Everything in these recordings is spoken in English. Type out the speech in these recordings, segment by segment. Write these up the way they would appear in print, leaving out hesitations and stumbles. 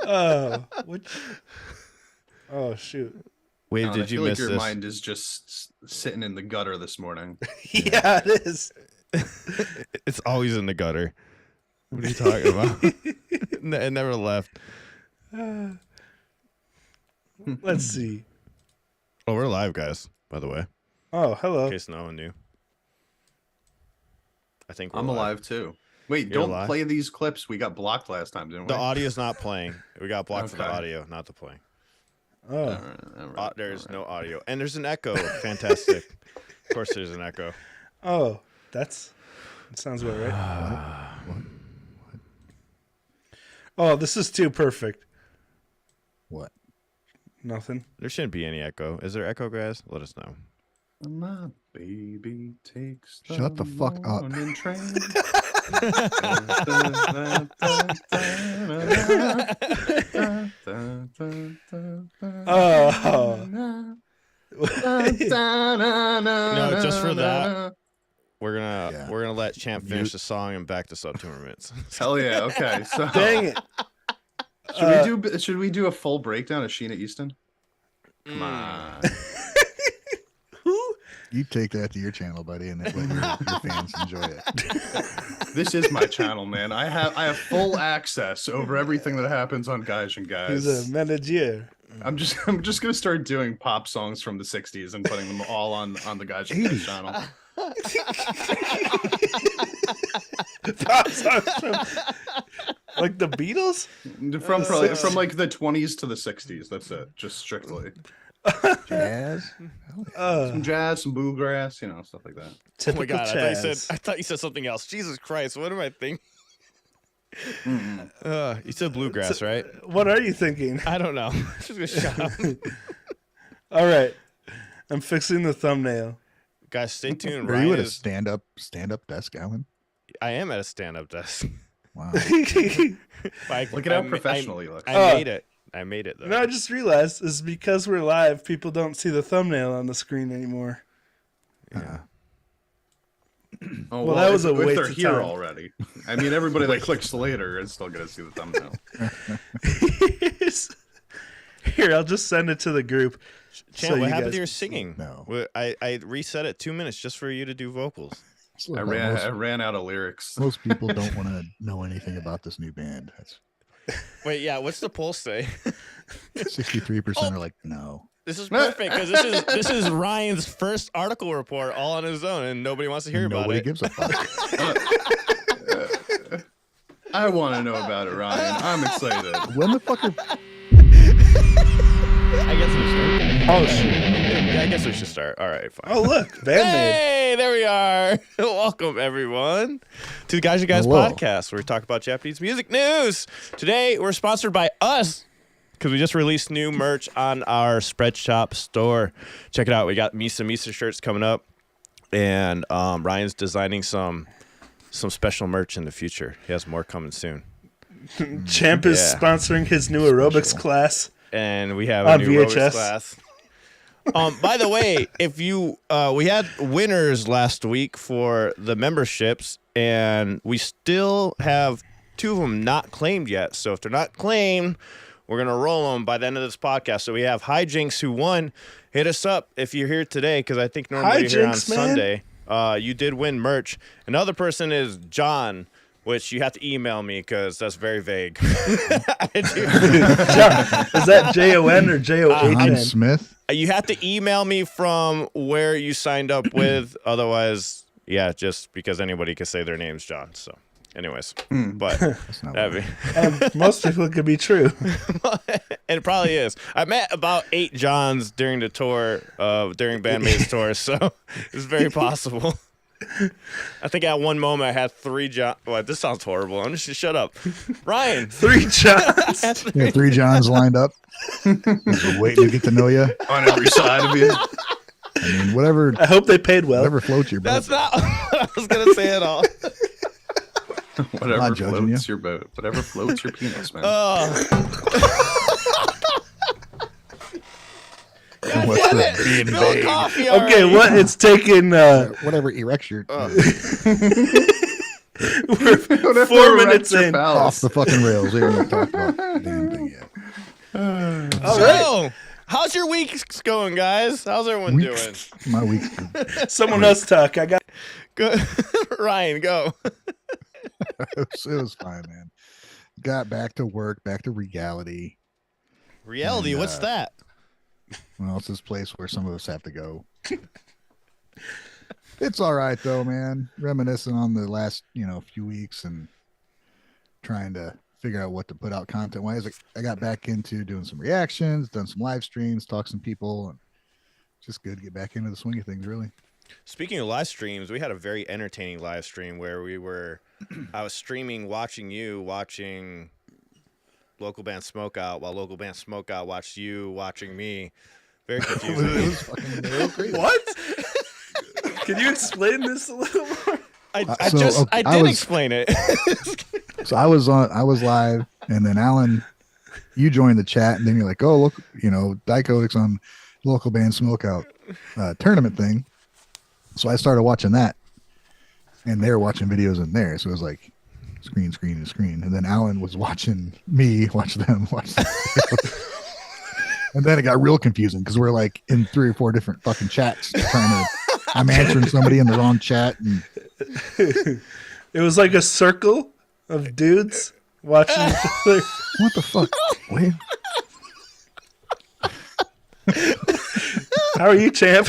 Oh, which? Oh shoot! Wave, did you miss your this? mind is just sitting in the gutter this morning. Yeah, it is. It's always in the gutter. What are you talking about? It never left. Let's see. Oh, we're live, guys, by the way. Oh, hello. In case no one knew. I think we're I'm live. alive too. Wait, You're don't alive? play these clips. We got blocked last time, didn't we? The audio's not playing. We got blocked for the Okay. audio, not the playing. Oh, All right, There's all no audio. And there's an echo. Fantastic. Of course there's an echo. oh, that sounds about right. Oh, this is too perfect. What? Nothing. There shouldn't be any echo. Is there echo, guys? Let us know. My baby takes Shut the fuck up. morning train. Oh. No, just for that, we're gonna let Champ finish the song and back this up 2 minutes. Hell yeah! Okay, so Dang it. should we do a full breakdown of Sheena Easton? Come on. Who? You take that to your channel, buddy, and let your fans enjoy it. This is my channel, man. I have full access over everything that happens on Gaijin, guys. He's a manager. I'm just gonna start doing pop songs from the '60s and putting them all on the Gaijin Guys channel. Pop songs from, like the Beatles? From like the 20s to the 60s. That's it. Just strictly Jazz? some jazz, some bluegrass, stuff like that. Oh my Typical god! Chaz. I thought you said something else. Jesus Christ! What am I thinking? You said bluegrass, right? What are you thinking? I don't know. Just gonna shut up. All right. I'm fixing the thumbnail. Guys, stay tuned. Are you at Ryan a is. stand-up desk, Alan? I am at a stand-up desk. Wow. Look at how professional he looks. I made it. I made it though. No, I just realized it's because we're live, people don't see the thumbnail on the screen anymore. Yeah. Oh, well, that was if, a if waste they're of here time. already. I mean, everybody that clicks later is still gonna see the thumbnail. Here, I'll just send it to the group. Champ, so what you happened guys to your can see. singing? No. I reset it 2 minutes just for you to do vocals. I ran out of lyrics. Most people don't want to know anything about this new band. That's Wait, yeah. What's the poll say? 63% are like, no. This is perfect because this is Ryan's first article report all on his own, and nobody wants to hear about Nobody it. gives a fuck. I want to know about it, Ryan. I'm excited. When the fuck are... I guess we should. Oh, shoot. Yeah, I guess we should start. All right, fine. Oh, look. Band-Maid. Hey, there we are. Welcome, everyone, to the Gaijin Guys Hello. podcast, where we talk about Japanese music news. Today, we're sponsored by us because we just released new merch on our Spreadshop store. Check it out. We got Misa shirts coming up, and Ryan's designing some special merch in the future. He has more coming soon. Champ is Yeah. sponsoring his new aerobics class. And we have On a new aerobics VHS. class. By the way, if you we had winners last week for the memberships, and we still have 2 of them not claimed yet. So if they're not claimed, we're gonna roll them by the end of this podcast. So we have Hijinks who won. Hit us up if you're here today, because I think normally you're here on Hijinks, man. Sunday. You did win merch. Another person is John, which you have to email me because that's very vague. I do. Is that Jon or John John? Smith? You have to email me from where you signed up with. Otherwise, yeah, just because anybody can say their name's John. So, anyways, but That's not that'd what be, Most people could be true. and it probably is. I met about 8 Johns during the tour, during BAND-MAID's tour, so it's very possible. I think at one moment I had 3 John. Well, this sounds horrible. I'm just shut up, Ryan. 3 Johns. You have 3 Johns lined up. Just waiting to get to know you. On every side of you. I mean, whatever I hope they paid well. floats your boat. That's not what I was gonna say at all. Whatever not judging floats your boat. Whatever floats your penis, man. What's the- Spill coffee Okay, already. what? It's taken whatever erects your we're 4 minutes in. off the fucking rails. Here we talk about the damn thing. Yeah. How's your week going, guys? How's everyone doing? My week. Someone else talk. I got. Go. Ryan, go. It was fine, man. Got back to work, back to reality. Reality, And, what's that? Well, it's this place where some of us have to go. It's all right though, man. Reminiscing on the last, few weeks and trying to figure out what to put out content wise. I got back into doing some reactions, done some live streams, talked to some people, and just good to get back into the swing of things, really. Speaking of live streams, we had a very entertaining live stream where I was streaming, watching you, watching Local Band Smokeout, while Local Band Smokeout watched you, watching me. Very confusing. It was fucking real crazy. What? Can you explain this a little more? I did explain it. So I was live, and then Alan, you joined the chat, and then you're like, oh, look, Dicodex on Local Band Smokeout tournament thing. So I started watching that, and they were watching videos in there. So it was like screen, and then Alan was watching me, watch them. And then it got real confusing because we're like in 3 or 4 different fucking chats I'm answering somebody in the wrong chat. And It was like a circle of dudes watching each other. what the fuck? Wait. How are you, champ?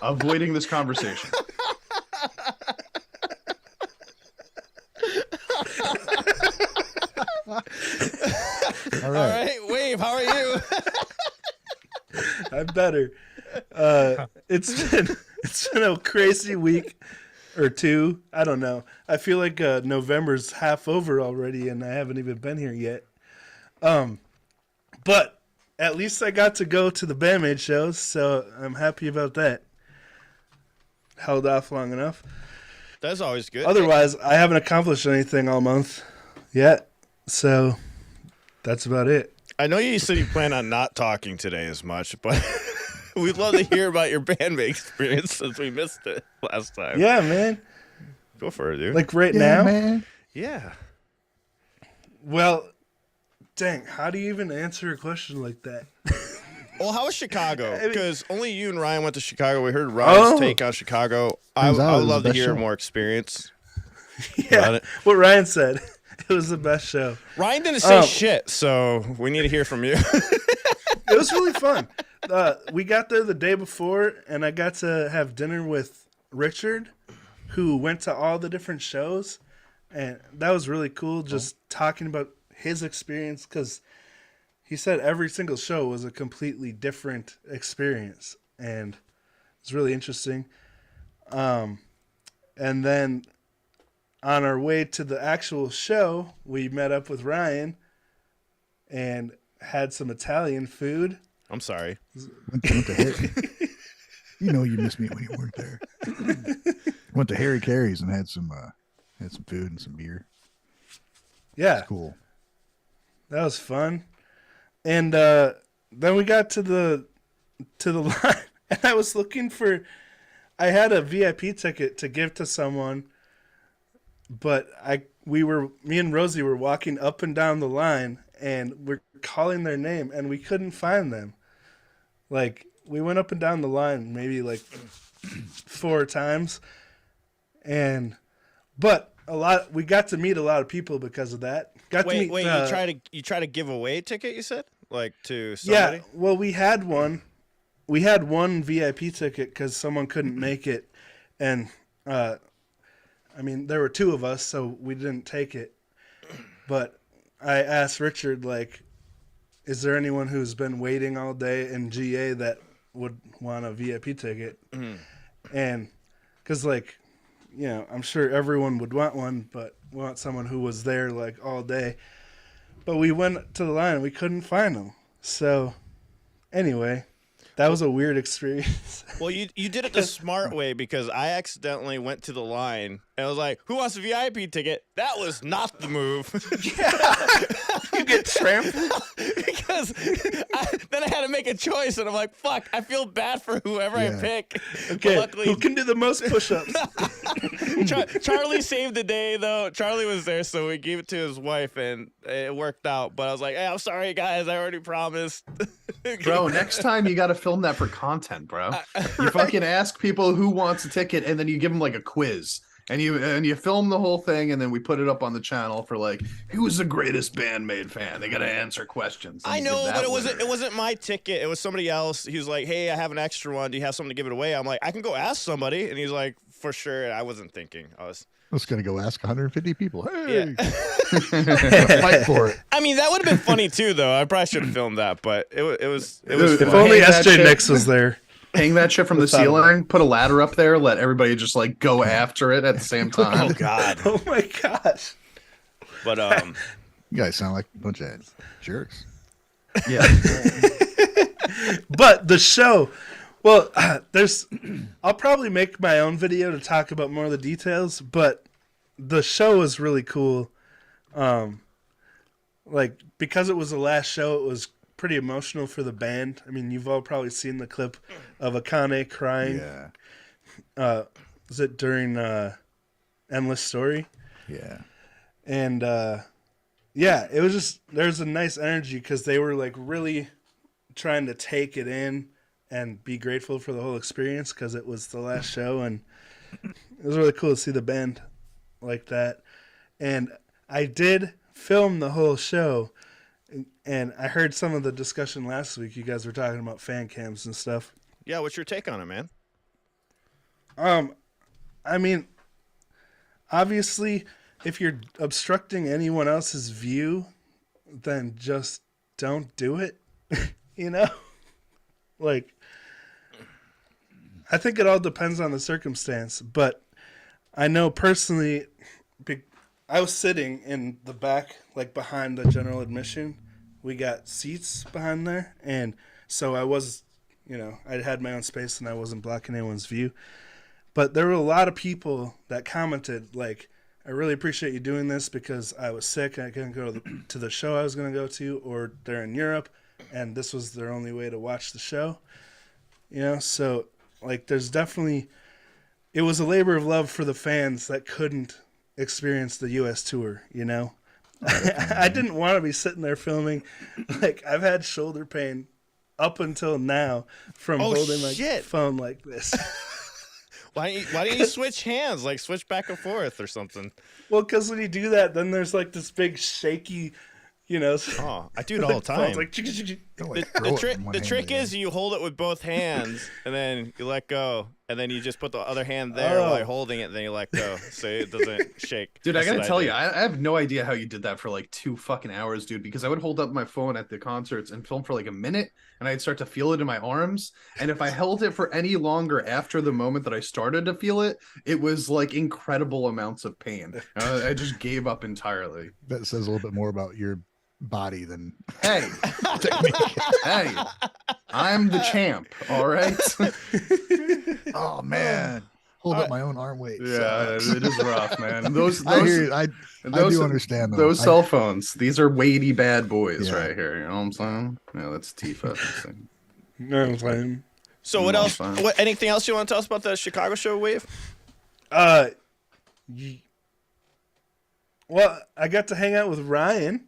Avoiding this conversation. All All right, Wave, how are you? I'm better. It's been a crazy week or two. I don't know. I feel like November's half over already, and I haven't even been here yet. But at least I got to go to the BAND-MAID shows, so I'm happy about that. Held off long enough. That's always good. Otherwise, I haven't accomplished anything all month yet, so that's about it. I know you said you plan on not talking today as much, but we'd love to hear about your BAND-MAID experience since we missed it last time. Yeah, man. Go for it, dude. Like right yeah, now? man. Yeah. Well, dang, how do you even answer a question like that? Well, how was Chicago? I mean- Because only you and Ryan went to Chicago. We heard Ryan's Oh. take on Chicago. I Turns out it would was love the to best hear show. more experience. Yeah, About it. what Ryan said. It was the best show. Ryan didn't say Oh. shit, so we need to hear from you. It was really fun. We got there the day before, and I got to have dinner with Richard, who went to all the different shows, and that was really cool. Just talking about his experience, because he said every single show was a completely different experience, and it's really interesting. And then on our way to the actual show, we met up with Ryan and had some Italian food. I'm sorry. Went to Harry. You missed me when you weren't there. Went to Harry Carey's and had some food and some beer. Yeah, It's cool. that was fun. And then we got to the line, and I was looking for. I had a VIP ticket to give to someone, but me and Rosie were walking up and down the line, and we're calling their name, and we couldn't find them. Like, we went up and down the line maybe like 4 times, but we got to meet a lot of people because of that. Wait, you try to give away a ticket, you said? Like to somebody? Yeah, well, we had one. We had one VIP ticket because someone couldn't make it, and there were 2 of us, so we didn't take it. But I asked Richard, like, is there anyone who's been waiting all day in GA that would want a VIP ticket? Mm-hmm. And because, like, I'm sure everyone would want one, but we want someone who was there like all day. But we went to the line and we couldn't find them. So anyway, that was a weird experience. Well, you did it the smart way, because I accidentally went to the line And I was like, who wants a VIP ticket? That was not the move. You get trampled. Because then I had to make a choice, and I'm like, fuck, I feel bad for whoever I pick. Okay, But luckily, who can do the most push-ups? Charlie saved the day, though. Charlie was there, so we gave it to his wife, and it worked out. But I was like, hey, I'm sorry, guys. I already promised. Bro, next time you got to film that for content, bro. You fucking ask people who wants a ticket, and then you give them like a quiz. And you film the whole thing, and then we put it up on the channel for like, who's the greatest BAND-MAID fan? They got to answer questions. I know, but it wasn't my ticket. It was somebody else. He was like, hey, I have an extra one. Do you have something to give it away? I'm like, I can go ask somebody. And he's like, for sure. And I wasn't thinking. I was going to go ask 150 people. Hey, Yeah. fight for it. I mean, that would have been funny too, though. I probably should have filmed that, but it was. Dude, If Well, only hey, that SJ shit- Nix was there. hang that shit from the Without- ceiling, put a ladder up there, let everybody just like go after it at the same Oh time. God. Oh my gosh. But You guys sound like a bunch of jerks. Yeah. But the show, well, I'll probably make my own video to talk about more of the details, but the show is really cool. Like, because it was the last show, it was pretty emotional for the band. I mean, you've all probably seen the clip of Hagane crying. Yeah. Was it during Endless Story? Yeah. And yeah, it was just, there's a nice energy because they were like really trying to take it in and be grateful for the whole experience because it was the last show, and it was really cool to see the band like that. And I did film the whole show, and I heard some of the discussion last week. You guys were talking about fan cams and stuff. yeah, what's your take on it, man? I mean, obviously, if you're obstructing anyone else's view, then just don't do it. You know? Like, I think it all depends on the circumstance, but I know personally, I was sitting in the back, like behind the general admission. We got seats behind there, and so I was, I had my own space and I wasn't blocking anyone's view. But there were a lot of people that commented, like, I really appreciate you doing this because I was sick and I couldn't go to the show I was going to go to, or they're in Europe and this was their only way to watch the show. So, like, there's definitely, it was a labor of love for the fans that couldn't experience the U.S. tour, I didn't want to be sitting there filming. Like, I've had shoulder pain up until now from holding my phone like this. Why don't you switch hands? Like, switch back and forth or something. Well, because when you do that, then there's like this big shaky, Oh, I do it all the time. It's like, Don't, like, throw it in one The hand trick again. is you hold it with both hands, and then you let go, and then you just put the other hand there while you're holding it, and then you let go, so it doesn't shake. Dude, I That's gotta what tell do. you, I have no idea how you did that for like 2 fucking hours, dude, because I would hold up my phone at the concerts and film for like a minute, and I'd start to feel it in my arms. And if I held it for any longer after the moment that I started to feel it, it was like incredible amounts of pain. I just gave up entirely. That says a little bit more about your body than Hey, technique. hey, I'm the champ, all right? Oh man, hold up my own arm weight. Yeah, sucks. it is rough, man. Those I hear you. I do understand though. those I- cell phones. These are weighty bad boys Yeah. right here. You know what I'm saying? Yeah, that's Tifa. No, I'm fine. So what No, else? fine. Anything else you want to tell us about the Chicago show, Wave? Well, I got to hang out with Ryan.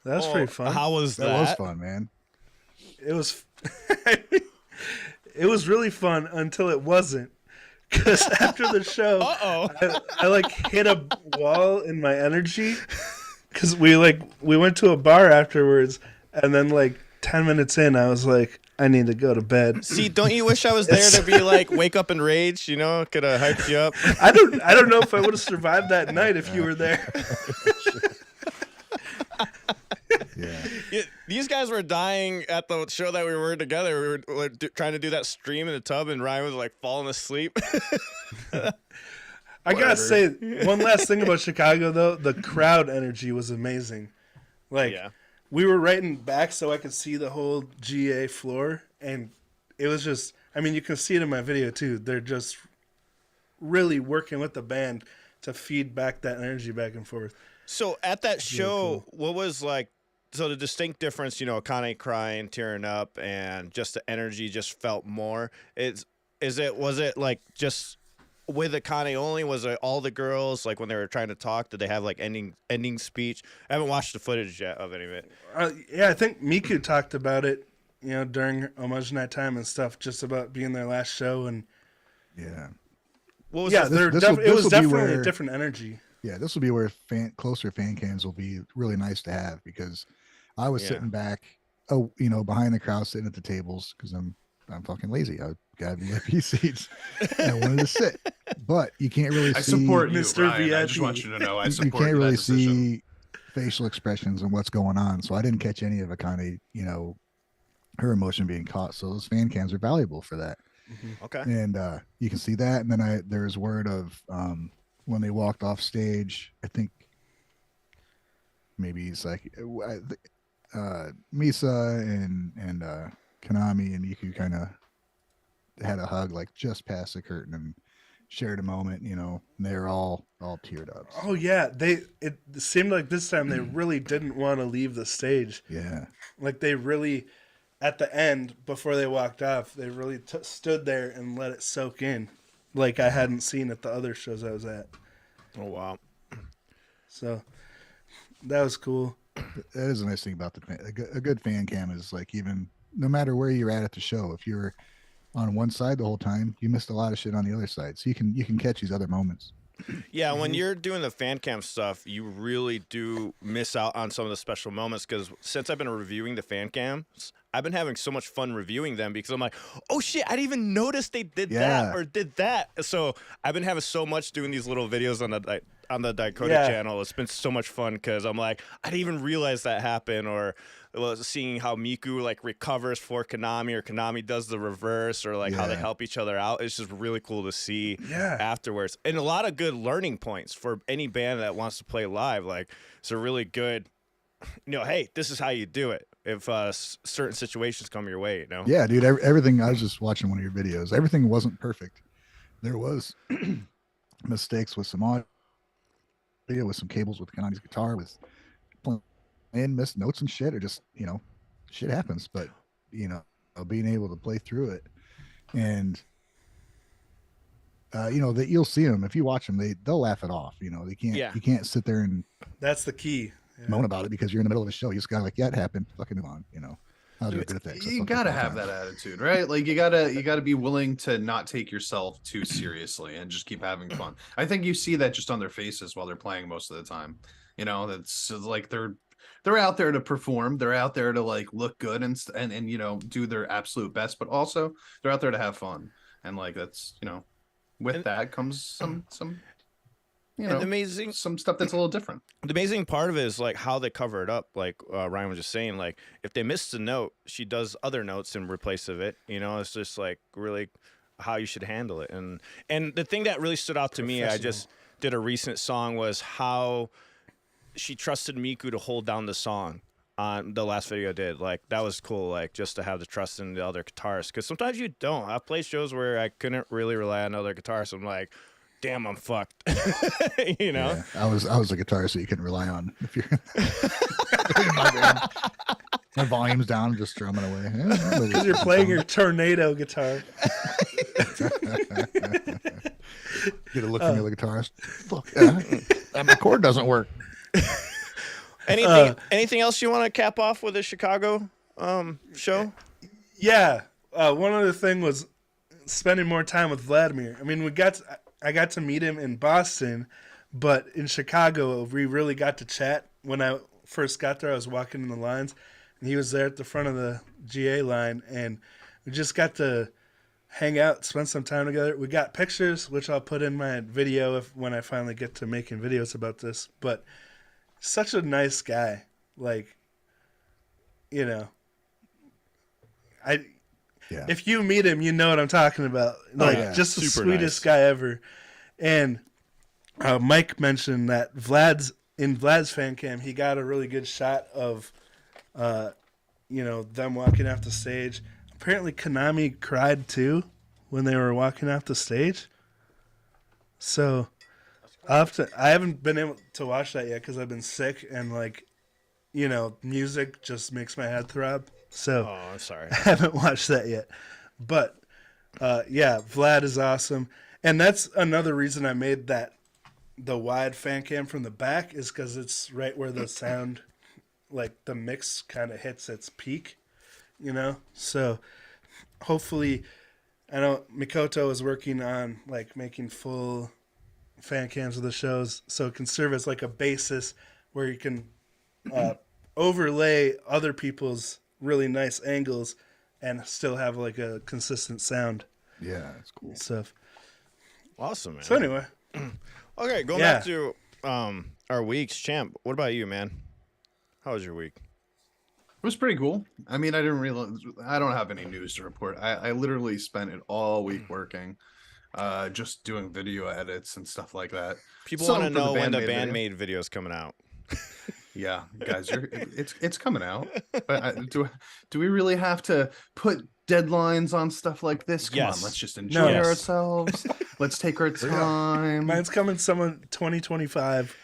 That was pretty fun. How was that? that was fun, man. It was, it was really fun until it wasn't. Because after the show, I like hit a wall in my energy. Because we went to a bar afterwards, and then like 10 minutes in, I was like, I need to go to bed. See, don't you wish I was there to be like, wake up and rage? Could have hyped you up. I don't know if I would have survived that night if you were there. Yeah. These guys were dying at the show that we were together. We were trying to do that stream in the tub, and Ryan was like falling asleep. I gotta say, one last thing about Chicago though, the crowd energy was amazing. Like, Yeah. we were right in back so I could see the whole GA floor, and it was just, I mean, you can see it in my video too. They're just really working with the band to feed back that energy back and forth. So at that show, cool. what was like? So the distinct difference, Akane crying, tearing up, and just the energy just felt more. Was it like just with Akane only? Was it all the girls like when they were trying to talk? Did they have like ending speech? I haven't watched the footage yet of any of it. Yeah, I think Miku talked about it, during Homage Night Time and stuff, just about being their last show. And Yeah. What was yeah, it? it was definitely a different energy. Yeah, this will be where closer fan cams will be really nice to have, because I was sitting back, behind the crowd, sitting at the tables, because I'm fucking lazy. I got VIP seats. And I wanted to sit, but you can't really see. I support you, Mr. Ryan. I VIP. just want you to know I You support can't that really decision. see facial expressions and what's going on, so I didn't catch any of Akane, her emotion being caught. So those fan cams are valuable for that. Okay. And you can see that. And then there's word of when they walked off stage, I think maybe it's like Misa and Konami and Miku kind of had a hug like just past the curtain and shared a moment, and they're all teared up. Oh yeah, it seemed like this time they really didn't want to leave the stage. Yeah. Like they really, at the end, before they walked off, they really stood there and let it soak in, like I hadn't seen at the other shows I was at. Oh wow. So that was cool. That is a nice thing about a good fan cam is like, even no matter where you're at the show, if you're on one side the whole time, you missed a lot of shit on the other side. So you can catch these other moments. Yeah, when you're doing the fan cam stuff, you really do miss out on some of the special moments, because since I've been reviewing the fan cams, I've been having so much fun reviewing them, because I'm like, oh shit, I didn't even notice they did that or did that. So I've been having so much doing these little videos on the Dakota channel. It's been so much fun, because I'm like, I didn't even realize that happened, or seeing how Miku like recovers for Konami, or Konami does the reverse, or like how they help each other out. It's just really cool to see afterwards, and a lot of good learning points for any band that wants to play live. Like, it's a really good, hey, this is how you do it if certain situations come your way. Yeah, dude. Everything. I was just watching one of your videos. Everything wasn't perfect. There was mistakes with some audio, with some cables with Konami's guitar, with playing missed notes and shit, or just shit happens. But being able to play through it, and that you'll see them if you watch them, they'll laugh it off. They can't. Yeah. You can't sit there and That's the key. moan about it, because you're in the middle of a show. You just gotta it happened. Fucking move on. I'll do a good effects. You gotta have that attitude, right? Like you gotta be willing to not take yourself too seriously and just keep having fun. I think you see that just on their faces while they're playing most of the time. That's like they're out there to perform. They're out there to like look good and do their absolute best, but also they're out there to have fun. And like that's with that comes some amazing some stuff that's a little different. The amazing part of it is like how they cover it up. Like Ryan was just saying, like if they missed a note, she does other notes in replace of it. It's just like really how you should handle it. And the thing that really stood out to me, I just did a recent song, was how she trusted Miku to hold down the song on the last video I did. Like that was cool. Like just to have the trust in the other guitarists, because sometimes you don't. I've played shows where I couldn't really rely on other guitarists. I'm like, damn, I'm fucked. Yeah, I was a guitarist that you couldn't rely on if you're in my band. My volume's down, just strumming away. Because you're playing your tornado guitar. Get a look from the other guitarist. Fuck, my chord doesn't work. Anything else you want to cap off with the Chicago show? Yeah. One other thing was spending more time with Vladimir. I mean, I got to meet him in Boston, but in Chicago, we really got to chat. When I first got there, I was walking in the lines, and he was there at the front of the GA line, and we just got to hang out, spend some time together. We got pictures, which I'll put in my video when I finally get to making videos about this. But such a nice guy. Like, if you meet him, you know what I'm talking about. Like, just the super sweetest nice guy ever. And Mike mentioned that in Vlad's fan cam, he got a really good shot of, them walking off the stage. Apparently, Konami cried too when they were walking off the stage. So, I haven't been able to watch that yet because I've been sick and like, music just makes my head throb. So I'm sorry. I haven't watched that yet. But yeah, Vlad is awesome, and that's another reason I made the wide fan cam from the back is because it's right where the sound, like the mix, kind of hits its peak. So hopefully, I know Mikoto is working on like making full fan cams of the shows, so it can serve as like a basis where you can overlay other people's really nice angles and still have like a consistent sound. Yeah, that's cool. Stuff. Awesome, man. So anyway, Okay, going back to our weeks, Champ. What about you, man? How was your week? It was pretty cool. I mean, I don't have any news to report. I literally spent it all week working, just doing video edits and stuff like that. People Some want to for know when the video. BAND-MAID video is coming out. Yeah, guys, it's coming out. But do we really have to put deadlines on stuff like this? Come on, let's just enjoy ourselves. Let's take our time. mine's coming 2025.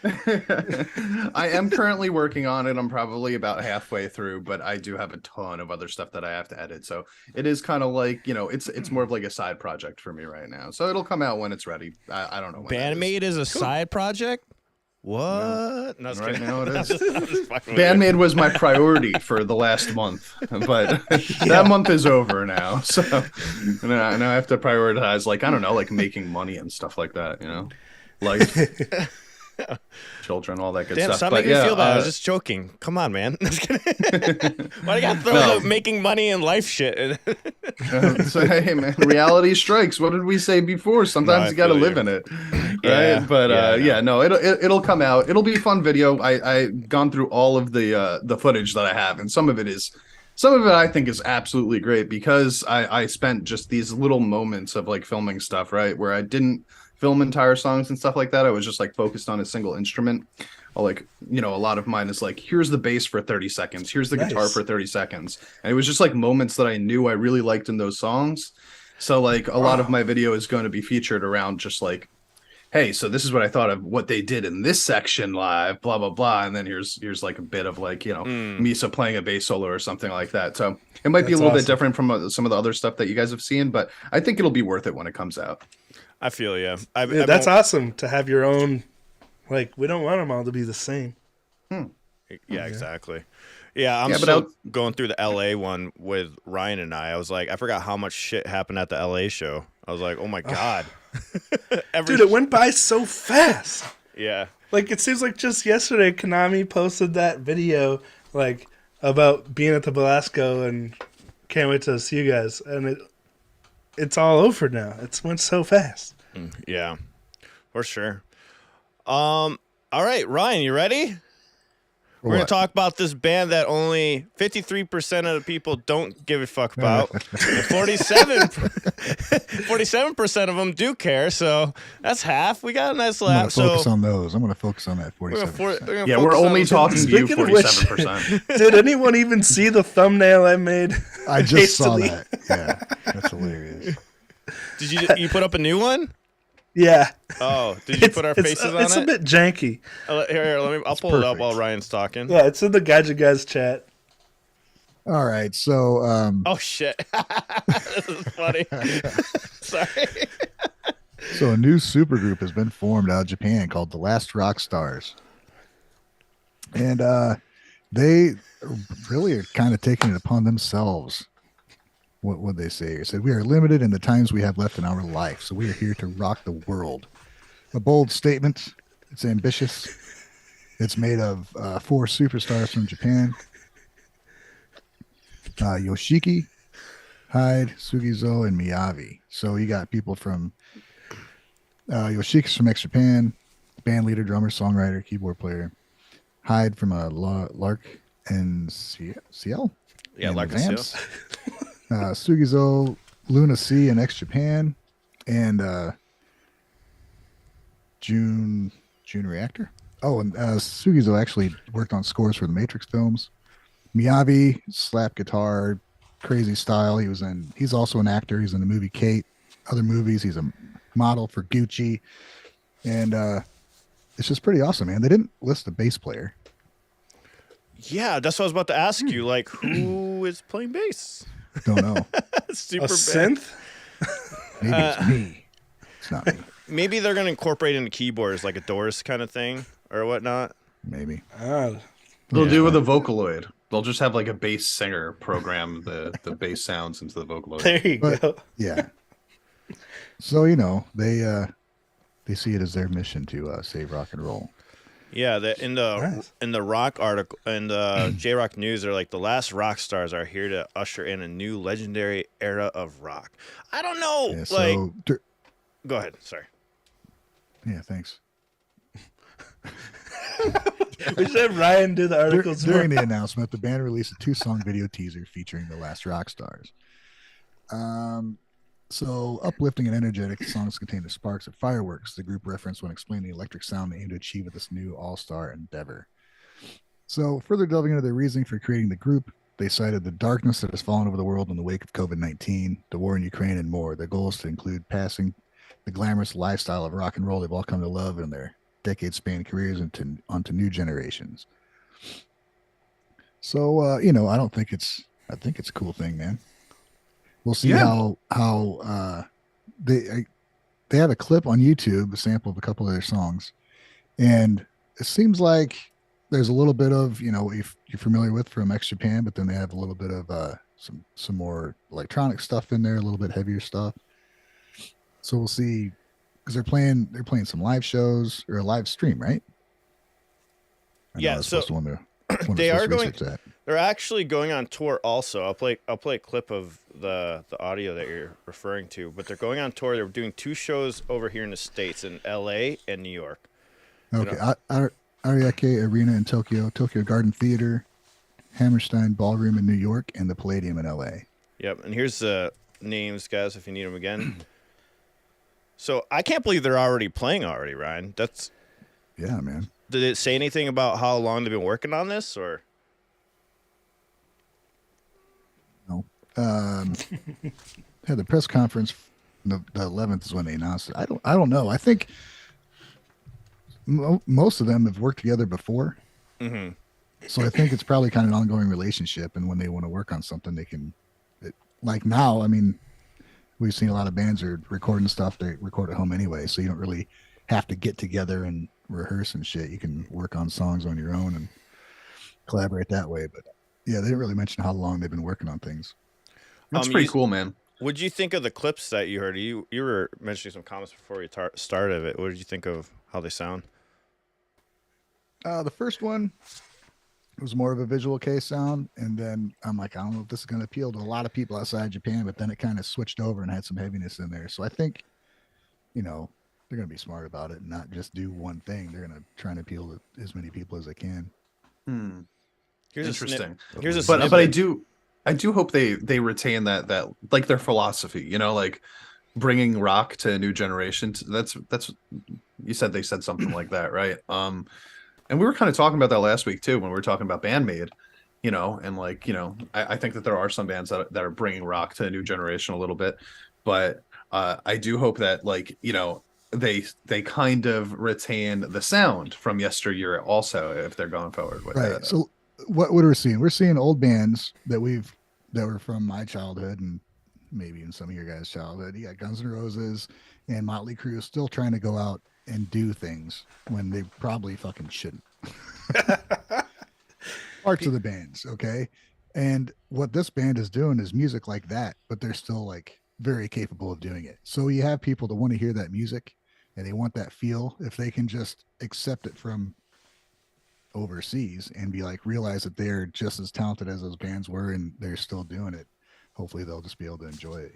I am currently working on it. I'm probably about halfway through, but I do have a ton of other stuff that I have to edit. So it is kind of like, it's more of like a side project for me right now. So it'll come out when it's ready. I don't know when. BAND-MAID is a side project? What? No, Right now it is. I'm just fucking with BAND-MAID was my priority for the last month, but that month is over now. So now I have to prioritize, like, I don't know, like making money and stuff like that, like children, all that good Damn, stuff. stop But making me yeah, feel bad. I was just joking. Come on, man. Why do you gotta throw the making money and life shit? So hey, man, reality strikes. What did we say before? Sometimes you got to live in it, right? Yeah. But no. it'll come out. It'll be a fun video. I gone through all of the footage that I have, and some of it I think is absolutely great because I spent just these little moments of like filming stuff, right, where I didn't film entire songs and stuff like that. I was just like focused on a single instrument. Like, a lot of mine is like, here's the bass for 30 seconds. Here's the guitar for 30 seconds. And it was just like moments that I knew I really liked in those songs. So like a lot of my video is going to be featured around just like, hey, so this is what I thought of what they did in this section live, blah, blah, blah. And then here's like a bit of like, Misa playing a bass solo or something like that. So it might be a little bit different from some of the other stuff that you guys have seen, but I think it'll be worth it when it comes out. I feel you. That's awesome to have your own. Like, we don't want them all to be the same. Yeah, exactly. Yeah, I'm going through the LA one with Ryan and I was like, I forgot how much shit happened at the LA show. I was like, oh my God. Dude, it went by so fast. Yeah. Like, it seems like just yesterday, Konami posted that video, like, about being at the Belasco and can't wait to see you guys. And it's all over now. It's went so fast. Yeah, for sure. All right, Ryan, you ready? We're going to talk about this band that only 53% of the people don't give a fuck about. 47% of them do care, so that's half. We got a nice lap. I'm going to focus on those. I'm going to focus on that 47%. Yeah, we're only talking to you 47%. Did anyone even see the thumbnail I made? I just saw that. Yeah, that's hilarious. Did you put up a new one? Yeah. Oh, did you put our faces on it? It's a bit janky. Here, I'll pull it up while Ryan's talking. Yeah, it's in the Gaijin guys chat. All right, so oh shit. This is funny. Sorry. So a new supergroup has been formed out of Japan called the Last Rockstars. And they really are kind of taking it upon themselves. What would they say? They said, we are limited in the times we have left in our life, so we are here to rock the world. A bold statement. It's ambitious. It's made of 4 superstars from Japan. Yoshiki, Hyde, Sugizo, and Miyavi. So you got people from Yoshiki's from Japan, band leader, drummer, songwriter, keyboard player. Hyde from Lark and CL. Yeah, Lark and CL. Sugizo, Luna C and Japan, and June Reactor. Oh, and Sugizo actually worked on scores for the Matrix films. Miyavi, slap guitar, crazy style. He's also an actor. He's in the movie Kate, other movies. He's a model for Gucci, and it's just pretty awesome, man. They didn't list a bass player. Yeah, that's what I was about to ask you. Like, who is playing bass? Don't know. Super A bad. synth? Maybe it's me. It's not me. Maybe they're gonna incorporate into keyboards like a Doors kind of thing or whatnot. Maybe. Ah, They'll do with a Vocaloid. They'll just have like a bass singer program the bass sounds into the Vocaloid. there you But go. yeah. So they see it as their mission to save rock and roll. Yeah, Nice. in the rock article in the J Rock News, they're like the last rock stars are here to usher in a new legendary era of rock. I don't know, Yeah, like. so Go ahead. Sorry. yeah, thanks. We should have Ryan do the articles. During the announcement, the band released a 2-song video teaser featuring the Last Rockstars. So uplifting and energetic, the songs contain the sparks of fireworks the group referenced when explaining the electric sound they aim to achieve with this new all-star endeavor. So further delving into their reasoning for creating the group, they cited the darkness that has fallen over the world in the wake of COVID-19, the war in Ukraine, and more. Their goal is to include passing the glamorous lifestyle of rock and roll they've all come to love in their decade-span careers onto new generations. So I think it's a cool thing, man. We'll see how they have a clip on YouTube, a sample of a couple of their songs, and it seems like there's a little bit of what you're familiar with from X Japan, but then they have a little bit of some more electronic stuff in there, a little bit heavier stuff. So we'll see, because they're playing some live shows or a live stream, right? I know Yeah, that's so supposed to they are going. research that. They're actually going on tour. Also, I'll play a clip of the audio that you're referring to. But they're going on tour. They're doing 2 shows over here in the States, in L.A. and New York. Okay, Ariake Arena in Tokyo, Tokyo Garden Theater, Hammerstein Ballroom in New York, and the Palladium in LA. Yep, and here's the names, guys, if you need them again. So I can't believe they're already playing already, Ryan. Yeah, man. Did it say anything about how long they've been working on this, or? No. Had the press conference. The 11th is when they announced it. I don't know. I think most of them have worked together before. Mm-hmm. So I think it's probably kind of an ongoing relationship. And when they want to work on something, they can. Like now, I mean, we've seen a lot of bands are recording stuff. They record at home anyway, so you don't really have to get together and rehearse and shit. You can work on songs on your own and collaborate that way. But yeah, they didn't really mention how long they've been working on things. That's pretty cool, man. What'd you think of the clips that you heard? You were mentioning some comments before we started it. What did you think of how they sound? The first one was more of a visual kei sound, and then I'm like, I don't know if this is going to appeal to a lot of people outside Japan, but then it kind of switched over and had some heaviness in there. So I think, they're going to be smart about it and not just do one thing. They're going to try and appeal to as many people as they can. Here's Interesting. Here's a But snippet. I do hope they retain that like their philosophy, like bringing rock to a new generation. That's you said they said something like that, right? And we were kind of talking about that last week too when we were talking about BAND-MAID, and like I think that there are some bands that are bringing rock to a new generation a little bit, but I do hope that they kind of retain the sound from yesteryear also if they're going forward with Right. that. So what are we seeing? We're seeing old bands that were from my childhood and maybe in some of your guys' childhood. You got Guns N' Roses and Motley Crue still trying to go out and do things when they probably fucking shouldn't. Parts of the bands, okay? And what this band is doing is music like that, but they're still like very capable of doing it. So you have people that want to hear that music and they want that feel. If they can just accept it from overseas and be like, realize that they're just as talented as those bands were and they're still doing it, hopefully they'll just be able to enjoy it,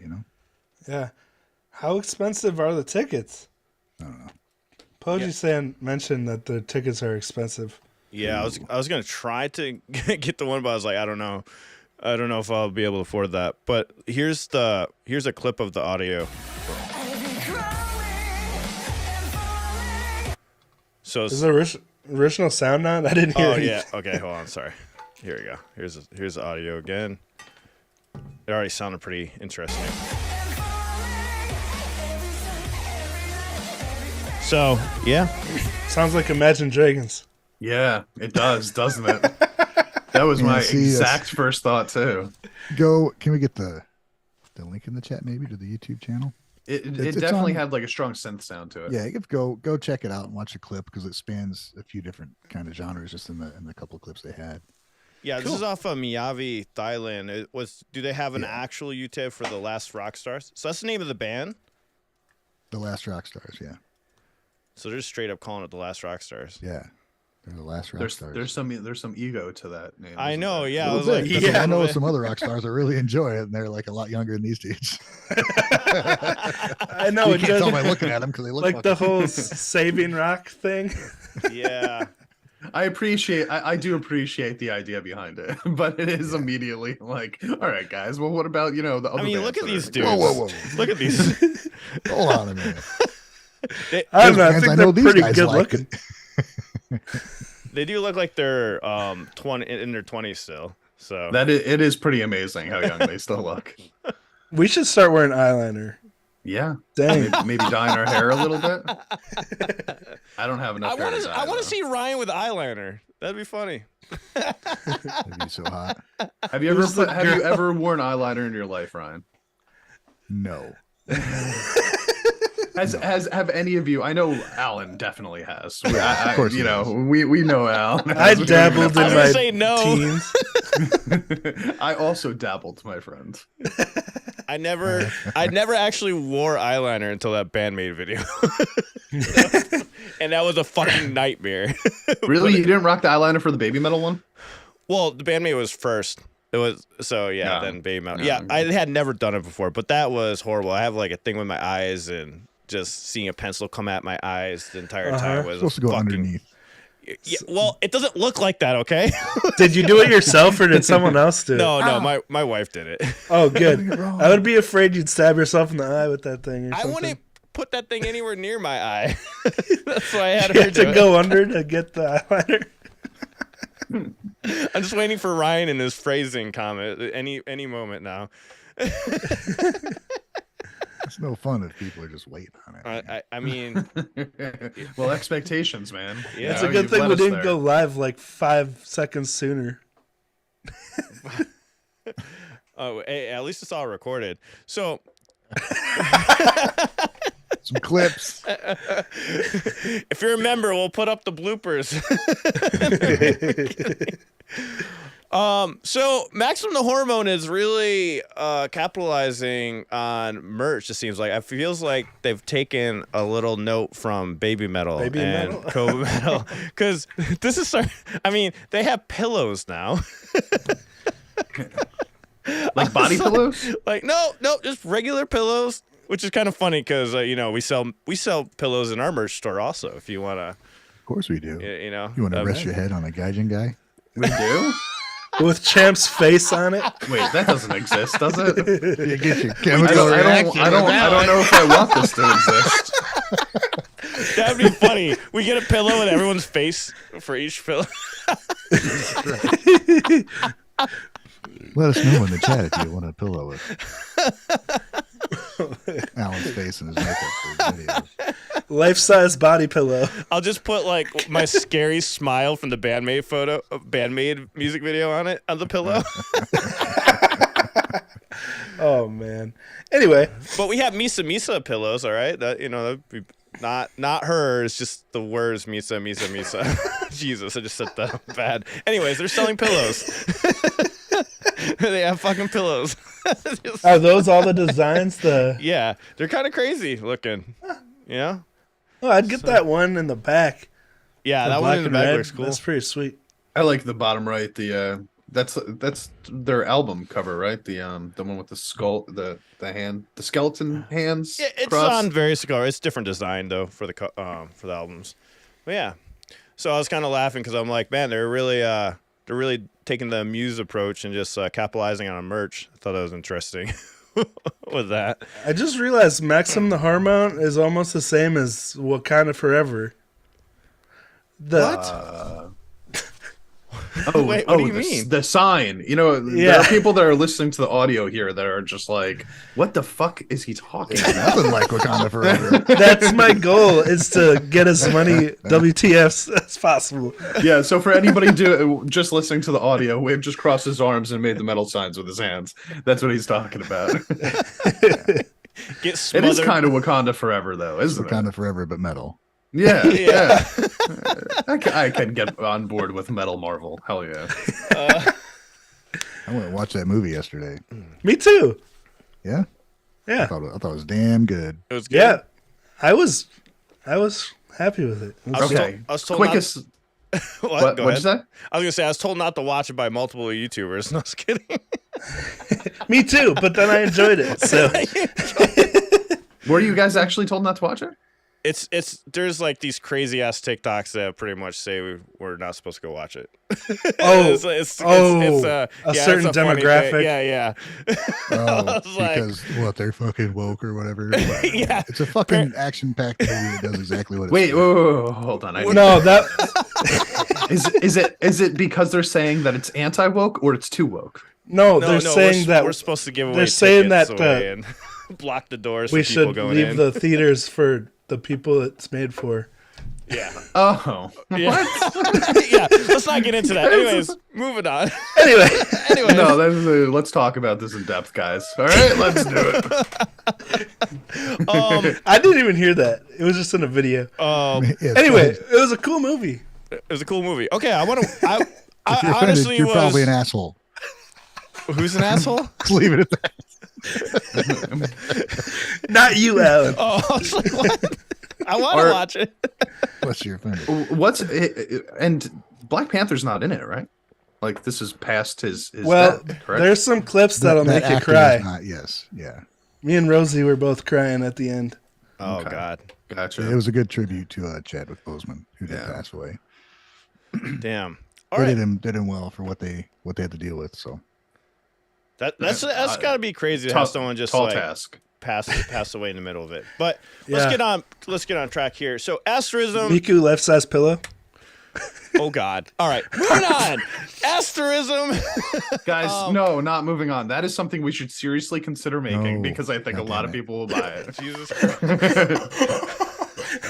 Yeah. How expensive are the tickets? I don't know. Poji-san mentioned that the tickets are expensive. Yeah, I was gonna try to get the one, but I was like, I don't know if I'll be able to afford that. But here's a clip of the audio. So Is there original sound on? I didn't hear oh anything. yeah, okay, hold on, sorry. Here we go. Here's the audio again. It already sounded pretty interesting. So yeah, Sounds like Imagine Dragons. Yeah, it does, doesn't it? That was my exact first thought too. Can we get the link in the chat maybe to the YouTube channel? It definitely had like a strong synth sound to it. Yeah, go check it out and watch the clip because it spans a few different kind of genres just in the couple of clips they had. yeah. This is off of Miyavi, Thailand. Do they have an actual YouTube for the Last Rockstars? So that's the name of the band. The Last Rockstars, yeah. So they're just straight up calling it the Last Rockstars. Yeah. They're the Last Rockstars. There's some ego to that name. I know, there? yeah. I was Bit, like, I know some other rock stars that really enjoy it, and they're like a lot younger than these dudes. I know. You It can't tell does, by looking at them because they look like the fucking- whole saving rock thing. yeah. I do appreciate the idea behind it, but it is immediately like, all right, guys. Well, what about the other? I mean, look at bands these that are- dudes. Whoa. Look at these. Hold on a minute. I don't know. I Bands think know they're these pretty guys good like. looking. They do look like they're 20 in their 20s still. So it is pretty amazing how young they still look. We should start wearing eyeliner. Yeah, Dang. maybe dyeing our hair a little bit. I don't have enough. I want to see Ryan with eyeliner. That'd be funny. That'd be so hot. Have you ever worn eyeliner in your life, Ryan? No. Have any of you? I know Alan definitely has. Of course you he know, has. we know Alan. I dabbled I in was my gonna say no. teens. I also dabbled, my friend. I never actually wore eyeliner until that BAND-MAID video. And that was a fucking nightmare. Really, you didn't rock the eyeliner for the Babymetal one? Well, the BAND-MAID was first. It was then Babymetal. Yeah, I had never done it before, but that was horrible. I have like a thing with my eyes, and just seeing a pencil come at my eyes the entire time was Supposed to go underneath. Yeah, well, it doesn't look like that, okay? Did you do it yourself or did someone else do it? No, my wife did it. Oh, good. I would be afraid you'd stab yourself in the eye with that thing or I something. wouldn't put that thing anywhere near my eye. That's why I had You her have do to it. go under to get the eyeliner. I'm just waiting for Ryan and his phrasing comment any moment now. It's no fun if people are just waiting on it. I mean, Well, expectations, man. Yeah. It's a good you've thing led we us didn't there. go live like 5 seconds sooner. oh, hey, at least it's all recorded. So, Some clips. if you're a member, we'll put up the bloopers. So Maximum the Hormone is really capitalizing on merch. It seems like it feels like they've taken a little note from Babymetal and Babymetal? Babymetal because this is. I mean, they have pillows now. Like body pillows? Like no, just regular pillows, which is kind of funny because we sell pillows in our merch store also. If you wanna, Of course we do. you know, You want to rest your head on a Gaijin guy? We do? With Champ's face on it. Wait, that doesn't exist, does it? You get your I chemical don't reaction. know if I want this to exist. That'd be funny. We get a pillow with everyone's face for each pillow. Let us know in the chat if you want a pillow with Alan's face and his makeup for his videos. Life-size body pillow. I'll just put like my scary smile from the BAND-MAID music video on the pillow. Oh, man. Anyway, But we have Misa pillows, all right? That that'd be not hers, just the words Misa. Jesus, I just said that bad. Anyways, they're selling pillows. They have fucking pillows. are those all the designs? Yeah, they're kind of crazy looking. Yeah. Oh, I'd get that one in the back. Yeah, The that one black in the and back red. looks cool. That's pretty sweet. I like the bottom right. That's their album cover, right? The one with the skull, the skeleton hands. Yeah, it's crossed. on various colors. It's different design though for the albums. But yeah, so I was kind of laughing because I'm like, man, they're really taking the Muse approach and just capitalizing on a merch. I thought that was interesting with that. I just realized Maxim the Hormone is almost the same as Wakanda Forever. Oh, Wait, what do you mean? The sign. You know, there are people that are listening to the audio here that are just like, "What the fuck is he talking about?" Nothing like Wakanda Forever. That's my goal, is to get as many WTFs as possible. Yeah. So for anybody just listening to the audio, Wave just crossed his arms and made the metal signs with his hands. That's what he's talking about. Get It smothered. is kind of Wakanda Forever, though, isn't it? Wakanda Forever, but metal. Yeah, yeah. I can get on board with Metal Marvel. Hell yeah. I went and watched that movie yesterday. Me too. Yeah, I Yeah. thought it was damn good. It was good. Yeah. I was happy with it. It was- Okay. I was told Quickest. What? Go What'd you ahead. say? I was gonna say I was told not to watch it by multiple YouTubers. No, I was kidding. Me too, but then I enjoyed it. So Were you guys actually told not to watch it? There's like these crazy ass TikToks that pretty much say we're not supposed to go watch it. Oh, it's a certain it's a funny demographic. thing. Yeah. Oh, was like- because what, they're fucking woke or whatever. Yeah. It's a fucking action-packed movie that does exactly what it Wait, says. whoa, hold on. no, that Is it because they're saying that it's anti woke or it's too woke? no, No, they're saying that we're supposed to give away. they're saying tickets that, away and block the doors. we for people should going leave in. the theaters for the people it's made for. Yeah. Oh, Yeah. Yeah. Let's not get into that. Anyways, moving on. Anyway, Anyways, no. Let's talk about this in depth, guys. All right, let's do it. I didn't even hear that. It was just in a video. Yeah, it's Anyway, fine. it was a cool movie. it was a cool movie. Okay, I want to. I If you're offended, honestly you're was. probably an asshole. Who's an asshole? Let's leave it at that. Not you, Alan. Oh, I was like, what? I want to Or- watch it. Unless you're offended. And Black Panther's not in it, right? Like this is past his Well, death, correct? there's some clips that'll That make you actor cry. is not- yes, yeah. Me and Rosie were both crying at the end. Oh Okay. God, Gotcha. It was a good tribute to Chadwick Boseman, who did Yeah. pass away. damn. All They right, did him well for what they had to deal with. So that's got to be crazy to Tall- have someone just tall like task. pass away in the middle of it. But Yeah. let's get on track here. So Asterism. Miku left size pillow. Oh God. All right, moving on. Asterism. Guys, no, not moving on. That is something we should seriously consider making No. because I think a God lot damn of it. people will buy it. Jesus Christ.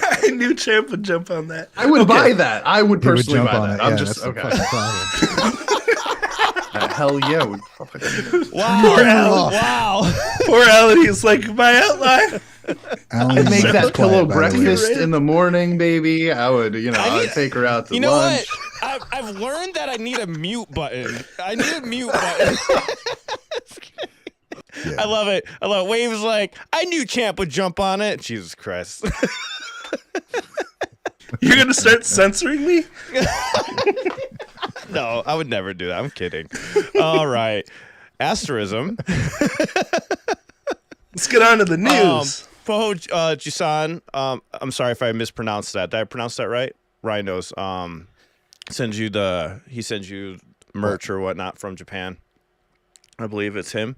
I knew Champ would jump on that. I would buy that. I would he would personally jump buy on that. it. I'm Yeah, just that's the okay. fucking problem. Hell yeah. Wow. Alan. Wow. Poor Alan, he's like, my outline. Alan I'd make is that quiet, pillow by the way. breakfast in the morning, baby. I would, I'd take her out to You know lunch. what? I've learned that I need a mute button. I need a mute button. Yeah. I love it. Wave's like, I knew Champ would jump on it. Jesus Christ. You're going to start censoring me? No, I would never do that. I'm kidding. All right. Asterism. Let's get on to the news. Poho Jisan, I'm sorry if I mispronounced that. Did I pronounce that right? Ryan knows. He sends you merch or whatnot from Japan. I believe it's him.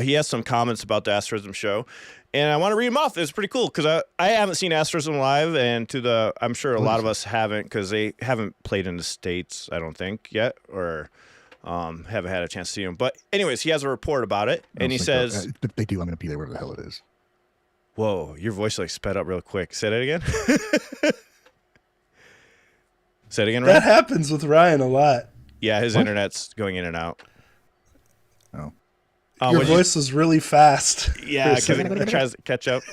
He has some comments about the Asterism show, and I want to read them off. It's pretty cool because I haven't seen Asterism live, and I'm sure a lot of us haven't because they haven't played in the States, I don't think, yet, or haven't had a chance to see them. But anyways, he has a report about it, and he says, if they do, I'm going to be there wherever the hell it is. whoa, your voice like sped up real quick. Say that again. Say it again, That Ryan. happens with Ryan a lot. Yeah, his What? internet's going in and out. Oh, Your what'd you- voice was really fast. Yeah, because it tries to catch up.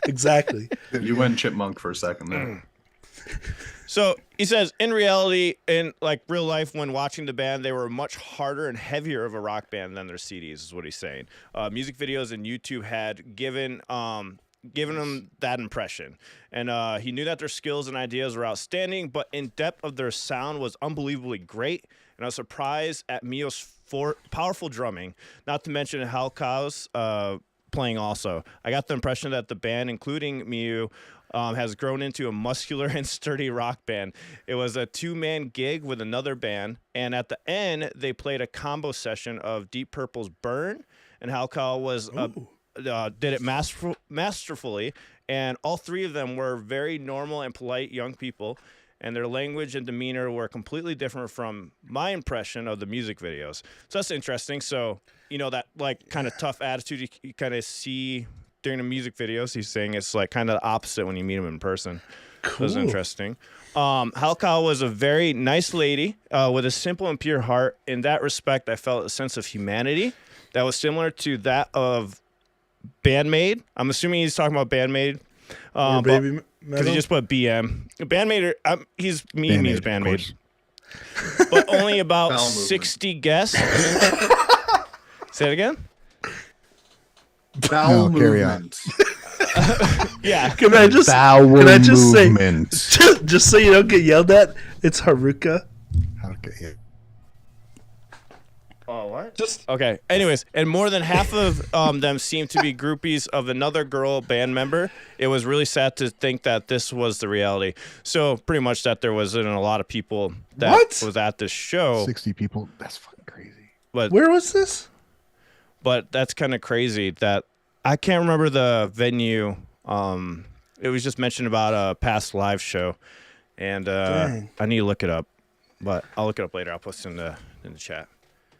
Exactly. You went chipmunk for a second there. So he says, in reality, in like real life, when watching the band, they were much harder and heavier of a rock band than their CDs, is what he's saying. Music videos and YouTube had given them that impression. And he knew that their skills and ideas were outstanding, but in depth of their sound was unbelievably great. And I was surprised at Mio's powerful drumming, not to mention Halkao's playing also. I got the impression that the band, including Mio, has grown into a muscular and sturdy rock band. It was a two-man gig with another band, and at the end, they played a combo session of Deep Purple's Burn, and Halkao was did it masterfully, and all three of them were very normal and polite young people. and their language and demeanor were completely different from my impression of the music videos. So that's interesting. So, that like kind of tough attitude you kind of see during the music videos, he's saying it's like kind of the opposite when you meet him in person. Cool. That was interesting. Halka was a very nice lady with a simple and pure heart. In that respect, I felt a sense of humanity that was similar to that of BAND-MAID. I'm assuming he's talking about BAND-MAID. Baby Because he just put BM. BAND-MAID, means BAND-MAID. But only about Bowel 60 guests. Say it again? Bowel carry on. movement. Yeah. Can I just movement. say, just so you don't get yelled at, it's Haruka. Okay, yeah. Oh, what? Okay. Anyways, and more than half of them seemed to be groupies of another girl band member. It was really sad to think that this was the reality. So pretty much that there wasn't a lot of people that was at this show. 60 people. That's fucking crazy. But Where was this? But that's kind of crazy that I can't remember the venue. It was just mentioned about a past live show, and Dang. I need to look it up. But I'll look it up later. I'll post it in the chat.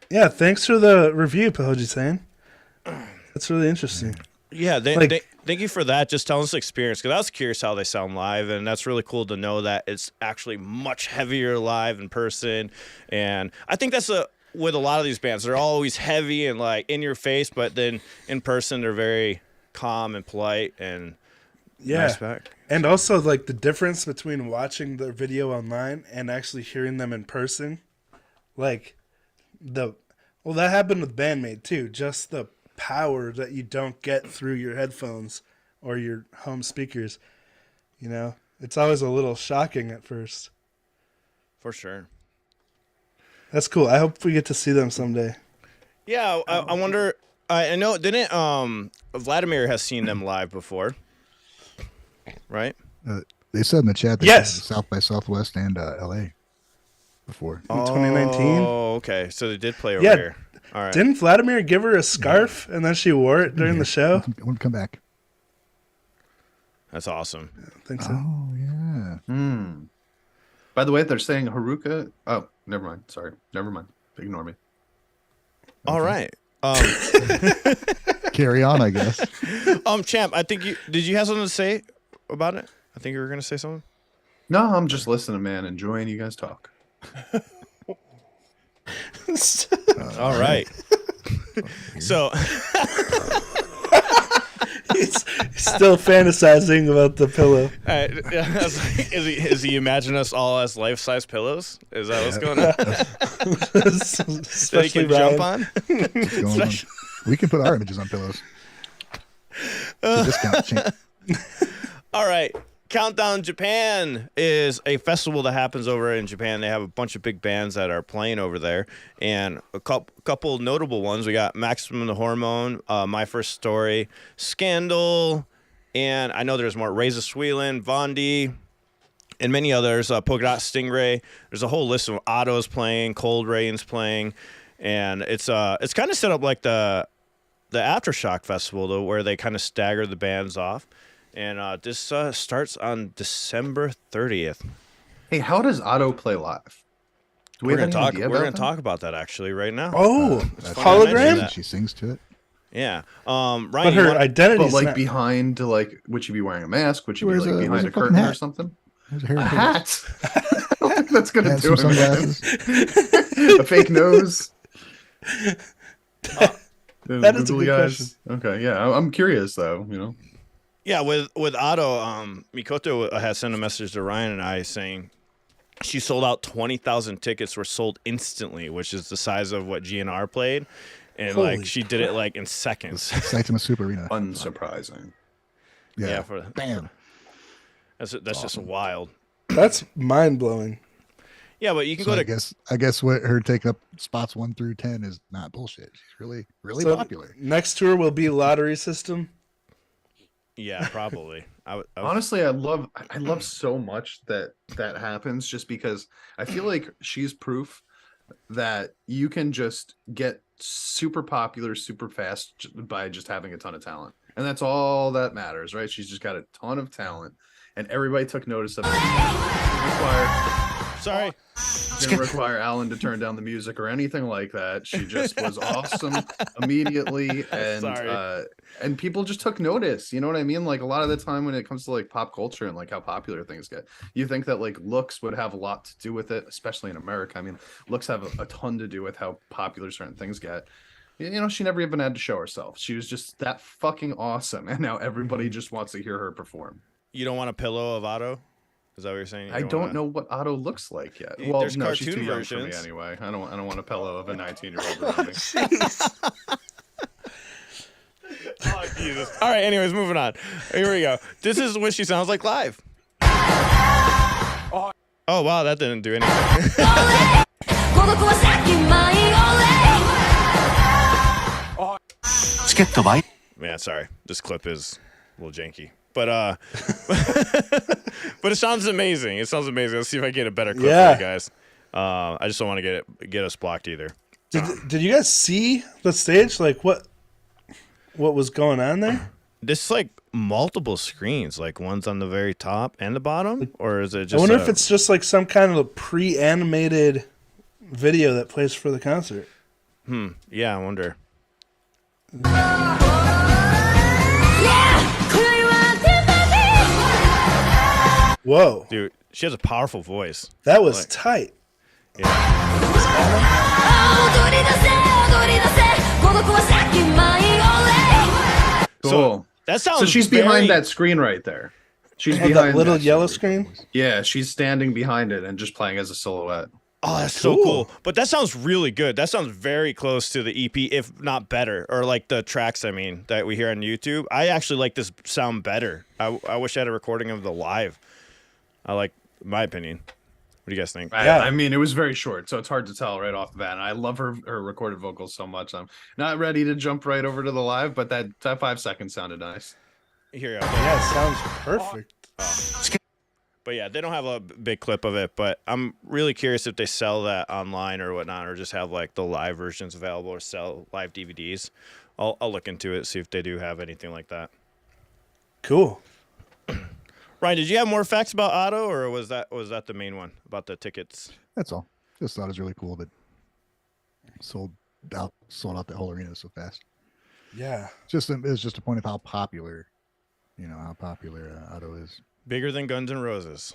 Yeah, thanks for the review, Pahoji-san. That's really interesting. Yeah, thank you for that. Just telling us the experience, because I was curious how they sound live, and that's really cool to know that it's actually much heavier live in person. And I think that's with a lot of these bands. They're always heavy and like in your face, but then in person they're very calm and polite and nice back. And also like the difference between watching the video online and actually hearing them in person. Like that happened with BAND-MAID too. Just the power that you don't get through your headphones or your home speakers. It's always a little shocking at first. For sure. That's cool. I hope we get to see them someday. Yeah, I wonder. I know. Didn't Vladimir has seen them live before, right? They said in the chat that Yes. South by Southwest and LA before. In 2019. Oh, okay. So they did play over Yeah. here. All right. Didn't Vladimir give her a scarf and then she wore it during the show? I want to come back. That's awesome. I think so. Oh, yeah. By the way, they're saying Haruka. Oh, never mind. Sorry. Never mind. Ignore me. All right. Carry on, I guess. Champ, I think did you have something to say about it? I think you were going to say something. No, I'm just listening, man. Enjoying you guys talk. All right. So He's still fantasizing about the pillow. is he imagining us all as life-size pillows? Is that what's going on? That he Especially can jump Ryan. on? What's going on? We can put our images on pillows. It's a discount. Champ. All right. Countdown Japan is a festival that happens over in Japan. They have a bunch of big bands that are playing over there, and a couple notable ones. We got Maximum the Hormone, My First Story, Scandal, and I know there's more. Razor Sweelan, Vondi, and many others. Polka Dot Stingray. There's a whole list of Otto's playing, Cold Rain's playing, and it's kind of set up like the Aftershock Festival though, where they kind of stagger the bands off. And this starts on December 30th. Hey, how does Otto play live? Do we We're have gonna any talk. idea We're about gonna that? talk about that actually right now. Oh, It's funny to mention hologram? that. She sings to it. Yeah. Ryan, But you her want- identity's But like not... behind, would she be wearing a mask? Would she be Wears like a- behind wears a a fucking curtain or hat. something? There's a hair. A hat. I don't think that's gonna Has do some it. Man. sunglasses. A fake nose. That is a Googly good eyes. question. Okay, yeah, I'm curious though. yeah, with Otto, Mikoto had sent a message to Ryan and I saying she sold out 20,000 tickets. Were sold instantly, which is the size of what GNR played, and Holy like she did it like in seconds. Saitama Super Arena. Unsurprising. Yeah. Yeah, Bam. that's just wild. That's mind-blowing. Yeah, but you can So go I to guess what her take up spots 1 through 10 is not bullshit. She's really So popular. next tour will be lottery system. yeah, probably. I would Honestly, I love so much that happens just because I feel like she's proof that you can just get super popular super fast by just having a ton of talent. And that's all that matters, right? She's just got a ton of talent. and everybody took notice of it. Sorry. Didn't require Alan to turn down the music or anything like that. She just was awesome immediately, and people just took notice. You know what I mean? Like a lot of the time when it comes to like pop culture and like how popular things get, you think that like looks would have a lot to do with it, especially in America. I mean, looks have a ton to do with how popular certain things get. You know, she never even had to show herself. She was just that fucking awesome, and now everybody just wants to hear her perform. You don't want a pillow of Otto? Is that what you're saying? I don't know what Otto looks like yet. Well, There's no, she's cartoon too young for me versions. anyway. I don't want a pillow of a 19-year-old around me. Oh, Jesus. All right, anyways, moving on. Here we go. This is what she sounds like live. Oh, wow, that didn't do anything. Man, sorry. This clip is a little janky. But but it sounds amazing. It sounds amazing. Let's see if I can get a better clip for you guys. I just don't want to get us blocked either. Did you guys see the stage? Like what was going on there? This is like multiple screens, like one's on the very top and the bottom, or is it just? I wonder if it's just like some kind of pre-animated video that plays for the concert. Yeah, I wonder. Whoa, Dude, she has a powerful voice. that was tight. Cool. So that sounds. So she's behind that screen right there. She's Oh, behind that little that yellow screen. screen. Yeah, she's standing behind it and just playing as a silhouette. Oh, that's so cool. But that sounds really good. That sounds very close to the EP, if not better, or like the tracks, I mean, that we hear on YouTube. I actually like this sound better. I wish I had a recording of the live. I like, my opinion. What do you guys think? I mean, it was very short, so it's hard to tell right off the bat. And I love her recorded vocals so much. I'm not ready to jump right over to the live, but that 5 seconds sounded nice. Here you go. Yeah, it sounds perfect. But yeah, they don't have a big clip of it, but I'm really curious if they sell that online or whatnot, or just have like the live versions available or sell live DVDs. I'll look into it, see if they do have anything like that. Cool. Ryan, did you have more facts about Otto, or was that the main one about the tickets? That's all. Just thought it was really cool that sold out that whole arena so fast. Yeah. It was just a point of how popular, Otto is. Bigger than Guns N' Roses.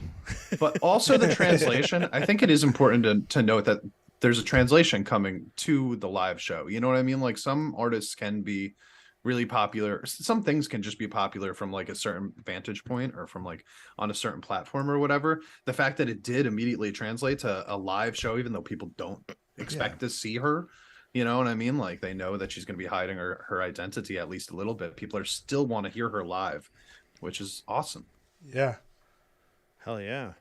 But also the translation. I think it is important to note that there's a translation coming to the live show. You know what I mean? Like some artists can be really popular. Some things can just be popular from like a certain vantage point or from like on a certain platform or whatever. The fact that it did immediately translate to a live show, even though people don't expect to see her, you know what I mean? Like they know that she's going to be hiding her identity at least a little bit. People are still want to hear her live, which is awesome. Yeah. Hell yeah.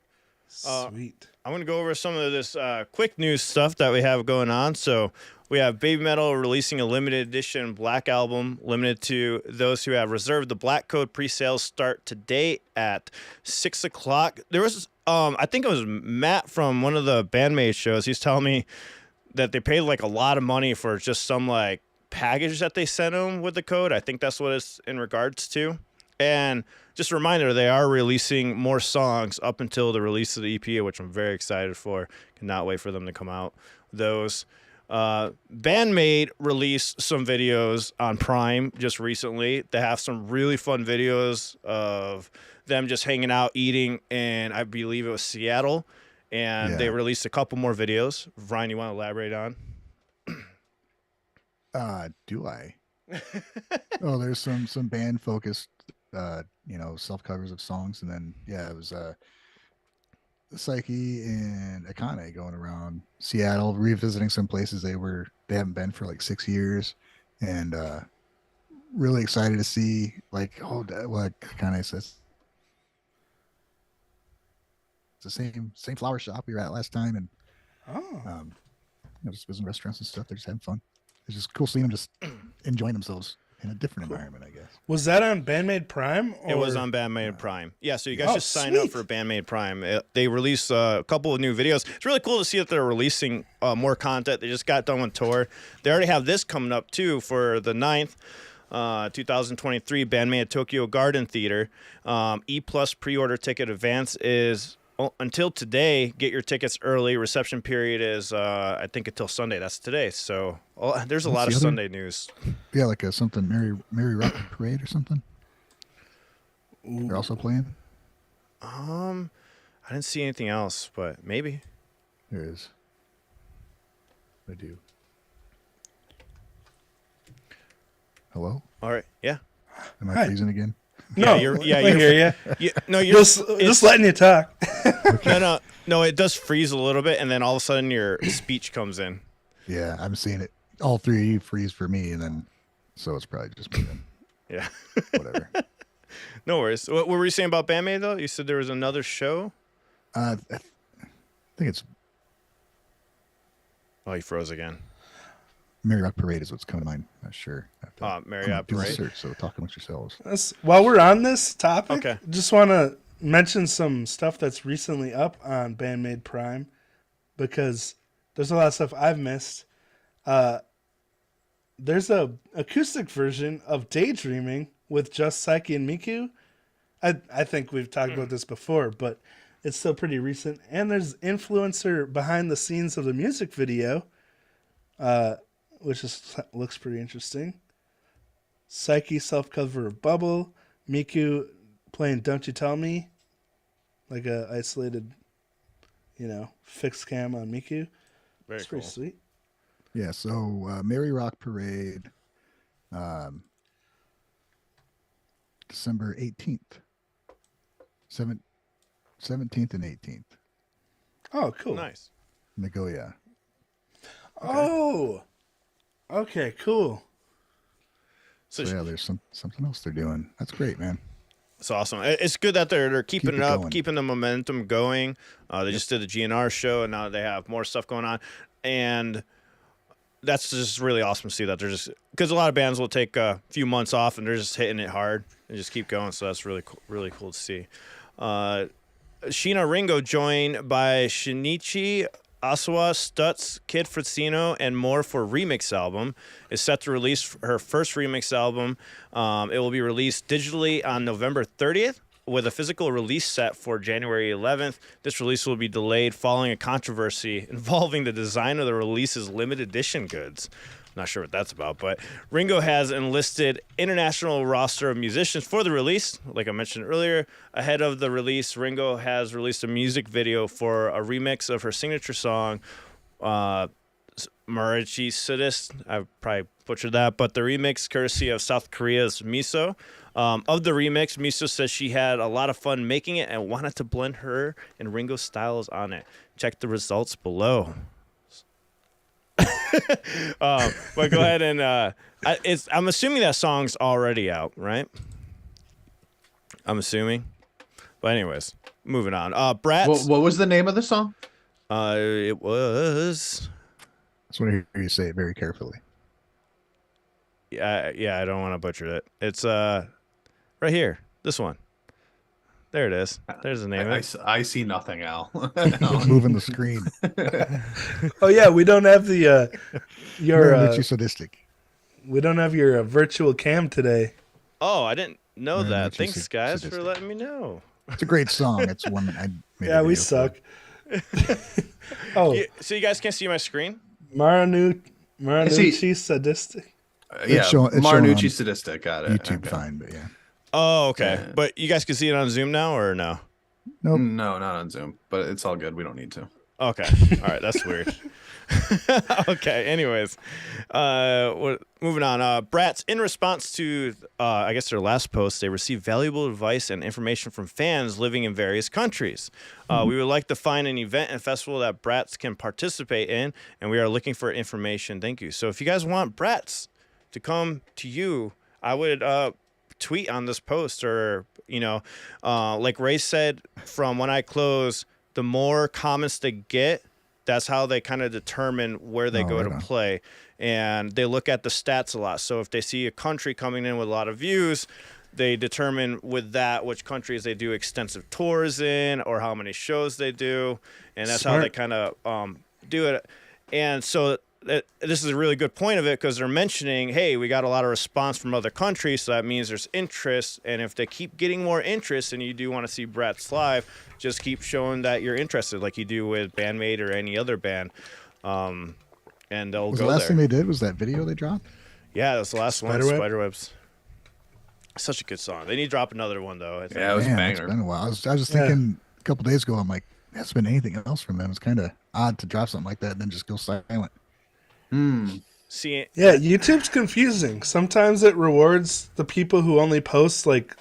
Sweet. I'm going to go over some of this quick news stuff that we have going on. So we have Babymetal releasing a limited edition Black album, limited to those who have reserved. The Black Code pre-sales start today at 6 o'clock. There was, I think it was Matt from one of the BAND-MAID shows. He's telling me that they paid like a lot of money for just some like package that they sent him with the code. I think that's what it's in regards to. And just a reminder, they are releasing more songs up until the release of the EP, which I'm very excited for. Cannot wait for them to come out. Those BAND-MAID released some videos on Prime just recently. They have some really fun videos of them just hanging out, eating, and I believe it was Seattle. And they released a couple more videos. Ryan, you want to elaborate on? Do I? Oh, there's some band focused self covers of songs, and then it was Psyche and Hagane going around Seattle revisiting some places they haven't been for like 6 years, and really excited to see like what Hagane says. It's the same flower shop we were at last time, and just visiting restaurants and stuff. They're just having fun. It's just cool seeing them just enjoying themselves in a different environment, I guess. Was that on BAND-MAID Prime? It was on BAND-MAID Prime. Yeah, so you guys just sign up for BAND-MAID Prime. They released a couple of new videos. It's really cool to see that they're releasing more content. They just got done with tour. They already have this coming up, too, for the 9th. 2023 BAND-MAID at Tokyo Garden Theater. E+ pre-order ticket advance is until today. Get your tickets early. Reception period is I think until Sunday. That's today. So there's a lot of Sunday news. Yeah, like something Mary Rock Parade or something. They're also playing. I didn't see anything else, but maybe There is. I do. Hello? all right. Yeah. Am I Hi. freezing again? No, you're I hear you. no, you're Just letting you talk. no. It does freeze a little bit, and then all of a sudden your speech comes in. Yeah, I'm seeing it. All three of you freeze for me, and then so it's probably just me then. Yeah. Whatever. No worries. What were you saying about BAND-MAID though? You said there was another show. I think it's Oh, he froze again. Mary Rock Parade is what's coming to mind. Not sure. I have to Mary come Rock up, do the Parade. search, so talk amongst yourselves. While we're on this topic, Okay. just want to mention some stuff that's recently up on BAND-MAID Prime, because there's a lot of stuff I've missed. There's a acoustic version of Daydreaming with just Psyche and Miku. I think we've talked about this before, but it's still pretty recent. And there's influencer behind the scenes of the music video, which looks pretty interesting. Psyche self-cover of Bubble. Miku playing Don't You Tell Me, like a isolated, fixed cam on Miku. Very It's cool. pretty sweet. Yeah, so Mary Rock Parade, December 18th, 17th and 18th. Oh, cool. Nice. Nagoya. Oh, okay, cool. So So yeah, there's something else they're doing. That's great, man. it's awesome. It's good that they're keeping Keep it it up, going. keeping the momentum going. They just did a GNR show, and now they have more stuff going on. And that's just really awesome to see that they're just, because a lot of bands will take a few months off and they're just hitting it hard and just keep going. So that's really cool to see. Sheena Ringo joined by Shinichi Asawa, Stutz, Kid Fritzino, and more for remix album. Is set to release her first remix album. It will be released digitally on November 30th with a physical release set for January 11th. This release will be delayed following a controversy involving the design of the release's limited edition goods. Not sure what that's about, but Ringo has enlisted international roster of musicians for the release. Like I mentioned earlier, ahead of the release, Ringo has released a music video for a remix of her signature song, Marichi Sadist. I probably butchered that, but the remix courtesy of South Korea's Miso. Of the remix, Miso says she had a lot of fun making it and wanted to blend her and Ringo's styles on it. Check the results below. But go ahead and I'm assuming that song's already out, right? I'm assuming. But anyways, moving on. Brats. What was the name of the song? It was. That's what I hear you say it very carefully. Yeah, I don't want to butcher it. It's right here. This one. There it is. There's the name of it. I see nothing, Al. It's moving the screen. Oh yeah, we don't have the Very Richie sadistic. we don't have your virtual cam today. Oh, I didn't know Very that. much Thanks, guys, for sadistic. letting me know. It's a great song. It's one I made Yeah, a we video for. suck. Oh, So you guys can't see my screen? Marinucci sadistic. Yeah, showing Marinucci on sadistic. Got it. YouTube Okay. fine, but yeah. Oh, okay. Yeah. But you guys can see it on Zoom now, or no? Nope. No, not on Zoom, but it's all good. We don't need to. Okay. All right. That's weird. Okay. Anyways, moving on. Brats, in response to, I guess their last post, they received valuable advice and information from fans living in various countries. We would like to find an event and festival that Brats can participate in, and we are looking for information. Thank you. So if you guys want Brats to come to you, I would tweet on this post, or like Ray said, from when I close, the more comments they get, that's how they kind of determine where they go right to on. play, and they look at the stats a lot. So if they see a country coming in with a lot of views, they determine with that which countries they do extensive tours in or how many shows they do, and that's how Smart. they kind of do it. And so this is a really good point of it because they're mentioning, hey, we got a lot of response from other countries, so that means there's interest. And if they keep getting more interest and you do want to see Brats live, just keep showing that you're interested, like you do with BAND-MAID or any other band. And they'll Was go the last there. thing they did was that video they dropped? Yeah, that's the last one. Spiderweb? Spiderwebs. Such a good song. They need to drop another one though. I think. Yeah, it was a Man, it's banger. been a while. I was just thinking a couple days ago. I'm like, has been anything else from them? It's kind of odd to drop something like that and then just go silent. See, Yeah, YouTube's confusing. Sometimes it rewards the people who only post like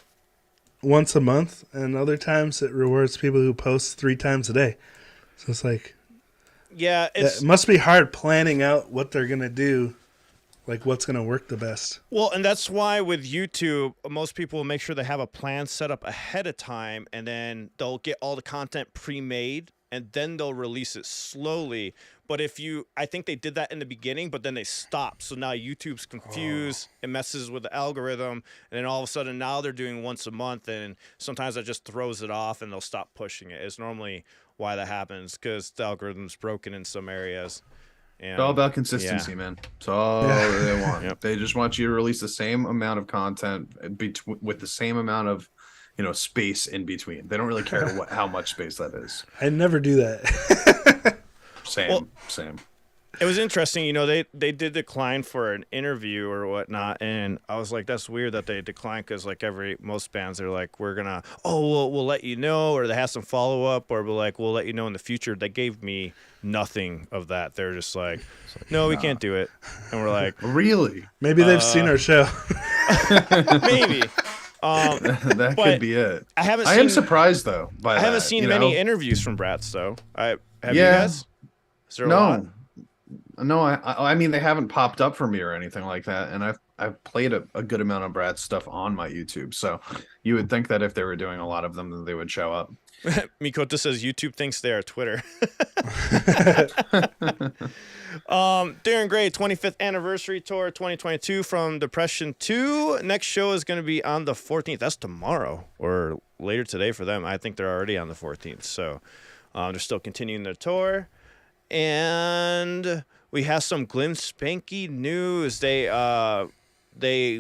once a month, and other times it rewards people who post 3 times a day. So it's like, yeah, it must be hard planning out what they're gonna do, like what's gonna work the best. well, and that's why with YouTube, most people will make sure they have a plan set up ahead of time, and then they'll get all the content pre-made, and then they'll release it slowly. But I think they did that in the beginning, but then they stopped. So now YouTube's confused. It messes with the algorithm. And then all of a sudden now they're doing once a month. And sometimes that just throws it off and they'll stop pushing it. It's normally why that happens because the algorithm's broken in some areas. And, It's all about consistency, man. It's all they want. Yep. They just want you to release the same amount of content with the same amount of, space in between. They don't really care how much space that is. I never do that. Same. It was interesting, they did decline for an interview or whatnot, and I was like, that's weird that they declined because like most bands are like, we'll let you know, or they have some follow up, or we'll let you know in the future. They gave me nothing of that. They're just like, no, we can't do it, and we're like, Really? Maybe they've seen our show. maybe. That but could be it. I haven't. I am surprised though. I haven't seen many interviews from Brats though. Have you guys? Is there a lot? No, I mean they haven't popped up for me or anything like that, and I've played a good amount of Bratz stuff on my YouTube, so you would think that if they were doing a lot of them, then they would show up. Mikota says YouTube thinks they are Twitter. Darren Gray, 25th anniversary tour 2022 from Depression 2. Next show is going to be on the 14th. That's tomorrow or later today for them. I think they're already on the 14th, so they're still continuing their tour. And we have some Glim Spanky news. They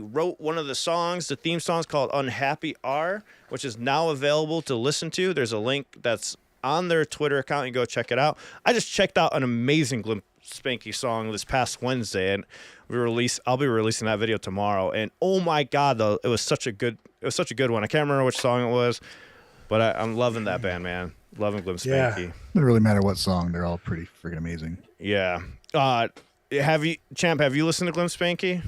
wrote one of the songs, the theme song's called Unhappy R, which is now available to listen to. There's a link that's on their Twitter account. You go check it out. I just checked out an amazing Glim Spanky song this past Wednesday, and I'll be releasing that video tomorrow. And oh my God, though, it was such a good one. I can't remember which song it was, but I'm loving that band, man. Loving Glim Spanky. It doesn't really matter what song; they're all pretty freaking amazing. Yeah. Have you listened to Glim Spanky?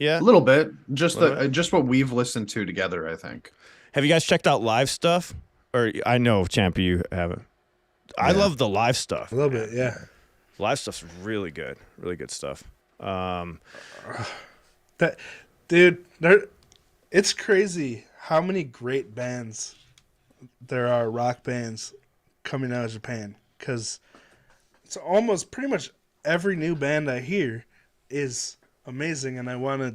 Yeah. A little bit, just what we've listened to together, I think. Have you guys checked out live stuff? Or I know, Champ, you haven't. I love the live stuff. A little bit, yeah. Live stuff's really good stuff. It's crazy how many great bands there are, rock bands coming out of Japan, because it's almost pretty much every new band I hear is amazing, and I want to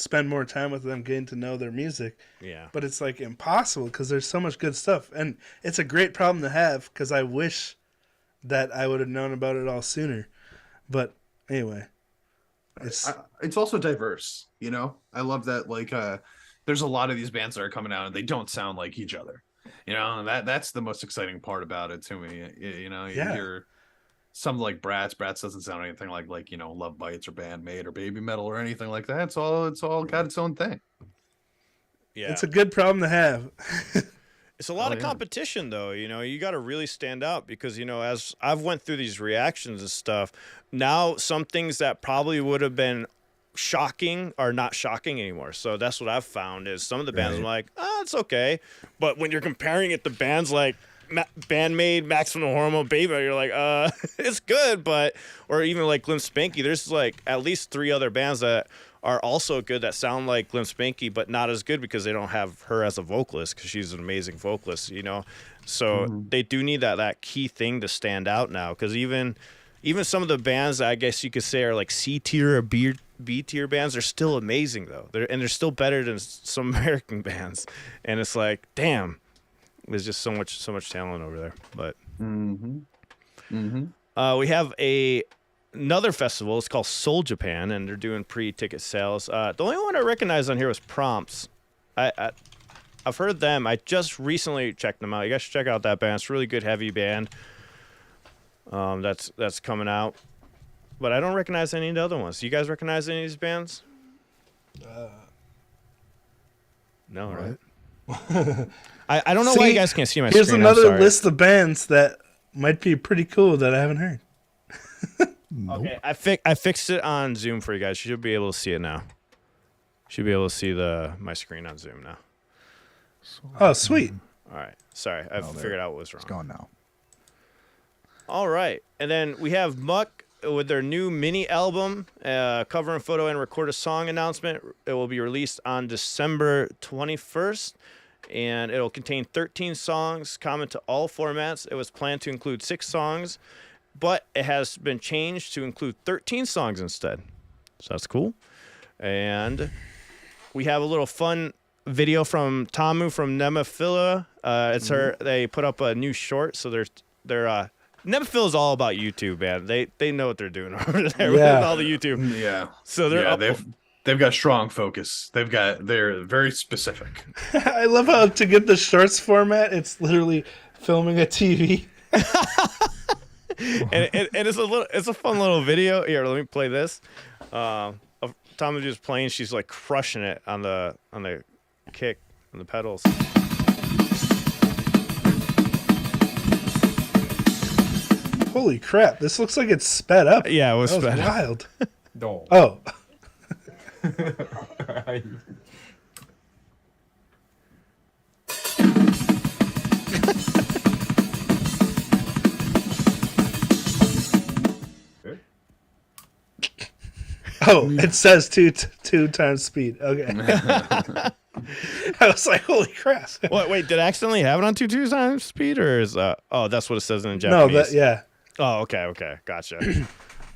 spend more time with them, getting to know their music. Yeah. But it's like impossible because there's so much good stuff, and it's a great problem to have because I wish that I would have known about it all sooner. But anyway, it's also diverse, I love that. There's a lot of these bands that are coming out and they don't sound like each other. That's the most exciting part about it to me. You hear something like Brats doesn't sound anything like Love Bites or BAND-MAID or Babymetal or anything like that. It's all got its own thing. Yeah. it's a good problem to have. It's a lot of competition, though. You got to really stand out because, as I've went through these reactions and stuff, now some things that probably would have been shocking are not shocking anymore. So that's what I've found is some of the bands I'm like, it's okay. But when you're comparing it to bands like BAND-MAID, Maximum Hormone, Baby, you're like, it's good, or even like Glim Spanky, there's like at least 3 other bands that are also good that sound like Glim Spanky, but not as good because they don't have her as a vocalist because she's an amazing vocalist, So they do need that key thing to stand out now because even some of the bands that I guess you could say are like C tier or B tier bands are still amazing though. They're still better than some American bands, and it's like, damn, there's just so much talent over there. But we have a another festival. It's called Soul Japan, and they're doing pre-ticket sales. The only one I recognized on here was Prompts. I've heard them. I just recently checked them out. You guys should check out that band. It's a really good heavy band. That's coming out. But I don't recognize any of the other ones. Do you guys recognize any of these bands? No, right? I don't know why you guys can't see my here's screen. another list of bands that might be pretty cool that I haven't heard. Nope. Okay, I fixed it on Zoom for you guys. You should be able to see it now. Should be able to see my screen on Zoom now. Oh, sweet. All right. Sorry, I figured out what was wrong. It's gone now. All right. And then we have Muck with their new mini album, cover and photo and record a song announcement. It will be released on December 21st, and it'll contain 13 songs, common to all formats. It was planned to include 6 songs, but it has been changed to include 13 songs instead. So that's cool. And we have a little fun video from Tamu from Nemophila. It's her. They put up a new short, so they're Nemophila is all about YouTube, man. They know what they're doing over there with all the YouTube. Yeah. So they're they've got strong focus. They're very specific. I love how to get the shorts format, it's literally filming a TV. and it's a fun little video. Here, let me play this. Of Tamu just playing. She's like crushing it on the kick, on the pedals. Holy crap! This looks like it's sped up. Yeah, it was That sped up. wild. No. Oh, oh! It says two times speed. Okay. I was like, holy crap! Wait, did I accidentally have it on 2 times speed, or is that's what it says in No, Japanese? yeah. Oh, okay, gotcha.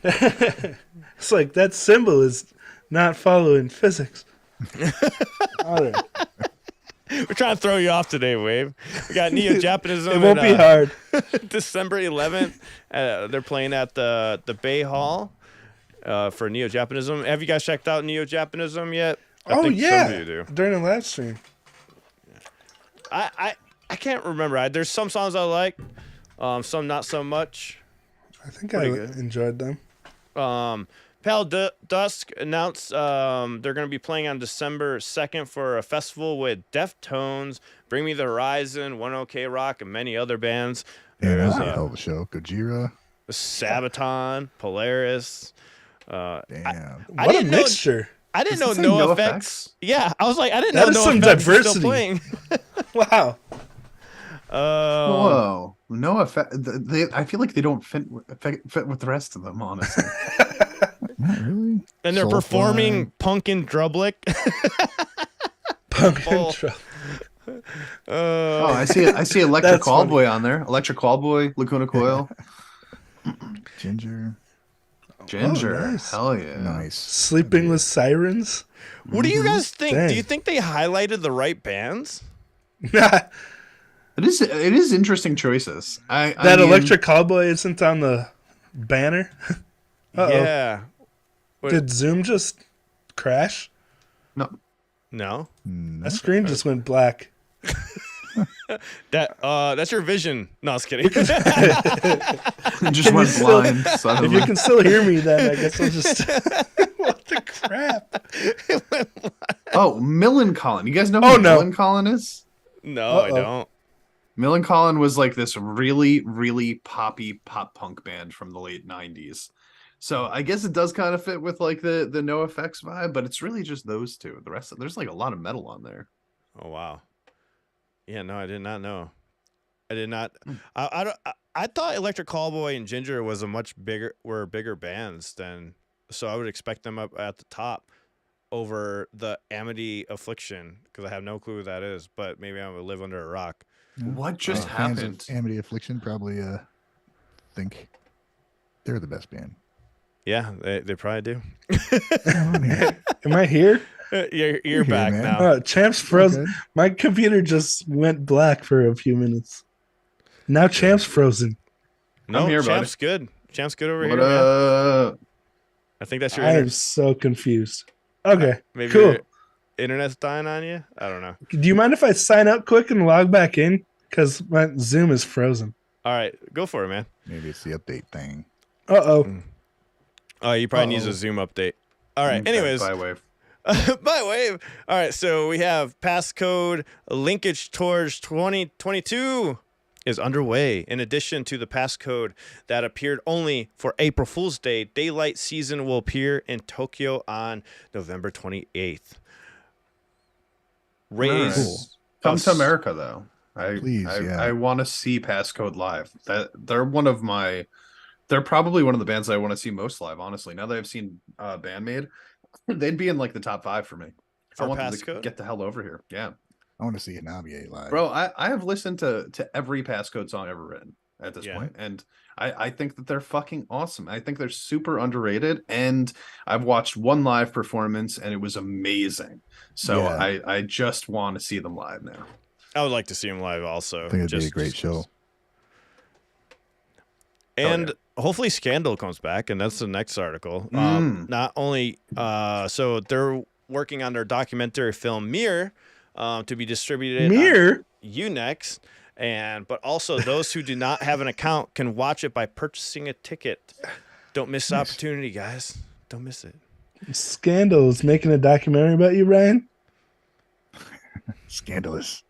It's like that symbol is not following physics. All right. We're trying to throw you off today, Wave. We got Neo Japanism. It won't be hard. December 11th. They're playing at the Bay Hall for Neo Japanism. Have you guys checked out Neo Japanism yet? I think some of you do. During the live stream. I can't remember. There's some songs I like, some not so much. I think Pretty I good. enjoyed them. Pale Dusk announced they're going to be playing on December 2nd for a festival with Deftones, Bring Me the Horizon, One OK Rock, and many other bands. Yeah, There's that was a hell of a show. Gojira. Sabaton, Polaris. Damn. I What a didn't know- mixture. I didn't Does know it say NoFX. NoFX? Yeah, I was like, I didn't That know is some NoFX was still diversity. playing. Wow. Whoa. No effect. I feel like they don't fit with the rest of them, honestly. Not really. And they're Soulfly. performing Punk in Drublic. Punk Oh. intro. Oh, I see Electric That's funny. Callboy on there. Electric Callboy, Lacuna Coil, Ginger. Ginger. nice. Hell yeah. Nice. Sleeping with Sirens. What do you guys think? Dang. Do you think they highlighted the right bands? That It is interesting choices. I mean, Electric Cowboy isn't on the banner. Uh-oh. Yeah. Did Zoom just crash? No. No. My screen just went black. That's your vision. No, I was kidding. Just Can went you still- blind If suddenly. you can still hear me, then I guess I'll just. What the crap? Oh, Millencolin. You guys know who Oh, no. Millencolin is? No, I Uh-oh. don't. Millencolin was like this really, really poppy pop punk band from the late 90s. So I guess it does kind of fit with like the NoFX vibe, but it's really just those two. The rest there's like a lot of metal on there. Oh wow. Yeah, no, I did not know. I did not. I thought Electric Callboy and Ginger was were bigger bands than. So I would expect them up at the top over the Amity Affliction because I have no clue who that is. But maybe I would live under a rock. What just Fans happened? of Amity Affliction probably think they're the best band. Yeah, they probably do. Am I here? You're here, back man. now. Champs froze. Okay. My computer just went black for a few minutes. Now Champs frozen. No, I'm here, buddy. Champ's good. Champs good over What here, man? up? I think that's your I am so confused. Okay, maybe cool. your internet's dying on you. I don't know. Do you mind if I sign up quick and log back in? Because my Zoom is frozen. All right, go for it, man. Maybe it's the update thing. Uh-oh. Oh, you probably need a Zoom update. All right. Anyways, By wave. by wave. All right. So we have passcode linkage towards 2022 is underway. In addition to the passcode that appeared only for April Fool's Day, Daylight Season will appear in Tokyo on November 28th. Raise. Cool. Come to America though. Please, I want to see Passcode live. They're probably one of the bands I want to see most live, honestly. Now that I've seen BAND-MAID, they'd be in like the top 5 for me. For I want them Passcode? to get the hell over here. Yeah. I want to see Hagane live. Bro, I have listened to every Passcode song ever written at this point, and I think that they're fucking awesome. I think they're super underrated, and I've watched one live performance, and it was amazing. So I just want to see them live now. I would like to see him live also. I think it'd be a great show. And hopefully Scandal comes back, and that's the next article. Not only, so they're working on their documentary film Mirror to be distributed on Unext, but also those who do not have an account can watch it by purchasing a ticket. Don't miss the opportunity, guys. Don't miss it. Scandal is making a documentary about you, Ryan? Scandalous.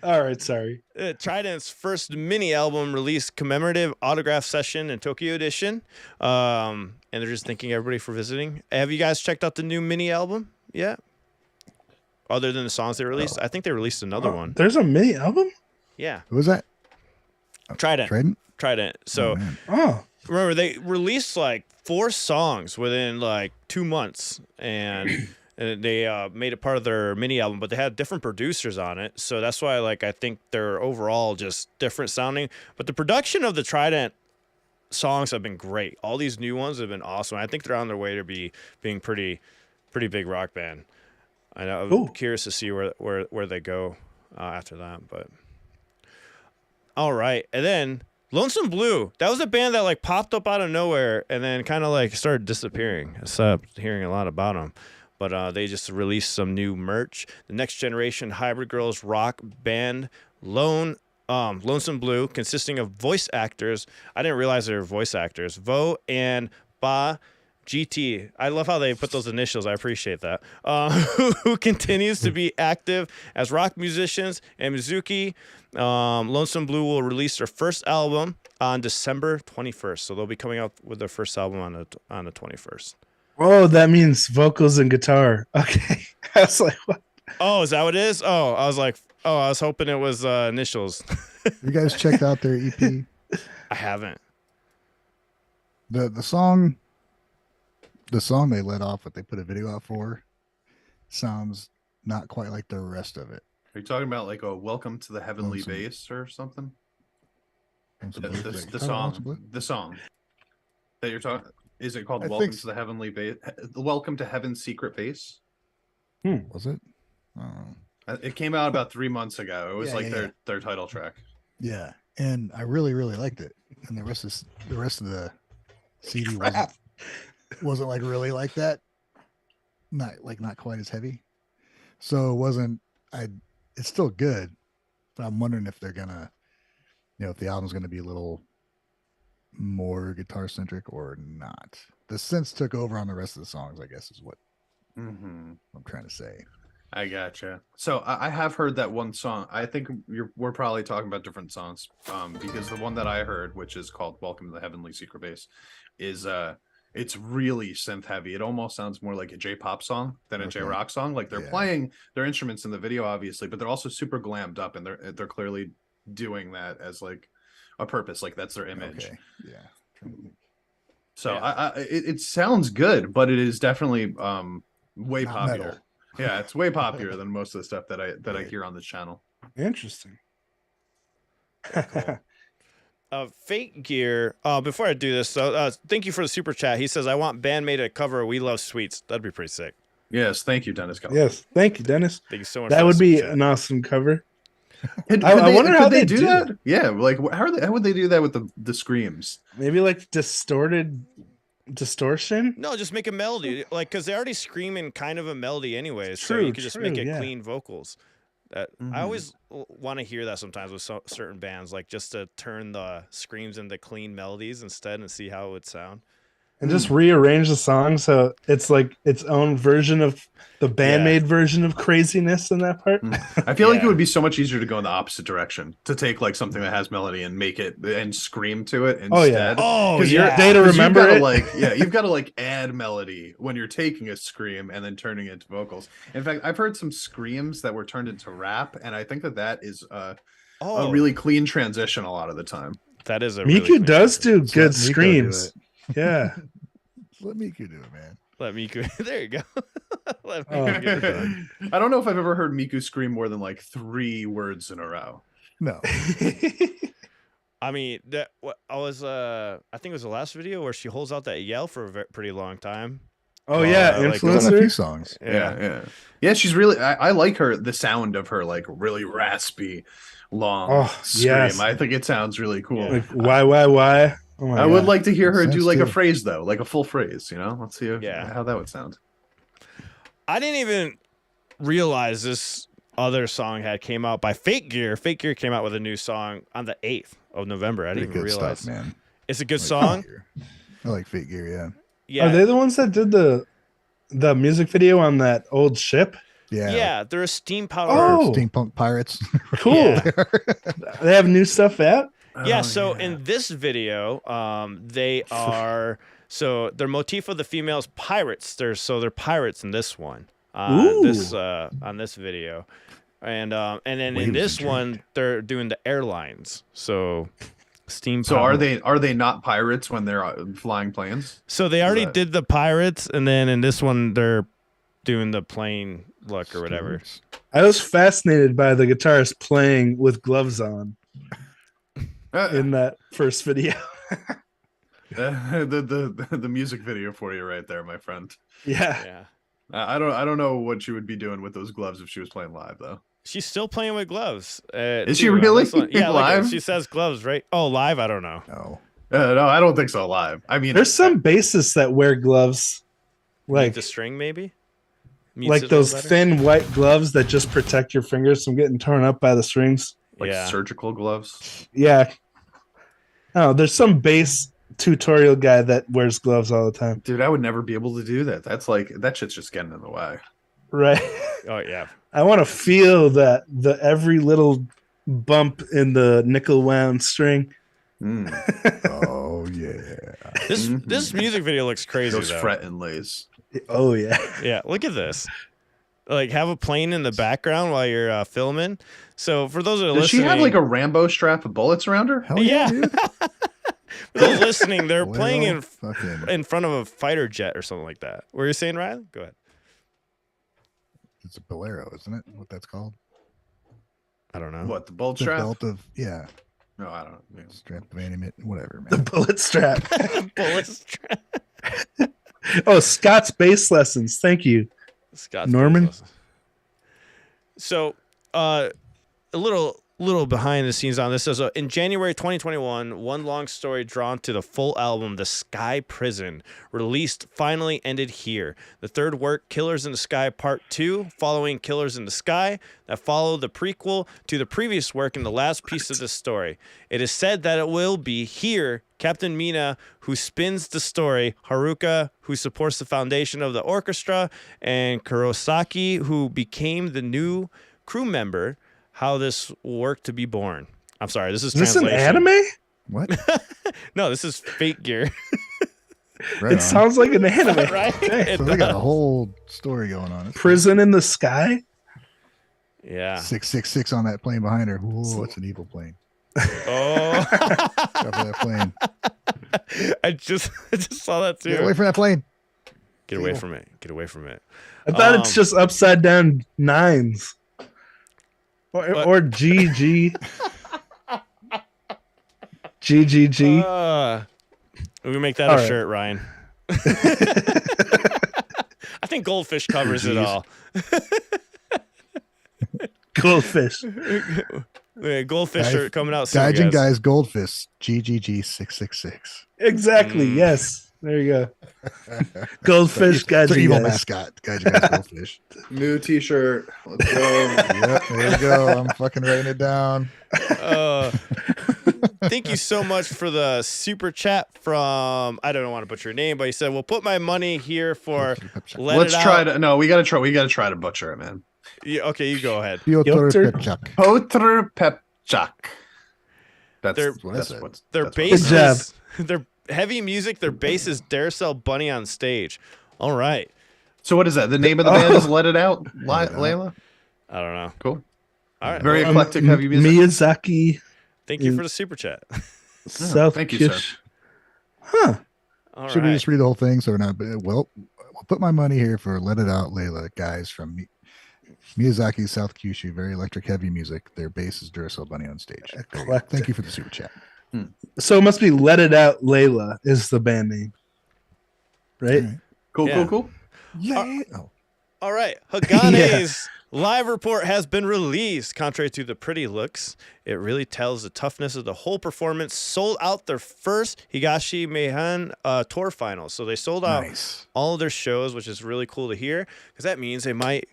All right, sorry. Trident's first mini album released commemorative autograph session in Tokyo Edition. And they're just thanking everybody for visiting. Have you guys checked out the new mini album yet? Other than the songs they released? I think they released another one. There's a mini album? Yeah. Who was that? Trident. So remember, they released like 4 songs within like 2 months, and they made it part of their mini album, but they had different producers on it. So that's why I think they're overall just different sounding. But the production of the Trident songs have been great. All these new ones have been awesome. I think they're on their way to being pretty big rock band. I'm curious to see where they go after that. But all right, and then Lonesome Blue. That was a band that popped up out of nowhere and then kind of started disappearing. I stopped hearing a lot about them. But they just released some new merch. The Next Generation Hybrid Girls rock band Lonesome Blue, consisting of voice actors. I didn't realize they were voice actors. Vo and Ba GT. I love how they put those initials. I appreciate that. Who continues to be active as rock musicians. And Mizuki, Lonesome Blue will release their first album on December 21st. So they'll be coming out with their first album on the 21st. Oh, that means vocals and guitar. Okay. I was like, what? Oh, is that what it is? Oh, I was hoping it was initials. You guys checked out their EP? I haven't. The song they let off, what they put a video out for, sounds not quite like the rest of it. Are you talking about a Welcome to the Heavenly Base or something? The song that you're talking. Is it called Welcome to the Heavenly Base? Welcome to Heaven's Secret Base? Was it? I don't know. It came out about 3 months ago. It was their title track. Yeah, and I really liked it. And the rest of the CD wasn't really like that. Not quite as heavy. So it wasn't. It's still good, but I'm wondering if they're gonna, if the album's gonna be a little more guitar centric or not. The synths took over on the rest of the songs, I guess, is what I'm trying to say. I gotcha. So I have heard that one song. I think we're probably talking about different songs, because the one that I heard, which is called Welcome to the Heavenly Secret Base, is it's really synth heavy. It almost sounds more like a J-pop song than a J-rock song. They're playing their instruments in the video, obviously, but they're also super glammed up, and they're clearly doing that as a purpose. That's their image. Okay. Yeah. So it sounds good, but it is definitely way Not popular. metal. Yeah, it's way popular than most of the stuff that I hear on this channel. Interesting. Fake Gear. Before I do this, thank you for the super chat. He says, I want BAND-MAID to cover We Love Sweets. That'd be pretty sick. Yes, thank you, Dennis. Yes, thank you, Dennis. Thank you so much. That would be an awesome cover. I wonder how they do that. Yeah, like how would they do that with the screams? Maybe like distortion. No, just make a melody, like because they already scream in kind of a melody anyways. So True, you could just make it yeah. clean vocals. I always want to hear that sometimes with certain bands, like just to turn the screams into clean melodies instead and see how it would sound. And just rearrange the song so it's like its own version of the band-made version of craziness in that part. I feel like it would be so much easier to go in the opposite direction, to take like something that has melody and make it and scream to it instead. Oh yeah. Data remember it. You've got to like add melody when you're taking a scream and then turning it into vocals. In fact, I've heard some screams that were turned into rap, and I think that is a really clean transition a lot of the time. That is a Miku does do good screams. Yeah. Let Miku do it, man. Let Miku. There you go. Let Miku do it. I don't know if I've ever heard Miku scream more than like 3 words in a row. No. I mean, I think it was the last video where she holds out that yell for a pretty long time. Oh yeah, influencer. A few songs. Yeah. She's really. I like her. The sound of her like really raspy, long scream. Yes. I think it sounds really cool. Like why? Oh I would like to hear her do like a phrase though, like a full phrase. You know, let's see how that would sound. I didn't even realize this other song came out by Fake Gear. Fake Gear came out with a new song on the 8th of November. I didn't even realize. Stuff, man. It's a good song. I like Fake Gear. Yeah. Yeah. Are they the ones that did the music video on that old ship? Yeah. Yeah, they're a steampunk pirates. Cool. Yeah. They have new stuff out? Yeah, in this video, they are their motif of the females pirates. They're pirates in this one. On this video. And then in this one they're doing the airlines. So steam. So are they not pirates when they're flying planes? So they already did the pirates, and then in this one they're doing the plane look or whatever. I was fascinated by the guitarist playing with gloves on. In that first video. the music video for you right there, my friend. Yeah. I don't know what she would be doing with those gloves if she was playing live though. She's still playing with gloves. Is she really? Yeah, live? She says gloves, right? Oh, live? I don't know. No, I don't think so. Live. I mean, there's some bassists that wear gloves, like the string, maybe. Like those thin white gloves that just protect your fingers from getting torn up by the strings. Like surgical gloves. Yeah. Oh, there's some bass tutorial guy that wears gloves all the time. Dude, I would never be able to do that. That's like that shit's just getting in the way. Right. Oh yeah. I want to feel that every little bump in the nickel wound string. Oh yeah. This music video looks crazy. Those fret inlays. Oh yeah. Yeah. Look at this. Like have a plane in the background while you're filming. So for those that are listening, does she have like a Rambo strap of bullets around her? Hell yeah. Dude. For those listening, they're playing in front of a fighter jet or something like that. What are you saying, Ryan? Go ahead. It's a bolero, isn't it? What that's called? I don't know. What, the bullet strap? Belt of No, I don't know. Yeah. Strap of animate, whatever, man. The bullet strap. Bullet strap. Oh, Scott's bass lessons. Thank you. Scott's Norman. So, a little behind the scenes on this. So, in January 2021, one long story drawn to the full album, The Sky Prison, released, finally ended here. The third work, Killers in the Sky Part 2, following Killers in the Sky, that followed the prequel to the previous work and the last piece of the story. It is said that it will be here Captain Mina, who spins the story, Haruka, who supports the foundation of the orchestra, and Kurosaki, who became the new crew member, how this work to be born. I'm sorry, this is translation. This an anime? What? No, this is Fake Gear. Right it on. sounds like an anime. Right? So they got a whole story going on. Prison in the Sky? Yeah. 666 on that plane behind her. Whoa, it's an evil plane. Oh. Cover that plane. I just saw that too. Get away from that plane. Get away from it. Get away from it. I thought it's just upside down nines. Or GG. GGG. We make that a shirt, Ryan. I think Goldfish covers it all. Goldfish. Yeah, goldfish Guy- shirt coming out soon, Gaijin guys. guys Goldfish GGG 666. Exactly. Yes. There you go. Goldfish, It's our evil Gaijin guys. mascot. Gaijin guys Goldfish. New T-shirt. Let's go. Yep, there we go. I'm fucking writing it down. Thank you so much for the super chat from, I don't want to butcher your name, but he said, "We'll put my money here for let Let's it try out." to. No, we gotta try. We gotta try to butcher it, man. Yeah, okay, you go ahead. Piotr Piotr- Pepchuk. Potr Pepchak. They're- That's what I said. what's Their that's bass Good job. is their heavy music. Their bass is Darcel Bunny on stage. All right, So what is that? The name of the band is Let It Out, Layla. I don't know. Cool. All right, Very well, eclectic heavy music. Miyazaki, thank you for the super chat. South thank you, Kish. Huh. All Should we right. just read the whole thing? So we're not. Well, we'll put my money here for Let It Out, Layla guys from Miyazaki, South Kyushu. Very electric, heavy music. Their bass is Duracell Bunny on stage. There you go. Eclectic. Thank you for the super chat. So it must be Let It Out Layla is the band name. Right? All right. Cool, Yeah. cool. Oh, All right, Hagane's live report has been released. Contrary to the pretty looks, it really tells the toughness of the whole performance. Sold out their first Higashi Meihan tour final. So they sold out nice. all of their shows, which is really cool to hear because that means they might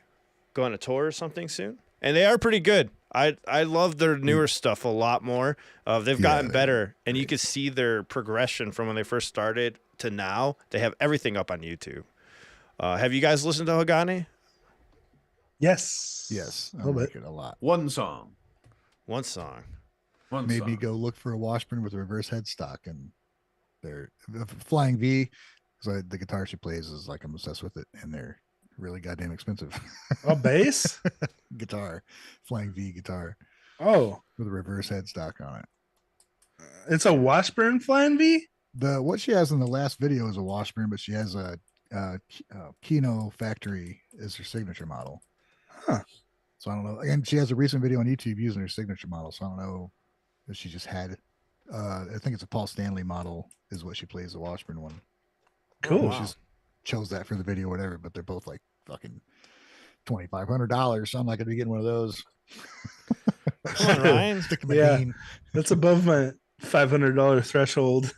go on a tour or something soon. And they are pretty good. I love their newer stuff a lot more. They've gotten better, and you can see their progression from when they first started to now. They have everything up on YouTube. Have you guys listened to Hagane? Yes. Yes, I little like bit. it a lot. One song. One song. One Made song. me go look for a Washburn with a reverse headstock, and they're the Flying V. Because the guitar she plays is like I'm obsessed with it, and they're really goddamn expensive. A bass? Guitar, Flying V guitar Oh. with a reverse headstock on it. It's a Washburn Flying V? What she has in the last video is a Washburn, but she has a Kino Factory is her signature model. Huh. So I don't know. And she has a recent video on YouTube using her signature model. So I don't know if she just had. I think it's a Paul Stanley model is what she plays the Washburn one. Cool. She just chose that for the video, or whatever. But they're both like fucking $2,500. So I'm not gonna be getting one of those. Come on, Ryan. Stick to my Yeah. bean. That's above my $500 threshold.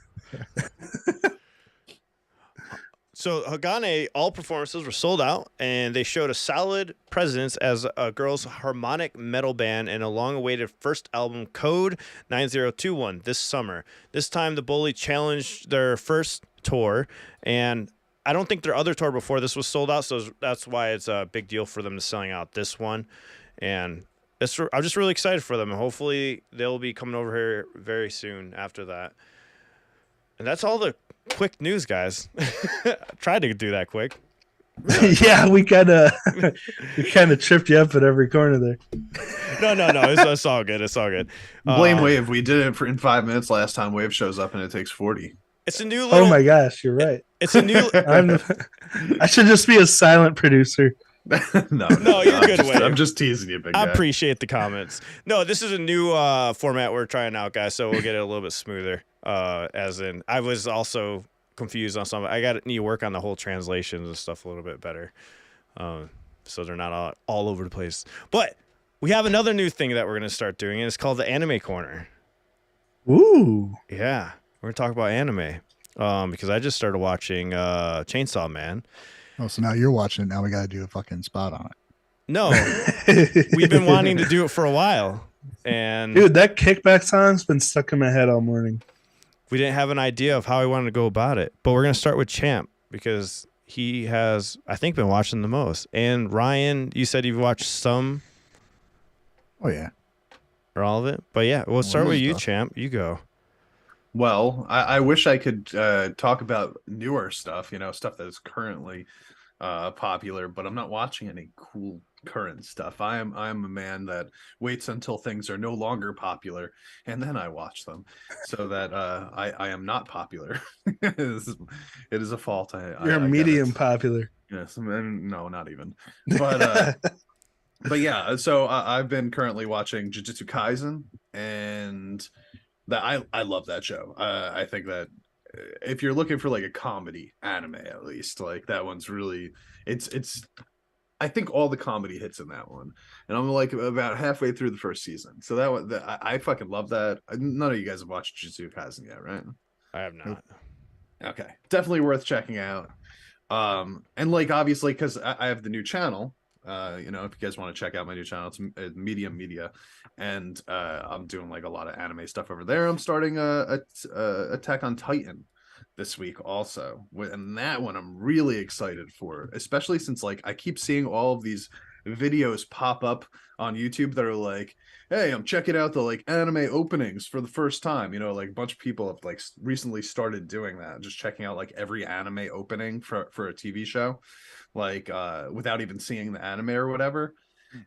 So Hagane, all performances were sold out, and they showed a solid presence as a girls' harmonic metal band in a long-awaited first album, Code 9021, this summer. This time, the Bully challenged their first tour, and I don't think their other tour before this was sold out, so that's why it's a big deal for them to selling out this one. And I'm just really excited for them, and hopefully they'll be coming over here very soon after that. And that's all the quick news, guys. Tried to do that quick. Yeah, we kind of tripped you up at every corner there. No. It's all good. It's all good. Blame Wave. We did it in 5 minutes last time. Wave shows up and it takes 40. It's a new little. Oh my gosh, you're right. It's a new. I should just be a silent producer. No, you're I'm good, just- Wave. I'm just teasing you, big I guy. appreciate the comments. No, this is a new format we're trying out, guys. So we'll get it a little bit smoother. As in, I was also confused on some. I need to work on the whole translations and stuff a little bit better, so they're not all over the place. But we have another new thing that we're gonna start doing, and it's called the Anime Corner. Ooh. Yeah, we're gonna talk about anime. Because I just started watching Chainsaw Man. Oh, so now you're watching it. Now we got to do a fucking spot on it. No, we've been wanting to do it for a while, and Dude, that kickback song's been stuck in my head all morning. we didn't have an idea of how we wanted to go about it. But we're gonna start with Champ because he has, I think, been watching the most. And Ryan, you said you've watched some Oh yeah. or all of it, but yeah, we'll start Well, with you, stuff. Champ. You go. Well, I wish I could talk about newer stuff, stuff that is currently popular, but I'm not watching any cool current stuff. I am a man that waits until things are no longer popular and then I watch them, so that I am not popular. It is a fault. You're I get medium it. popular. Yes, no, not even. But but yeah, so I've been currently watching Jujutsu Kaisen, and that I love that show. I think that if you're looking for like a comedy anime, at least, like that one's really it's I think all the comedy hits in that one, and I'm like about halfway through the first season. So that one, I fucking love that. None of you guys have watched Jujutsu Kaisen yet, right? I have not. Okay, definitely worth checking out. And like obviously because I have the new channel. You know, if you guys want to check out my new channel, it's Medium Media, and I'm doing like a lot of anime stuff over there. I'm starting a Attack on Titan this week also, and that one I'm really excited for, especially since like I keep seeing all of these videos pop up on YouTube that are like, hey, I'm checking out the like anime openings for the first time. You know, like a bunch of people have like recently started doing that, just checking out like every anime opening for a TV show, like without even seeing the anime or whatever.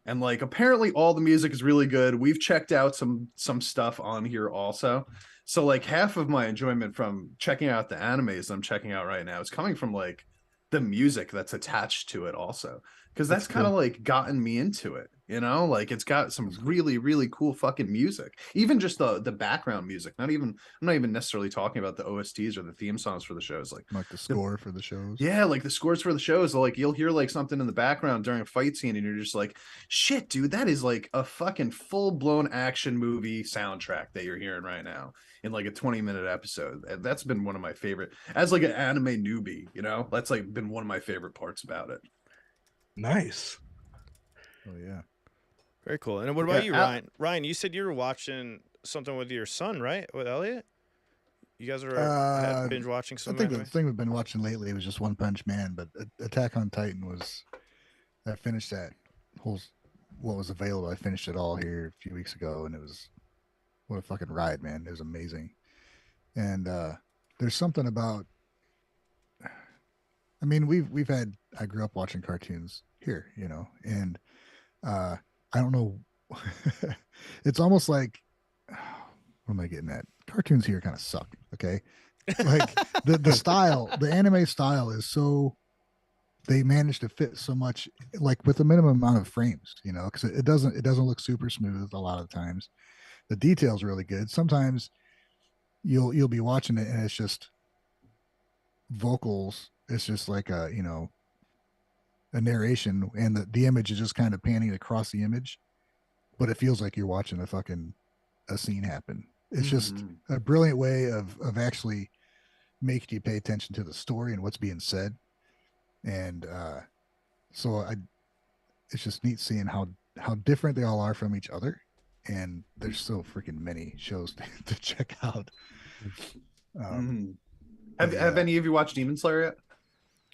And like apparently all the music is really good. We've checked out some stuff on here also. So like half of my enjoyment from checking out the animes I'm checking out right now is coming from like the music that's attached to it also, because that's kind of like gotten me into it, you know, like it's got some really really cool fucking music, even just the background music. I'm not even necessarily talking about the OSTs or the theme songs for the shows, like the score for the shows. Yeah, like the scores for the shows, like you'll hear like something in the background during a fight scene and you're just like, shit dude, that is like a fucking full-blown action movie soundtrack that you're hearing right now in like a 20-minute episode. That's been one of my favorite, as like an anime newbie, you know, that's like been one of my favorite parts about it. Nice. Oh yeah. Very cool. And what about you, Ryan? Ryan, you said you were watching something with your son, right? With Elliot? You guys are binge watching some. I think the thing we've been watching lately was just One Punch Man, but Attack on Titan was. I finished that whole what was available. I finished it all here a few weeks ago, and it was what a fucking ride, man! It was amazing. And there's something about. I mean, we've had. I grew up watching cartoons here, you know, and I don't know. It's almost like. What am I getting at? Cartoons here kind of suck. Okay, like the style, the anime style is so. They managed to fit so much, like with a minimum amount of frames, you know, because it doesn't look super smooth a lot of times. The detail's really good. Sometimes you'll be watching it and it's just vocals. It's just like a a narration, and the image is just kind of panning across the image, but it feels like you're watching a scene happen. It's just a brilliant way of actually making you pay attention to the story and what's being said. And so it's just neat seeing how different they all are from each other, and there's so freaking many shows to check out. Have any of you watched Demon Slayer yet?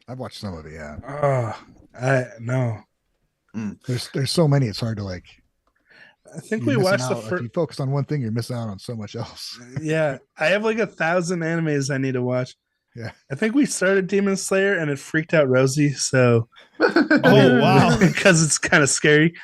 I've watched some of it. Yeah. No. There's so many. It's hard to like. I think we watched the first. first. If you focus on one thing, you're missing out on so much else. Yeah, I have like 1,000 animes I need to watch. Yeah, I think we started Demon Slayer and it freaked out Rosie. So, oh wow, because it's kind of scary.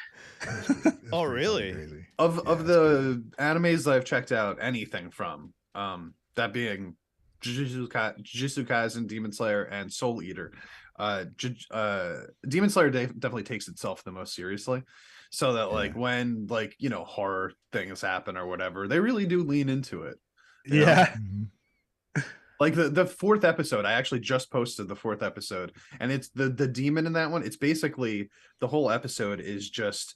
Oh really? Crazy. Of the animes I've checked out anything from, that being Jujutsu Kaisen, Demon Slayer, and Soul Eater. Demon Slayer definitely takes itself the most seriously, so that like when like horror things happen or whatever, they really do lean into it. Yeah. Like the fourth episode, I actually just posted the fourth episode, and it's the demon in that one. It's basically the whole episode is just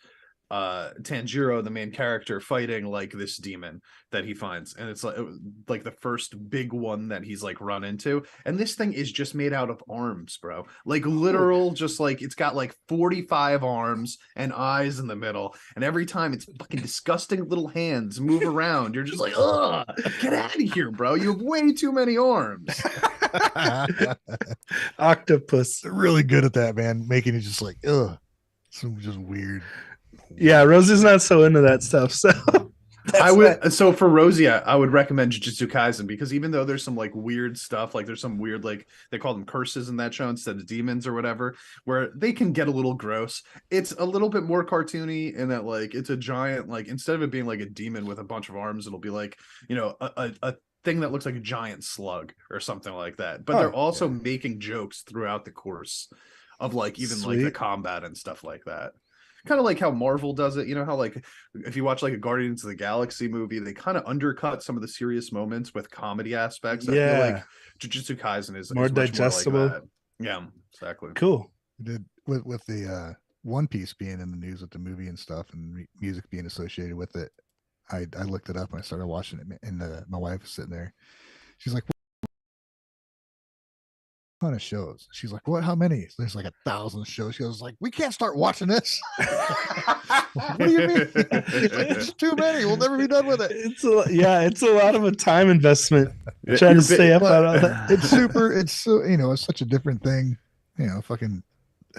Tanjiro, the main character, fighting like this demon that he finds, and it's like the first big one that he's like run into. And this thing is just made out of arms, bro, like literal, just like it's got like 45 arms and eyes in the middle, and every time its fucking disgusting little hands move around, you're just like, ugh, get out of here, bro, you have way too many arms. Octopus. They're really good at that, man, making it just like some just weird. Yeah, Rosie's not so into that stuff. So so for Rosie, I would recommend Jujutsu Kaisen, because even though there's some like weird stuff, like there's some weird, like they call them curses in that show instead of demons or whatever, where they can get a little gross. It's a little bit more cartoony in that like it's a giant, like instead of it being like a demon with a bunch of arms, it'll be like a thing that looks like a giant slug or something like that. But they're also making jokes throughout the course of like even like the combat and stuff like that. Kind of like how Marvel does it, how like if you watch like a Guardians of the Galaxy movie, they kind of undercut some of the serious moments with comedy aspects. I feel like Jujutsu Kaisen is more digestible. More like yeah, exactly. Cool. Did with the One Piece being in the news with the movie and stuff, and music being associated with it, I looked it up and I started watching it. And my wife was sitting there. She's like, ton of shows. She's like, what? How many? There's like 1,000 shows. She was like, we can't start watching this. What do you mean? She's like, it's too many. We'll never be done with it. It's a lot of a time investment trying to stay up on all that. It's super. It's so it's such a different thing. Fucking.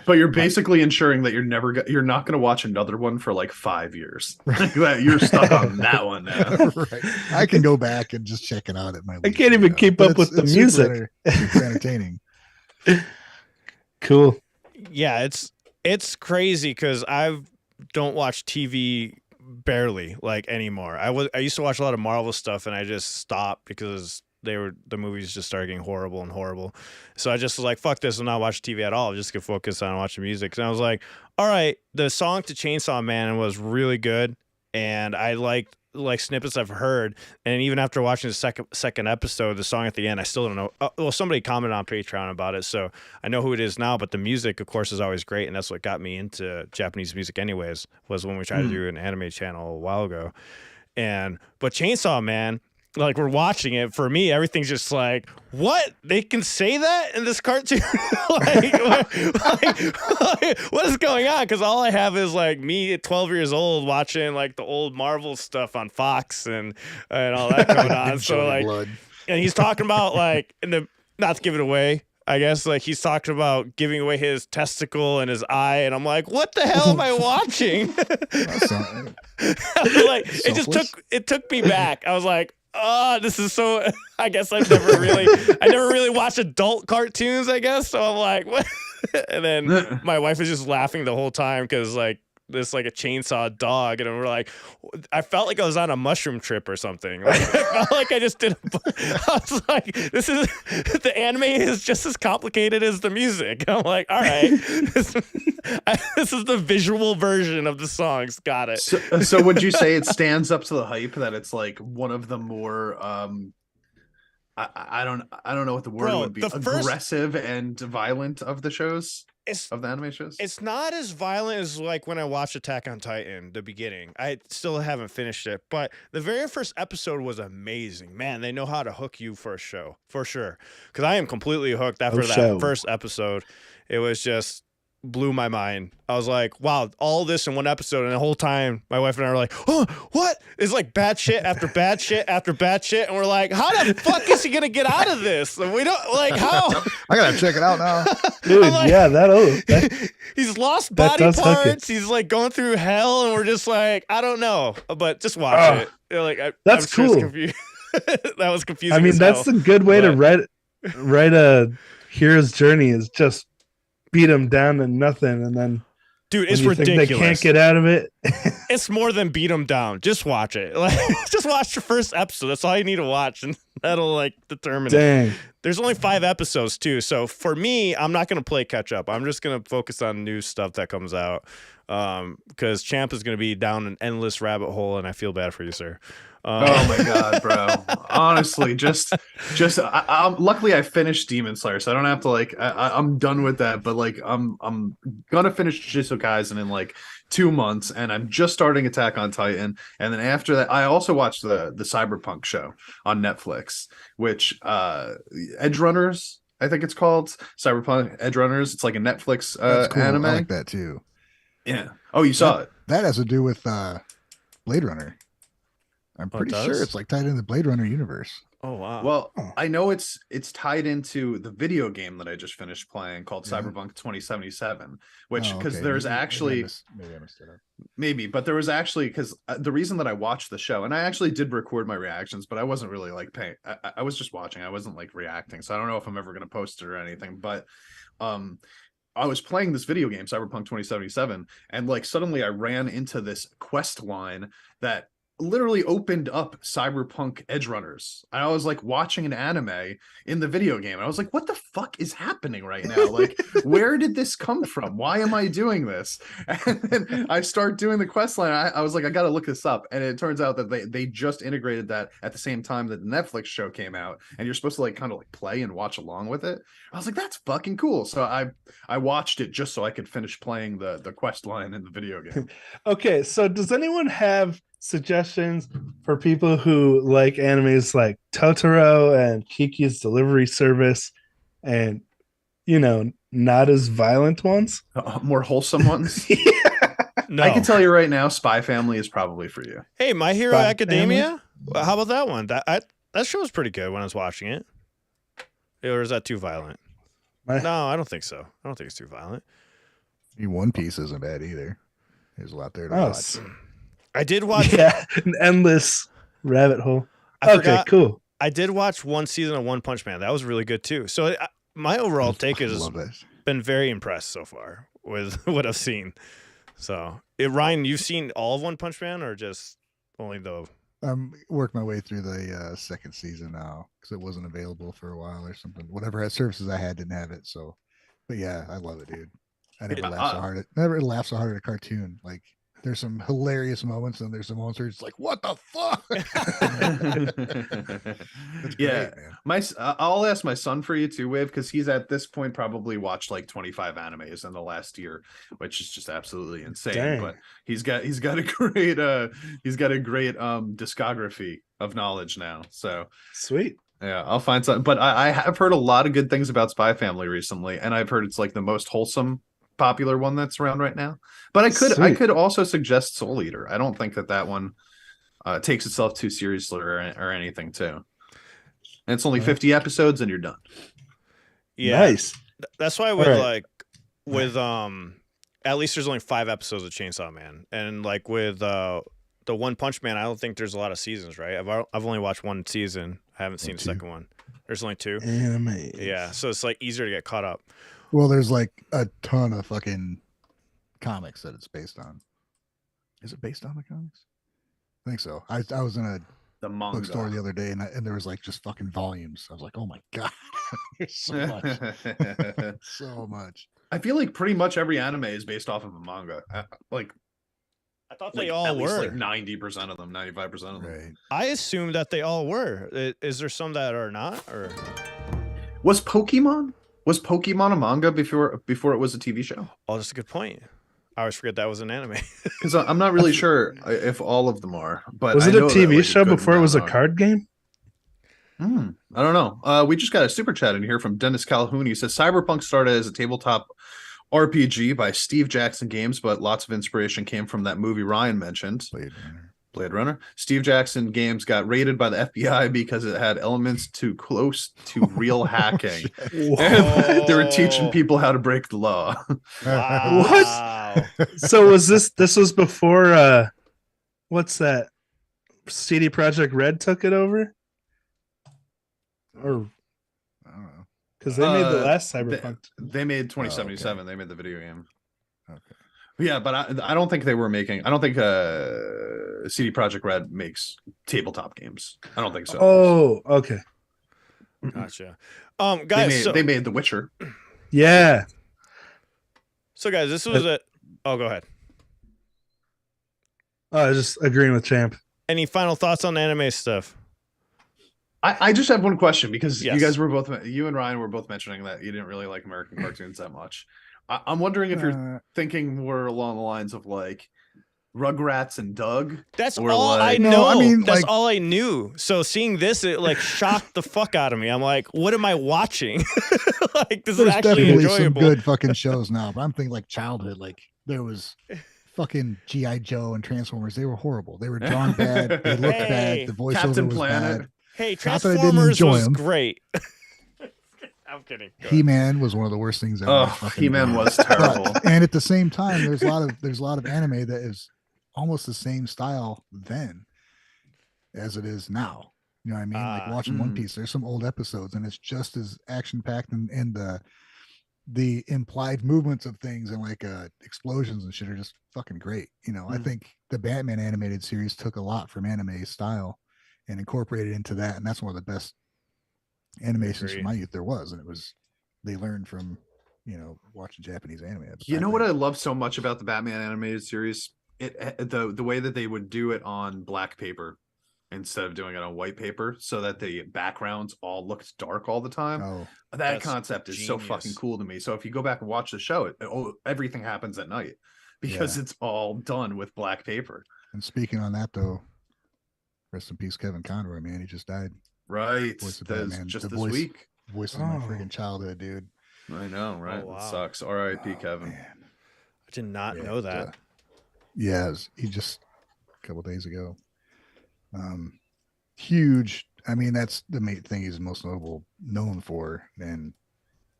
But you're basically ensuring that you're not going to watch another one for like 5 years. You're stuck on that one now. Right. I can go back and just check it out at my. I can't even keep up with the music. Super entertaining. Cool. Yeah, it's crazy because I don't watch TV barely like anymore. I used to watch a lot of Marvel stuff and I just stopped because the movies just started getting horrible. So I just was like, fuck this, I'm not watching TV at all. I'm just gonna focus on watching music. And I was like, all right, the song to Chainsaw Man was really good, and I liked like snippets I've heard, and even after watching the second episode, the song at the end, I still don't know. Well, somebody commented on Patreon about it, so I know who it is now. But the music, of course, is always great, and that's what got me into Japanese music. Anyways, was when we tried to do an anime channel a while ago, but Chainsaw Man. Like, we're watching it. For me, everything's just like, what? They can say that in this cartoon? What is going on? Because all I have is like me at 12 years old watching like the old Marvel stuff on Fox and all that going on. So like, blood. And he's talking about like not to give it away, I guess, like he's talking about giving away his testicle and his eye, and I'm like, what the hell am I watching? Like, it took me back. I was like, oh, this is so. I guess I never really watched adult cartoons, I guess. So I'm like, what? And then my wife was just laughing the whole time because like this like a chainsaw dog, and we're like, I felt like I was on a mushroom trip or something. Like, I felt like I just did. I was like, the anime is just as complicated as the music. I'm like, all right, this is the visual version of the songs. Got it. So would you say it stands up to the hype that it's like one of the more I don't know what the word would be, aggressive and violent of the shows? Of the anime shows? It's not as violent as like when I watched Attack on Titan, the beginning. I still haven't finished it, but the very first episode was amazing. Man, they know how to hook you for a show, for sure. Because I am completely hooked after that first episode. It was just blew my mind. I was like, wow, all this in one episode, and the whole time my wife and I were like, oh, what? It's like bad shit after bad shit after bad shit, and we're like, how the fuck is he gonna get out of this? And we don't like how. I gotta check it out now. Dude, like, he's lost body parts, he's like going through hell, and we're just like, I don't know, but just watch it. You're like, that's cool. That was confusing. I mean, that's a good way to write a hero's journey, is just beat him down to nothing, and then dude, it's ridiculous. They can't get out of it. It's more than beat him down. Just watch it. Like, just watch the first episode. That's all you need to watch, and that'll like determine it. There's only 5 episodes too, so for me, I'm not gonna play catch up. I'm just gonna focus on new stuff that comes out, because Champ is gonna be down an endless rabbit hole, and I feel bad for you, sir. Oh my god, bro! Honestly, luckily I finished Demon Slayer, so I don't have to like. I'm done with that, but like I'm gonna finish Jujutsu Kaisen in like 2 months, and I'm just starting Attack on Titan, and then after that, I also watched the Cyberpunk show on Netflix, which Edge Runners, I think it's called Cyberpunk Edge Runners. It's like a Netflix cool. anime. I like that too. Yeah. Oh, you saw it? That has to do with Blade Runner. I'm pretty sure it's like tied into the Blade Runner universe. Oh wow. Well, I know it's tied into the video game that I just finished playing called Cyberpunk 2077, which because there's actually maybe I messed it up. Maybe, but there was actually because the reason that I watched the show, and I actually did record my reactions, but I wasn't really like paying. I was just watching. I wasn't like reacting, so I don't know if I'm ever going to post it or anything. But I was playing this video game, Cyberpunk 2077, and like suddenly I ran into this quest line that literally opened up Cyberpunk Edge Runners. I was like watching an anime in the video game. And I was like, what the fuck is happening right now? Like, where did this come from? Why am I doing this? And then I start doing the quest line. I was like, I gotta look this up. And it turns out that they just integrated that at the same time that the Netflix show came out. And you're supposed to like kind of like play and watch along with it. I was like, that's fucking cool. So I watched it just so I could finish playing the quest line in the video game. Okay, so does anyone have suggestions for people who like animes like Totoro and Kiki's Delivery Service and, you know, not as violent ones? More wholesome ones? No. I can tell you right now, Spy Family is probably for you. Hey, My Hero Spy Academia? Well, how about that one? That show was pretty good when I was watching it. Or is that too violent? No, I don't think so. I don't think it's too violent. One Piece isn't bad either. There's a lot there to Oh, watch. I did watch. Yeah, an endless rabbit hole. I Okay, forgot, cool. I did watch one season of One Punch Man. That was really good too. So my overall take is Love that. been very impressed so far with what I've seen. So, Ryan, you've seen all of One Punch Man or just only the? I'm working my way through the second season now because it wasn't available for a while or something. Whatever services I had didn't have it. So, but yeah, I love it, dude. I never laughed so hard. Never laughed so hard at a cartoon. Like, there's some hilarious moments, and there's some moments where it's like, "What the fuck?" It's Yeah. great, man. I'll ask my son for you too, Wave, because he's at this point probably watched like 25 animes in the last year, which is just absolutely insane. Dang. But he's got a great discography of knowledge now. So Sweet. yeah, I'll find something. But I have heard a lot of good things about Spy Family recently, and I've heard it's like the most wholesome popular one that's around right now. But I Sweet. could also suggest Soul Eater. I don't think that one takes itself too seriously or anything too. And it's only 50 episodes and you're done. Yeah, Nice. that's why with Alright. at least there's only 5 episodes of Chainsaw Man, and like with the One Punch Man, I don't think there's a lot of seasons, right? I've only watched one season. I haven't seen the second one. There's only 2. Anime. Yeah, so it's like easier to get caught up. Well, there's like a ton of fucking comics that it's based on. Is it based on the comics? I think so. I was in a The manga. bookstore the other day, and there was like just fucking volumes. I was like, oh my god, there's so much, so much. I feel like pretty much every anime is based off of a manga. Like I thought like they all at least were. like 90% of them, 95% of them. Right. I assumed that they all were. Is there some that are not? Or Was Pokemon a manga before it was a TV show? oh, that's a good point. I always forget that was an anime. Because I'm not really sure if all of them are. But Was I it a know that, TV like, show good before it was a amount are. card game? I don't know. We just got a super chat in here from Dennis Calhoun. He says Cyberpunk started as a tabletop RPG by Steve Jackson Games, but lots of inspiration came from that movie Ryan mentioned, Blade Runner. Steve Jackson Games got raided by the FBI because it had elements too close to real hacking. And they were teaching people how to break the law. Wow. So this was before what's that? CD Projekt Red took it over? Or I don't know. because they made the last Cyberpunk. They made 2077. They made the video game. Okay. Yeah, but I don't think they were making. I don't think CD Projekt Red makes tabletop games. I don't think so. Oh, okay. Gotcha. Guys, they made The Witcher. Yeah. so guys, this was it. Oh, go ahead. Oh, I was just agreeing with Champ. Any final thoughts on the anime stuff? I just have one question because Yes. you guys were both, you and Ryan were both mentioning that you didn't really like American cartoons that much. I'm wondering if you're thinking more along the lines of like Rugrats and Doug. That's Or all I like- know. No, I mean, that's like- all I knew. So seeing this, it like shocked the fuck out of me. I'm like, what am I watching? Like this There's is actually definitely enjoyable. some good fucking shows now, but I'm thinking like childhood. Like there was fucking G.I. Joe and Transformers. They were horrible. They were drawn bad. They looked Hey, bad. The voiceover Captain was Planet. bad. Hey, Not that I didn't Transformers enjoy was 'em. great. I'm kidding. Go ahead. He-Man was one of the worst things ever. Oh, Fucking He-Man bad. was terrible. But- and at the same time, there's a lot of anime that is almost the same style then as it is now. You know what I mean? Like watching One Piece, there's some old episodes and it's just as action packed and the implied movements of things and like explosions and shit are just fucking great. You know, I think the Batman animated series took a lot from anime style and incorporated into that, and that's one of the best animations from my youth there was. And it was they learned from, you know, watching Japanese anime. You know what I love so much about the Batman animated series? The way that they would do it on black paper instead of doing it on white paper, so that the backgrounds all looked dark all the time. Oh, that concept is so fucking cool to me. So if you go back and watch the show, everything happens at night because it's all done with black paper. And speaking on that though, rest in peace, Kevin Conroy, man. He just died. Right. Just this week. Voice of my freaking childhood, dude. I know, right? Oh, wow. It sucks. R.I.P. Kevin. Man. I did not know that. He just a couple days ago. Huge. I mean, that's the main thing he's most known for, and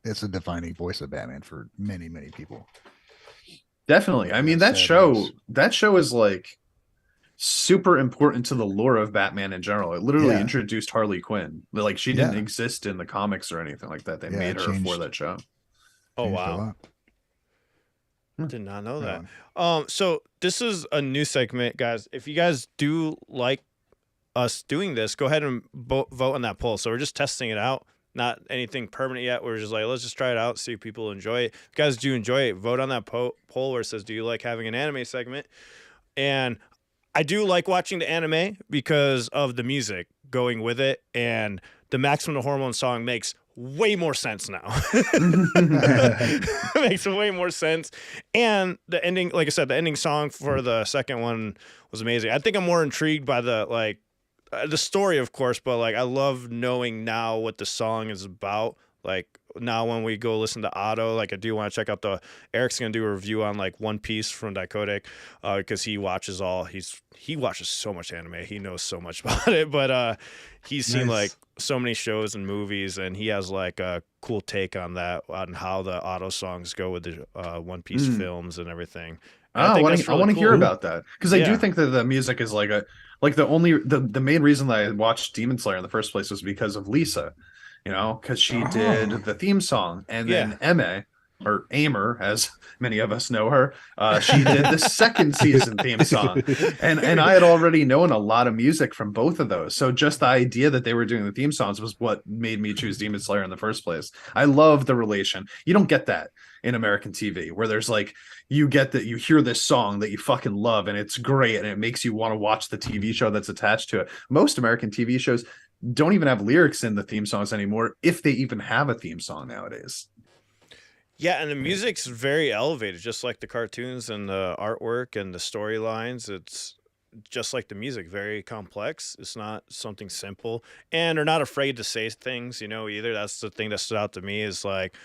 it's a defining voice of Batman for many, many people. Definitely. I mean, that show is like super important to the lore of Batman in general. It literally introduced Harley Quinn. Like, she didn't exist in the comics or anything like that. They made her for that show. Oh, wow. I did not know that. So this is a new segment, guys. If you guys do like us doing this, go ahead and vote on that poll. So we're just testing it out. Not anything permanent yet. We're just like, let's just try it out, see if people enjoy it. If you guys do enjoy it, vote on that poll where it says, do you like having an anime segment? And I do like watching the anime because of the music going with it, and the Maximum Hormone song makes way more sense now. It makes way more sense. And the ending, like I said, the ending song for the second one was amazing. I think I'm more intrigued by the story, of course, but like I love knowing now what the song is about. Like now when we go listen to Otto, like I do want to check out Eric's gonna do a review on like One Piece from Daikotic, because he watches so much anime. He knows so much about it, but he's seen like so many shows and movies, and he has like a cool take on that, on how the Otto songs go with the One Piece films and everything. And I want to hear about that, because I do think that the music is like the main reason that I watched Demon Slayer in the first place was because of Lisa, you know, because she did the theme song, and then Emme, or Aimer, as many of us know her, she did the second season theme song, and I had already known a lot of music from both of those. So just the idea that they were doing the theme songs was what made me choose Demon Slayer in the first place. I love the relation. You don't get that in American TV, where there's like, you get that you hear this song that you fucking love and it's great and it makes you want to watch the TV show that's attached to it. Most American TV shows don't even have lyrics in the theme songs anymore, if they even have a theme song nowadays. Yeah, and the music's very elevated, just like the cartoons and the artwork and the storylines. It's just like the music, very complex. It's not something simple, and they're not afraid to say things, you know, either. That's the thing that stood out to me, is like,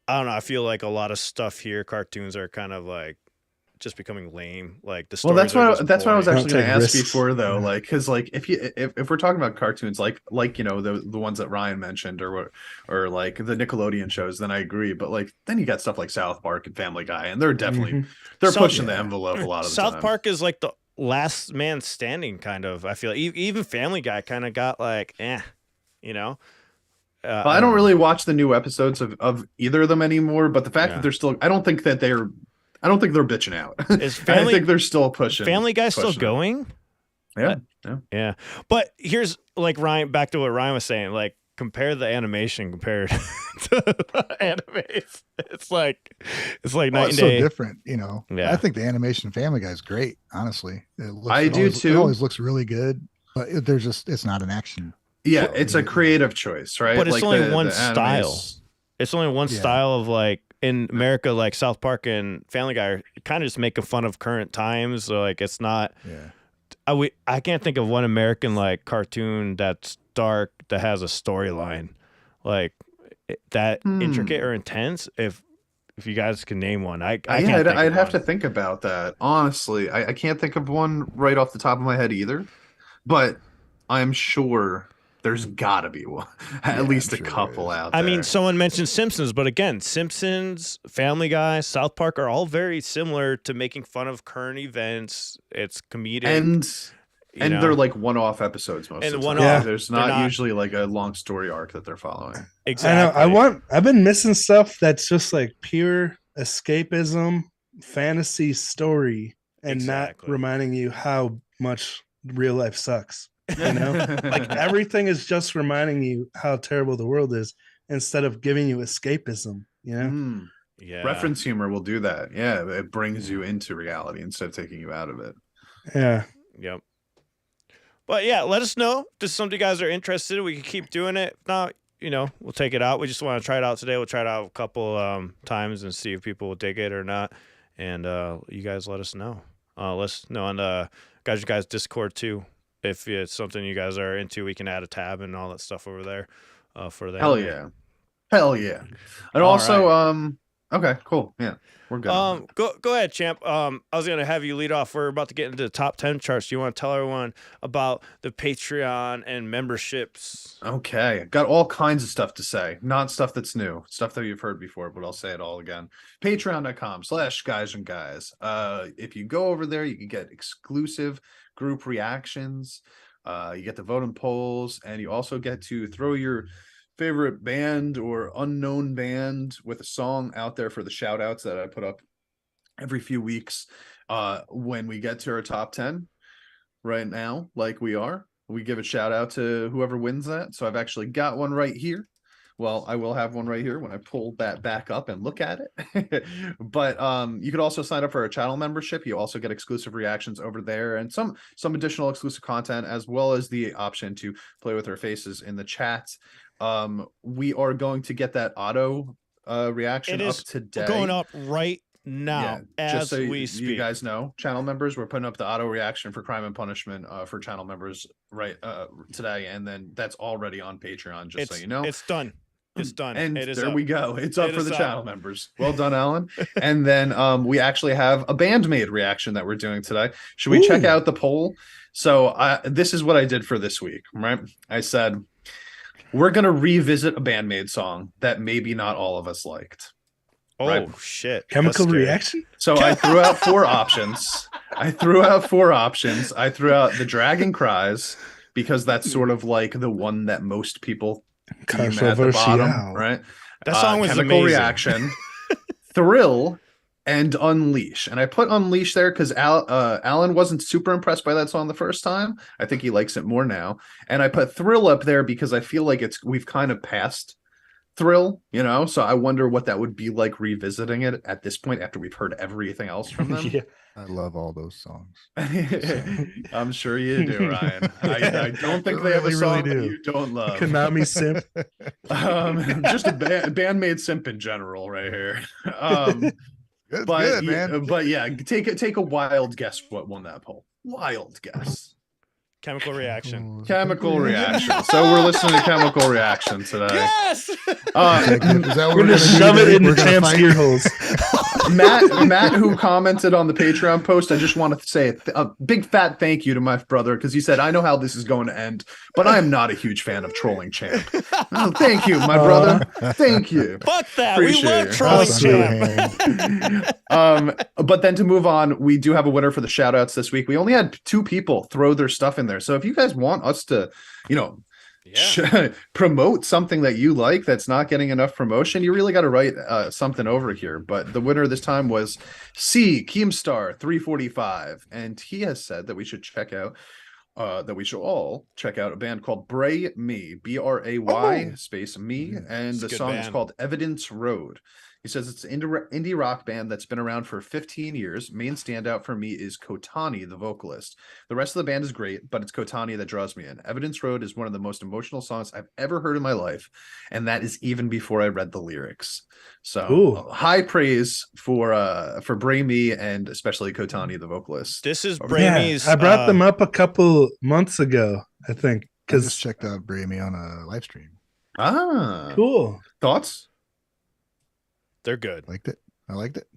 I don't know, I feel like a lot of stuff here, cartoons are kind of like just becoming lame. Like the stories. Well, that's what I was actually going to ask before, though. Like, because like if we're talking about cartoons, like you know, the ones that Ryan mentioned, or like the Nickelodeon shows, then I agree. But like then you got stuff like South Park and Family Guy, and they're definitely pushing the envelope a lot of the time. South Park is like the last man standing, kind of. I feel like. Even Family Guy kind of got like, you know. I don't really watch the new episodes of either of them anymore, but the fact that they're still, I don't think they're bitching out. I think they're still pushing. Family Guy's still going? Yeah. But here's like back to what Ryan was saying, like compare the animation compared to the animes. It's like night and day. So different, you know. Yeah. I think the animation Family Guy is great, honestly. I do too. It always looks really good, but it's not an action. Yeah, it's a creative choice, right? But it's only one style. It's only one style of like, in America, like South Park and Family Guy are kind of just making fun of current times. So like, it's not. Yeah. I can't think of one American like cartoon that's dark that has a storyline like that intricate or intense. If you guys can name one, I'd have to think about that. Honestly, I can't think of one right off the top of my head either. But I'm sure there's gotta be one, at least a couple out there. I mean, someone mentioned Simpsons, but again, Simpsons, Family Guy, South Park are all very similar to making fun of current events. It's comedic. And they're like one-off episodes most And of the one-off. time. Yeah. There's not usually like a long story arc that they're following. Exactly. I know. I've been missing stuff that's just like pure escapism, fantasy story, and Exactly. not reminding you how much real life sucks. You know, like everything is just reminding you how terrible the world is instead of giving you escapism. You know, Yeah. Reference humor will do that. Yeah, it brings you into reality instead of taking you out of it. yeah. Yep. But yeah, let us know. If this is something you guys are interested in. We can keep doing it. If not, we'll take it out. We just want to try it out today. We'll try it out a couple times and see if people will dig it or not. And you guys let us know. Let us know on the guys Discord too. If it's something you guys are into, we can add a tab and all that stuff over there for that. Hell yeah. And All also, okay, cool. Yeah, we're good. Go ahead, champ. I was gonna have you lead off. We're about to get into the top 10 charts. Do you want to tell everyone about the Patreon and memberships? Okay, got all kinds of stuff to say. Not stuff that's new, stuff that you've heard before, but I'll say it all again. Patreon.com/Gaijin. If you go over there, you can get exclusive group reactions. You get to vote in polls, and you also get to throw your favorite band or unknown band with a song out there for the shout outs that I put up every few weeks. When we get to our top 10 right now, like we give a shout out to whoever wins that. So I've actually got one right here. Well, I will have one right here when I pull that back up and look at it. But you could also sign up for a channel membership. You also get exclusive reactions over there and some additional exclusive content, as well as the option to play with our faces in the chat. We are going to get that auto reaction up today. Going up right now as so we speak. You guys know, channel members, we're putting up the auto reaction for Crime and Punishment for channel members right today, and then that's already on Patreon, so you know. It's done. It's done. And it is there up. we go. It's up for the channel members. Well done, Alan. And then we actually have a BAND-MAID reaction that we're doing today. Should we check out the poll? So this is what I did for this week, right? I said, we're going to revisit a BAND-MAID song that maybe not all of us liked. Oh, right? shit. Chemical reaction? So I threw out 4 options. I threw out The Dragon Cries, because that's sort of like the one that most people deem at the bottom, right? That song was Chemical amazing. Reaction, Thrill, and Unleash. And I put Unleash there because Alan wasn't super impressed by that song the first time. I think he likes it more now. And I put Thrill up there because I feel like we've kind of passed Thrill, so I wonder what that would be like revisiting it at this point after we've heard everything else from them. Yeah. I love all those songs. I'm sure you do, Ryan. I don't think they have a song that you don't love. Konami simp. Just a BAND-MAID simp in general right here. Good, man. But yeah, take a wild guess what won that poll. Wild guess. Chemical Reaction. Chemical Reaction. So we're listening to Chemical Reaction today. Yes! Is that what We're gonna shove it in the champ's fight? ear holes. Matt, who commented on the Patreon post, I just want to say a big fat thank you to my brother, because he said, I know how this is going to end, but I am not a huge fan of trolling champ. Oh, thank you, my brother. Thank you. Fuck that. Appreciate We love it. trolling Awesome. champ. But then to move on, we do have a winner for the shout outs this week. We only had 2 people throw their stuff in there. So if you guys want us to, promote something that you like that's not getting enough promotion, you really got to write something over here. But the winner this time was Keemstar 345, and he has said that we should all check out a band called Bray Me, BRAY space me, and the song is called Evidence Road. He says it's an indie rock band that's been around for 15 years. Main standout for me is Kotani, the vocalist. The rest of the band is great, but it's Kotani that draws me in. Evidence Road is one of the most emotional songs I've ever heard in my life, and that is even before I read the lyrics. So high praise for Bray Me, and especially Kotani, the vocalist. This is Bray Me's. I brought them up a couple months ago, I think. I just checked out Bray Me on a live stream. Ah, Cool. Thoughts? They're good. I liked it.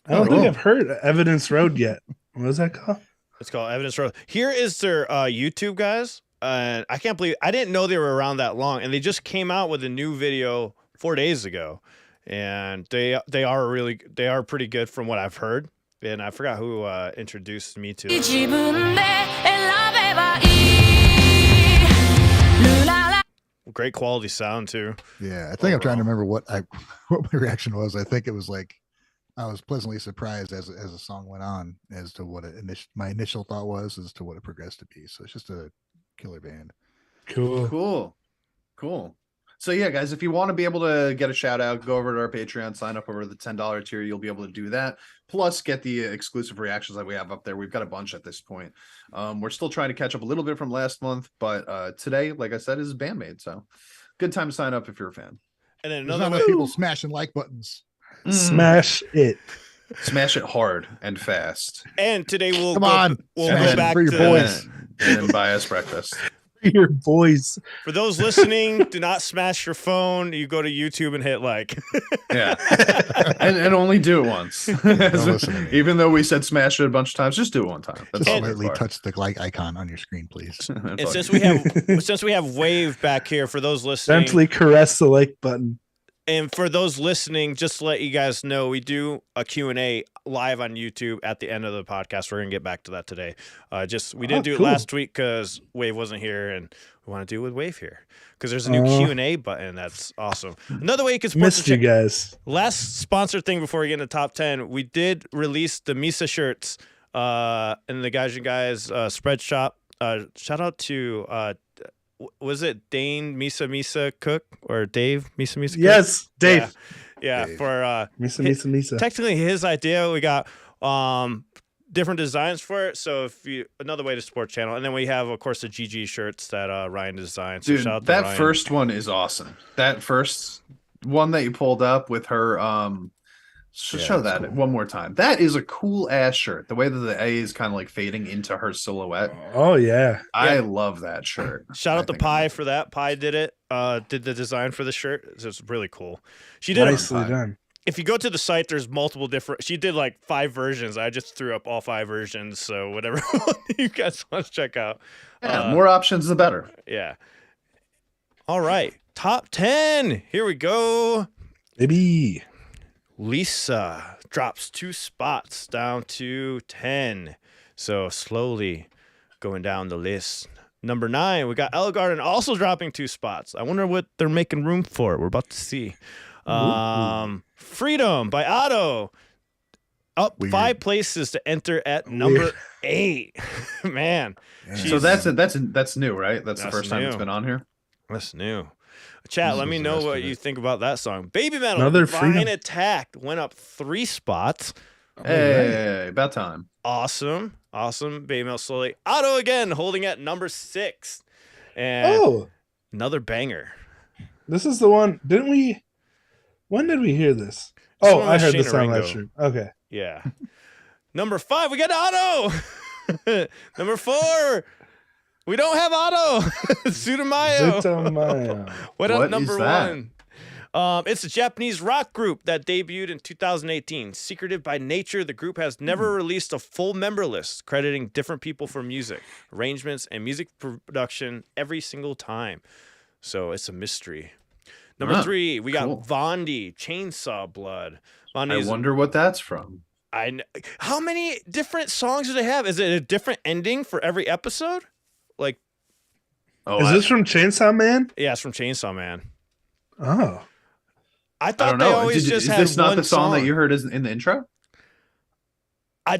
I don't think I've heard Evidence Road yet. What is that called? It's called Evidence Road. Here is their YouTube, guys. I can't believe I didn't know they were around that long, and they just came out with a new video 4 days ago, and they are pretty good from what I've heard. And I forgot who introduced me to them. Great quality sound too. Yeah, I think I'm trying to remember what what my reaction was. I think it was like I was pleasantly surprised as the song went on as to what my initial thought was as to what it progressed to be. So it's just a killer band. Cool. Cool. So yeah, guys, if you want to be able to get a shout out, go over to our Patreon, sign up over the $10 tier. You'll be able to do that. Plus get the exclusive reactions that we have up there. We've got a bunch at this point. We're still trying to catch up a little bit from last month, but today, like I said, is BAND-MAID. So good time to sign up if you're a fan. And then There's another not enough people smashing like buttons. Smash it. Smash it hard and fast. And today we'll Come go on, back for your to boys. And then buy us breakfast. Your boys. For those listening, do not smash your phone. You go to YouTube and hit like. Yeah. and only do it once. listen to me. Even though we said smash it a bunch of times, just do it one time. That's Just all lightly required. touch the like icon on your screen, please. And since we have Wave back here for those listening, Gently caress the like button. and for those listening, just to let you guys know, we do a Q&A live on YouTube at the end of the podcast. We're gonna get back to that today. We didn't do it cool. last week because Wave wasn't here, and we want to do it with Wave here because there's a new Q&A button. That's awesome. Another way you can support Missed you guys. Last sponsor thing before we get into top 10, we did release the Misa shirts in the Gaijin guys spread shop. Shout out to was it Dane Misa Cook or Dave Misa Cook? Yes, Dave. Yeah, Dave. for Misa. technically his idea. We got different designs for it. So another way to support channel, and then we have of course the GG shirts that Ryan designed. So Dude, shout out to that Ryan. first one is awesome. That first one that you pulled up with her show that cool. one more time. That is a cool ass shirt. The way that the A is kind of like fading into her silhouette. Oh yeah. I love that shirt. Shout out to Pi for that. Pi did it. Did the design for the shirt. It's really cool. She did. Nicely done. If you go to the site, there's multiple different. She did like 5 versions. I just threw up all 5 versions. So whatever you guys want to check out. Yeah, more options the better. Yeah. All right. Top 10. Here we go. Baby. Lisa drops 2 spots down to 10. So slowly going down the list. Number 9, we got Elgarden also dropping 2 spots. I wonder what they're making room for. We're about to see. Freedom by Otto. Up Weird. 5 places to enter at number 8. Man. So that's new, right? That's the That's first time it's new. been on here. That's new. Chat, let me was the know rest what of you it. think about that song. Babymetal, Another Divine Freedom. Attack went up 3 spots. Hey, about time. Awesome. Babymetal slowly. Otto again, holding at number 6. And another banger. This is the one. Didn't we? When did we hear this? This Oh, one I was heard Sheena this on Ringo. live stream. Okay. Yeah. Number 5, we got Otto. Number 4, we don't have Otto. Tsutomayo. Zutomayo. What up, What number is that? 1? It's a Japanese rock group that debuted in 2018. Secretive by nature, the group has never released a full member list, crediting different people for music, arrangements, and music production every single time. So it's a mystery. Number 3, we got cool. Vondi, Chainsaw Blood. I Vondi's, wonder what that's from. how many different songs do they have? Is it a different ending for every episode? Like, Oh, Is this from Chainsaw Man? yeah, it's from Chainsaw Man. Oh. I I thought don't they know. always just is had this not one the song that you heard in the intro?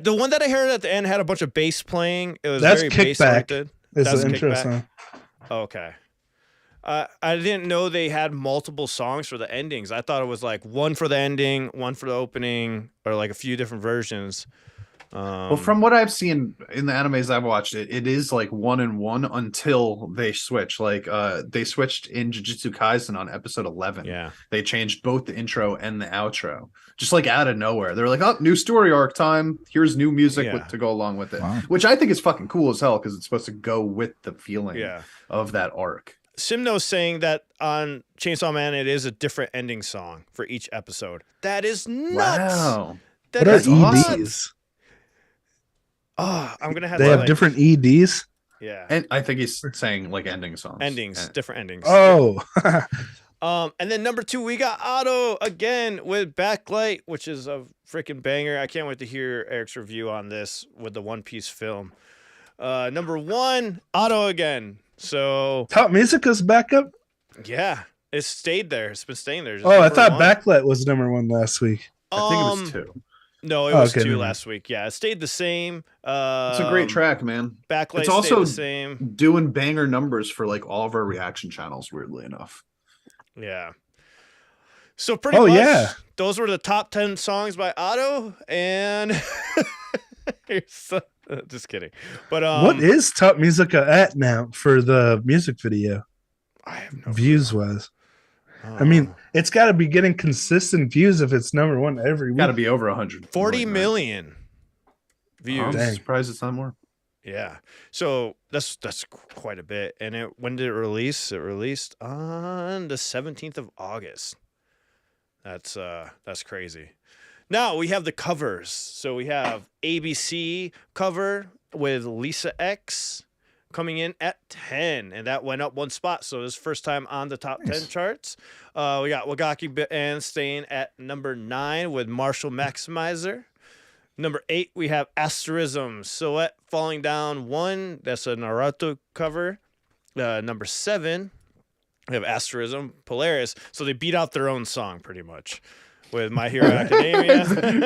The one that I heard at the end had a bunch of bass playing. It was That's very bass Kickback. oriented. It's That's the intro Kickback. song. Okay. I didn't know they had multiple songs for the endings. I thought it was like one for the ending, one for the opening, or like a few different versions. Well, from what I've seen in the animes I've watched, it is like 1 and 1 until they switch. Like they switched in Jujutsu Kaisen on episode 11. Yeah. They changed both the intro and the outro, just like out of nowhere. They're like, "Oh, new story arc time. Here's new music Yeah. to go along with it," Wow. which I think is fucking cool as hell because it's supposed to go with the feeling Yeah. of that arc. Simno's saying that on Chainsaw Man, it is a different ending song for each episode. That is nuts. Wow. That What are is awesome. EDs? Oh, I'm gonna have They to have like, different EDs? yeah And I think he's saying like ending songs. endings, different endings. Oh. And then number 2, we got Otto again with Backlight, which is a freaking banger. I can't wait to hear Eric's review on this with the One Piece film. Number 1, Otto again. So Top Musica's back up? Yeah, it stayed there. It's been staying there. Just Oh, I number thought one. Backlit was number 1 last week. I think it was 2. No, it was okay, 2 never mind. last week. Yeah, it stayed the same. It's a great track, man. Backlight It's stayed also the same. doing banger numbers for like all of our reaction channels, weirdly enough. Yeah. So pretty much, yeah. those were the top 10 songs by Otto, and just kidding. But What is Top Musica at now for the music video? I have no Views wise. I mean, it's got to be getting consistent views if it's number 1 every week. Got to be over 100. 40 million views. I'm Dang. surprised it's not more. Yeah. So that's quite a bit. And when did it release? It released on the 17th of August. That's crazy. Now we have the covers. So we have ABC cover with Lisa X coming in at 10, and that went up 1 spot. So this first time on the top 10 charts. We got Wagaki Band staying at number 9 with Marshall Maximizer. Number 8, we have Asterism, Silhouette falling down 1. That's a Naruto cover. Number 7, we have Asterism, Polaris. So they beat out their own song pretty much with My Hero Academia.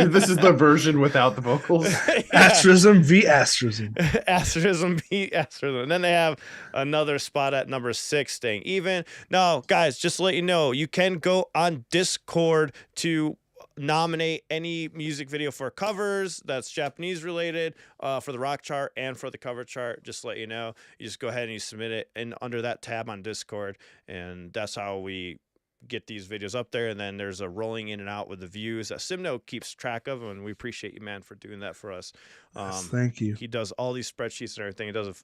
This is the version without the vocals. Asterism v. Asterism. Asterism beat Asterism. And then they have another spot at number 6 staying even. Now, guys, just to let you know, you can go on Discord to nominate any music video for covers that's Japanese related, for the rock chart and for the cover chart. Just to let you know, you just go ahead and you submit it and under that tab on Discord, and that's how we get these videos up there. And then there's a rolling in and out with the views that Simno keeps track of, and we appreciate you, man, for doing that for us. Yes, thank you. He does all these spreadsheets and everything. He does a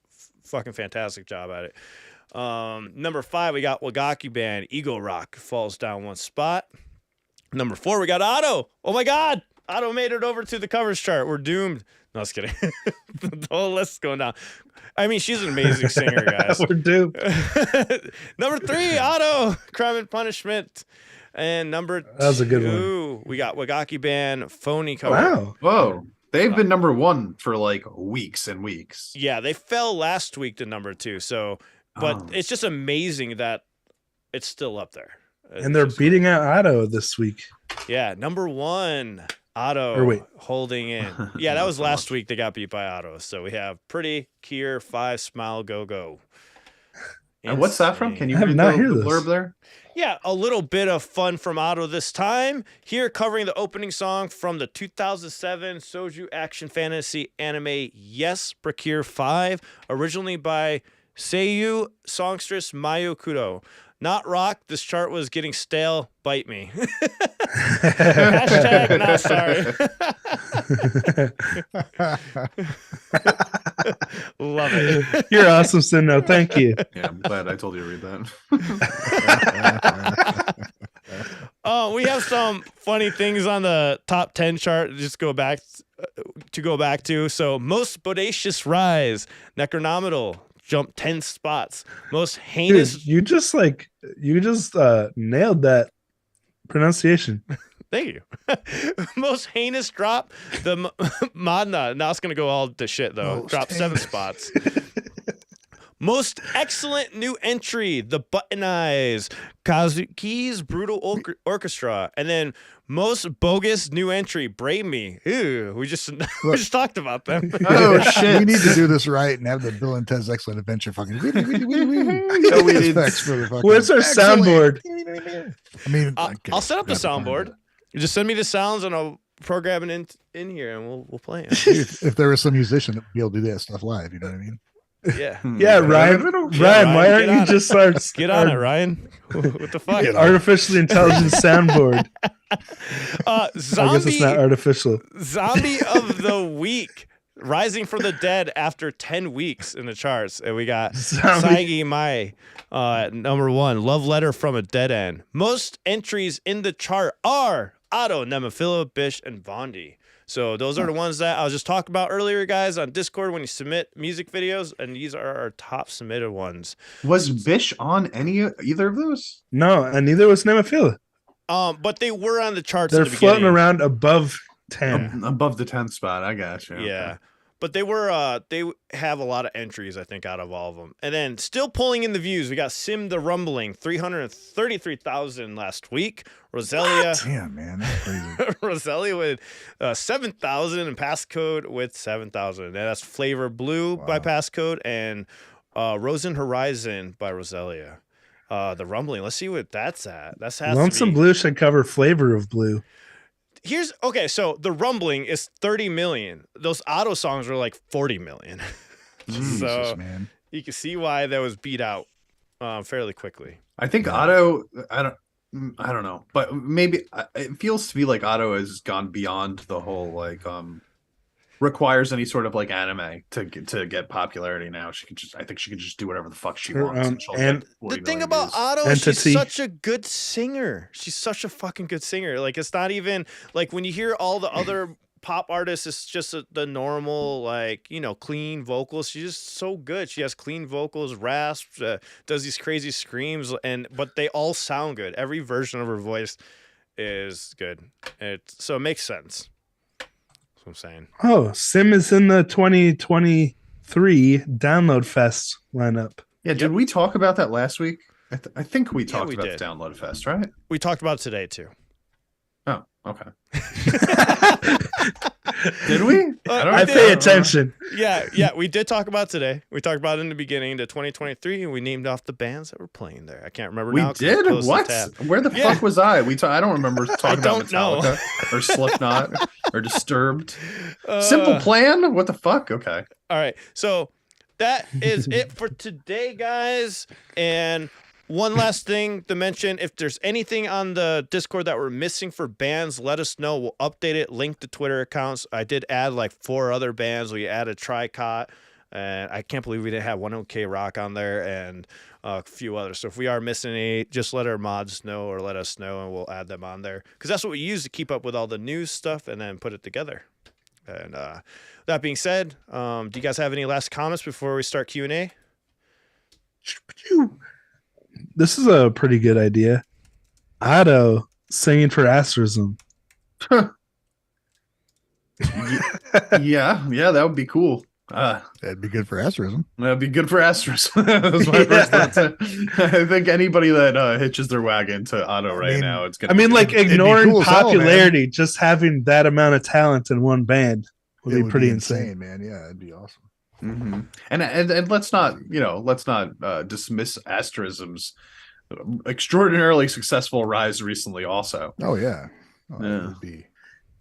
fucking fantastic job at it. Number 5, we got Wagaki Band, Ego Rock falls down 1 spot. Number 4, we got Otto. Oh my God, Otto made it over to the covers chart. We're doomed. No, I was kidding. The whole list's going down. I mean, she's an amazing singer, guys. We're doomed. Number 3, Otto, Crime and Punishment. And number 2, That was a good one. we got Wagaki Band, Phony cover. Wow. Whoa. They've been number 1 for like weeks and weeks. Yeah, they fell last week to number 2. So, but it's just amazing that it's still up there. And they're beating out Otto this week. Yeah, number 1, Otto Or wait. holding in. Yeah, that was last week they got beat by Otto. So we have Pretty, Kier, 5, Smile, Go, Go. And what's that from? Can you I have read not the heard this. blurb there? Yeah, a little bit of fun from Otto this time. Here covering the opening song from the 2007 Soju action fantasy anime Yes, Precure 5, originally by Seiyu songstress Mayu Kudo. Not rock. This chart was getting stale. Bite me. Hashtag not sorry. Love it. You're awesome, Sinno. Thank you. Yeah, I'm glad I told you to read that. We have some funny things on the top 10 chart. Just go back to. So most bodacious rise, Necronominal jump 10 spots. Most heinous. Dude, you just nailed that pronunciation. Thank you. Most heinous drop, the Madna. Now it's gonna go all to shit though. Drop 7 spots. Most excellent new entry, the Button Eyes, Kazuki's Brutal Orchestra, and then most bogus new entry, Brave Me. Ew, we just talked about them. Oh shit! We need to do this right and have the Bill and Ted's Excellent Adventure fucking. No, we didn't. Where's our soundboard? I mean, I'll set up the soundboard. You just send me the sounds and I'll program it in here and we'll play it. if there was some musician that would be able to do that stuff live, you know what I mean? Yeah. Yeah, Ryan. Ryan, why aren't you just get on it, Ryan? What the fuck? Artificially intelligent soundboard. Zombie, I guess it's not artificial. Zombie of the week, rising from the dead after 10 weeks in the charts, and we got Saigi Mai, number 1, Love Letter from a Dead End. Most entries in the chart are Otto, Nemophila, Bish, and Vondi. So those are the ones that I was just talking about earlier, guys, on Discord when you submit music videos, and these are our top submitted ones. Was Bish on either of those? No, and neither was Nemophila. But they were on the charts. They're at the floating beginning. around above 10. Above the 10th spot. I got you. Yeah. But they have a lot of entries, I think, out of all of them. And then still pulling in the views, we got Sim the Rumbling, 333,000 last week. Roselia. Damn, man, that's crazy. Roselia with 7,000 and Passcode with 7,000. And that's Flavor Blue by Passcode and Rosen Horizon by Roselia. The Rumbling. Let's see what that's at. That's has Lonesome to be. Blue should cover Flavor of Blue. So the Rumbling is 30 million. Those Otto songs are like 40 million. Jesus, man. You can see why that was beat out fairly quickly. I think Otto. I don't know, but maybe it feels to me like Otto has gone beyond the whole like requires any sort of like anime to get popularity now. I think she can just do whatever the fuck she wants. And the thing about Otto is she's such a good singer. She's such a fucking good singer. Like, it's not even like when you hear all the other pop artists, it's just the normal, like, clean vocals. She's just so good. She has clean vocals, rasps, does these crazy screams, but they all sound good. Every version of her voice is good. So it makes sense. That's what I'm saying. Oh, Sim is in the 2023 Download Fest lineup. Yeah, did we talk about that last week? I think we talked we about did. the Download Fest, right? We talked about it today too. Oh, okay. Did we? I pay attention. Yeah, we did talk about it today. We talked about it in the beginning to 2023, and we named off the bands that were playing there. I can't remember We now. 'cause did? I closed the What? tab. Where the fuck was I? I don't remember talking about don't know. Metallica or Slipknot or Disturbed. Simple Plan? What the fuck? Okay. All right, so that is it for today, guys. And one last thing to mention, if there's anything on the Discord that we're missing for bands, let us know. We'll update it, link the Twitter accounts. I did add like 4 other bands. We added Tricot, and I can't believe we didn't have 1OK Rock on there, and a few others. So if we are missing any, just let our mods know or let us know, and we'll add them on there. Because that's what we use to keep up with all the news stuff and then put it together. And that being said, do you guys have any last comments before we start Q&A? This is a pretty good idea. Otto singing for Asterism. Yeah, that would be cool. That'd be good for Asterism. That'd be good for Asterism. That was my first thought. I think anybody that hitches their wagon to Otto now, it's gonna. Ignoring cool as hell, popularity, just having that amount of talent in one band would be pretty insane, man. Yeah, it'd be awesome. Mm-hmm. And let's not dismiss Asterism's extraordinarily successful rise recently. Also, yeah. Yeah. It would be.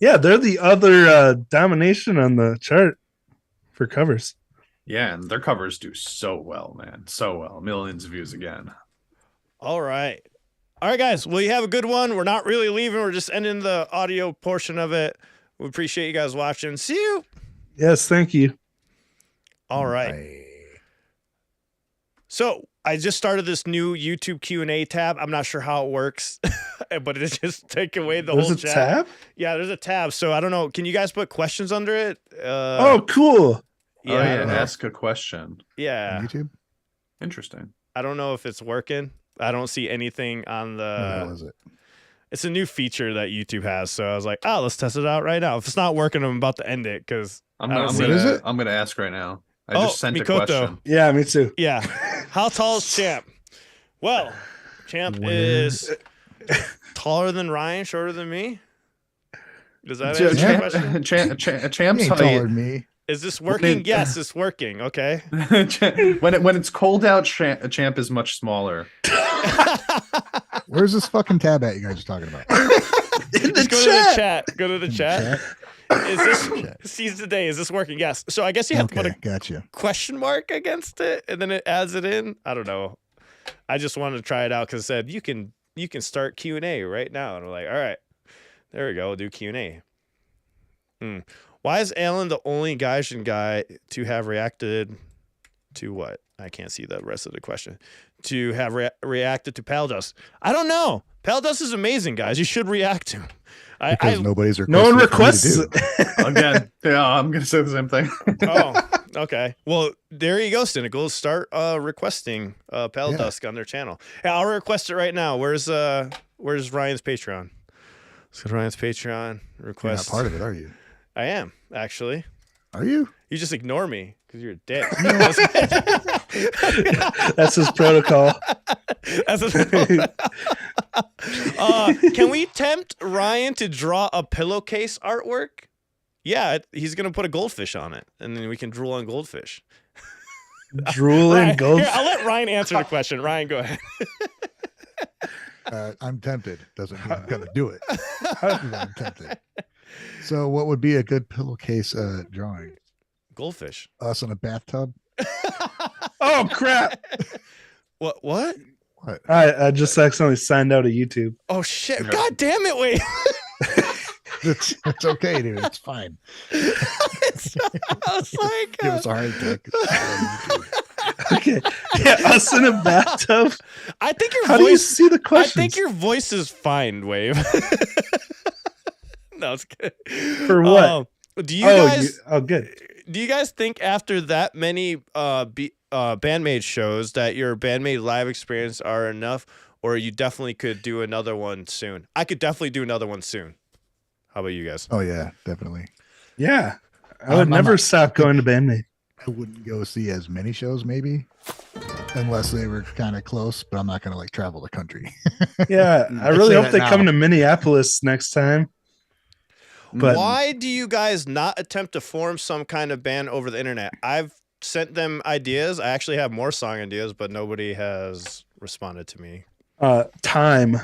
Yeah, they're the other domination on the chart for covers. Yeah, and their covers do so well, man. So well. Millions of views again. All right, guys. Well, you have a good one. We're not really leaving. We're just ending the audio portion of it. We appreciate you guys watching. See you. Yes, thank you. All right. So I just started this new YouTube Q&A tab. I'm not sure how it works, but it just take away the whole chat. There's a tab? Yeah, there's a tab. So I don't know. Can you guys put questions under it? Oh, cool. Yeah. Ask a question. Yeah. On YouTube? Interesting. I don't know if it's working. I don't see anything on the... What the hell is it? It's a new feature that YouTube has. So I was like, let's test it out right now. If it's not working, I'm about to end it because I'm gonna ask right now. I just sent Mikoto. a question. Yeah, me too. Yeah. How tall is Champ? Well, Champ is taller than Ryan, shorter than me. Does that answer your question? Champ's He ain't taller than me. Is this working? Yes, it's working. Okay. when it's cold out, Champ is much smaller. Where's this fucking tab at you guys are talking about? In the Go chat. to the chat. Go to the chat. Is this seize the day? Is this working? Yes. So I guess you have to put a gotcha. question mark against it, and then it adds it in. I don't know. I just wanted to try it out because it said you can start Q&A right now, and I'm like, all right, there we go. We'll do Q&A. Why is Alan the only Gaijin guy to have reacted to what? I can't see the rest of the question. To have reacted to Paldos. I don't know. Paldos is amazing, guys. You should react to him. Because nobody's no one requests requests. Again, yeah, I'm gonna say the same thing. Oh, okay. Well, there you go, Cynical. Start requesting Paldusk on their channel. Yeah, I'll request it right now. Where's Ryan's Patreon? Let's go to Ryan's Patreon. Request. You're not part of it, are you? I am, actually. Are you? You just ignore me because you're a dick. That's his protocol. Can we tempt Ryan to draw a pillowcase artwork? Yeah, he's gonna put a goldfish on it, and then we can drool on goldfish. Drooling gold. Here, I'll let Ryan answer the question. Ryan, go ahead. I'm tempted. Doesn't mean I'm gonna do it. I'm tempted. So, what would be a good pillowcase drawing? Goldfish. Us in a bathtub. Oh crap! What? What? I just accidentally signed out of YouTube. Oh shit! God damn it! Wait. It's okay, dude. It's fine. I was like, Give us a heart attack. Okay, yeah, us in a bathtub. I think your How voice. do you see the I questions? think your voice is fine, Wave. No, it's good. For what? Do you guys? Good. Do you guys think after that many BAND-MAID shows that your BAND-MAID live experience are enough, or you definitely could do another one soon? I could definitely do another one soon. How about you guys? Oh yeah, definitely. Yeah, I would never stop going to BAND-MAID. I wouldn't go see as many shows, maybe, unless they were kind of close. But I'm not gonna like travel the country. Yeah, I really hope they come to Minneapolis next time. But why do you guys not attempt to form some kind of band over the internet? I've sent them ideas. I actually have more song ideas, but nobody has responded to me. Time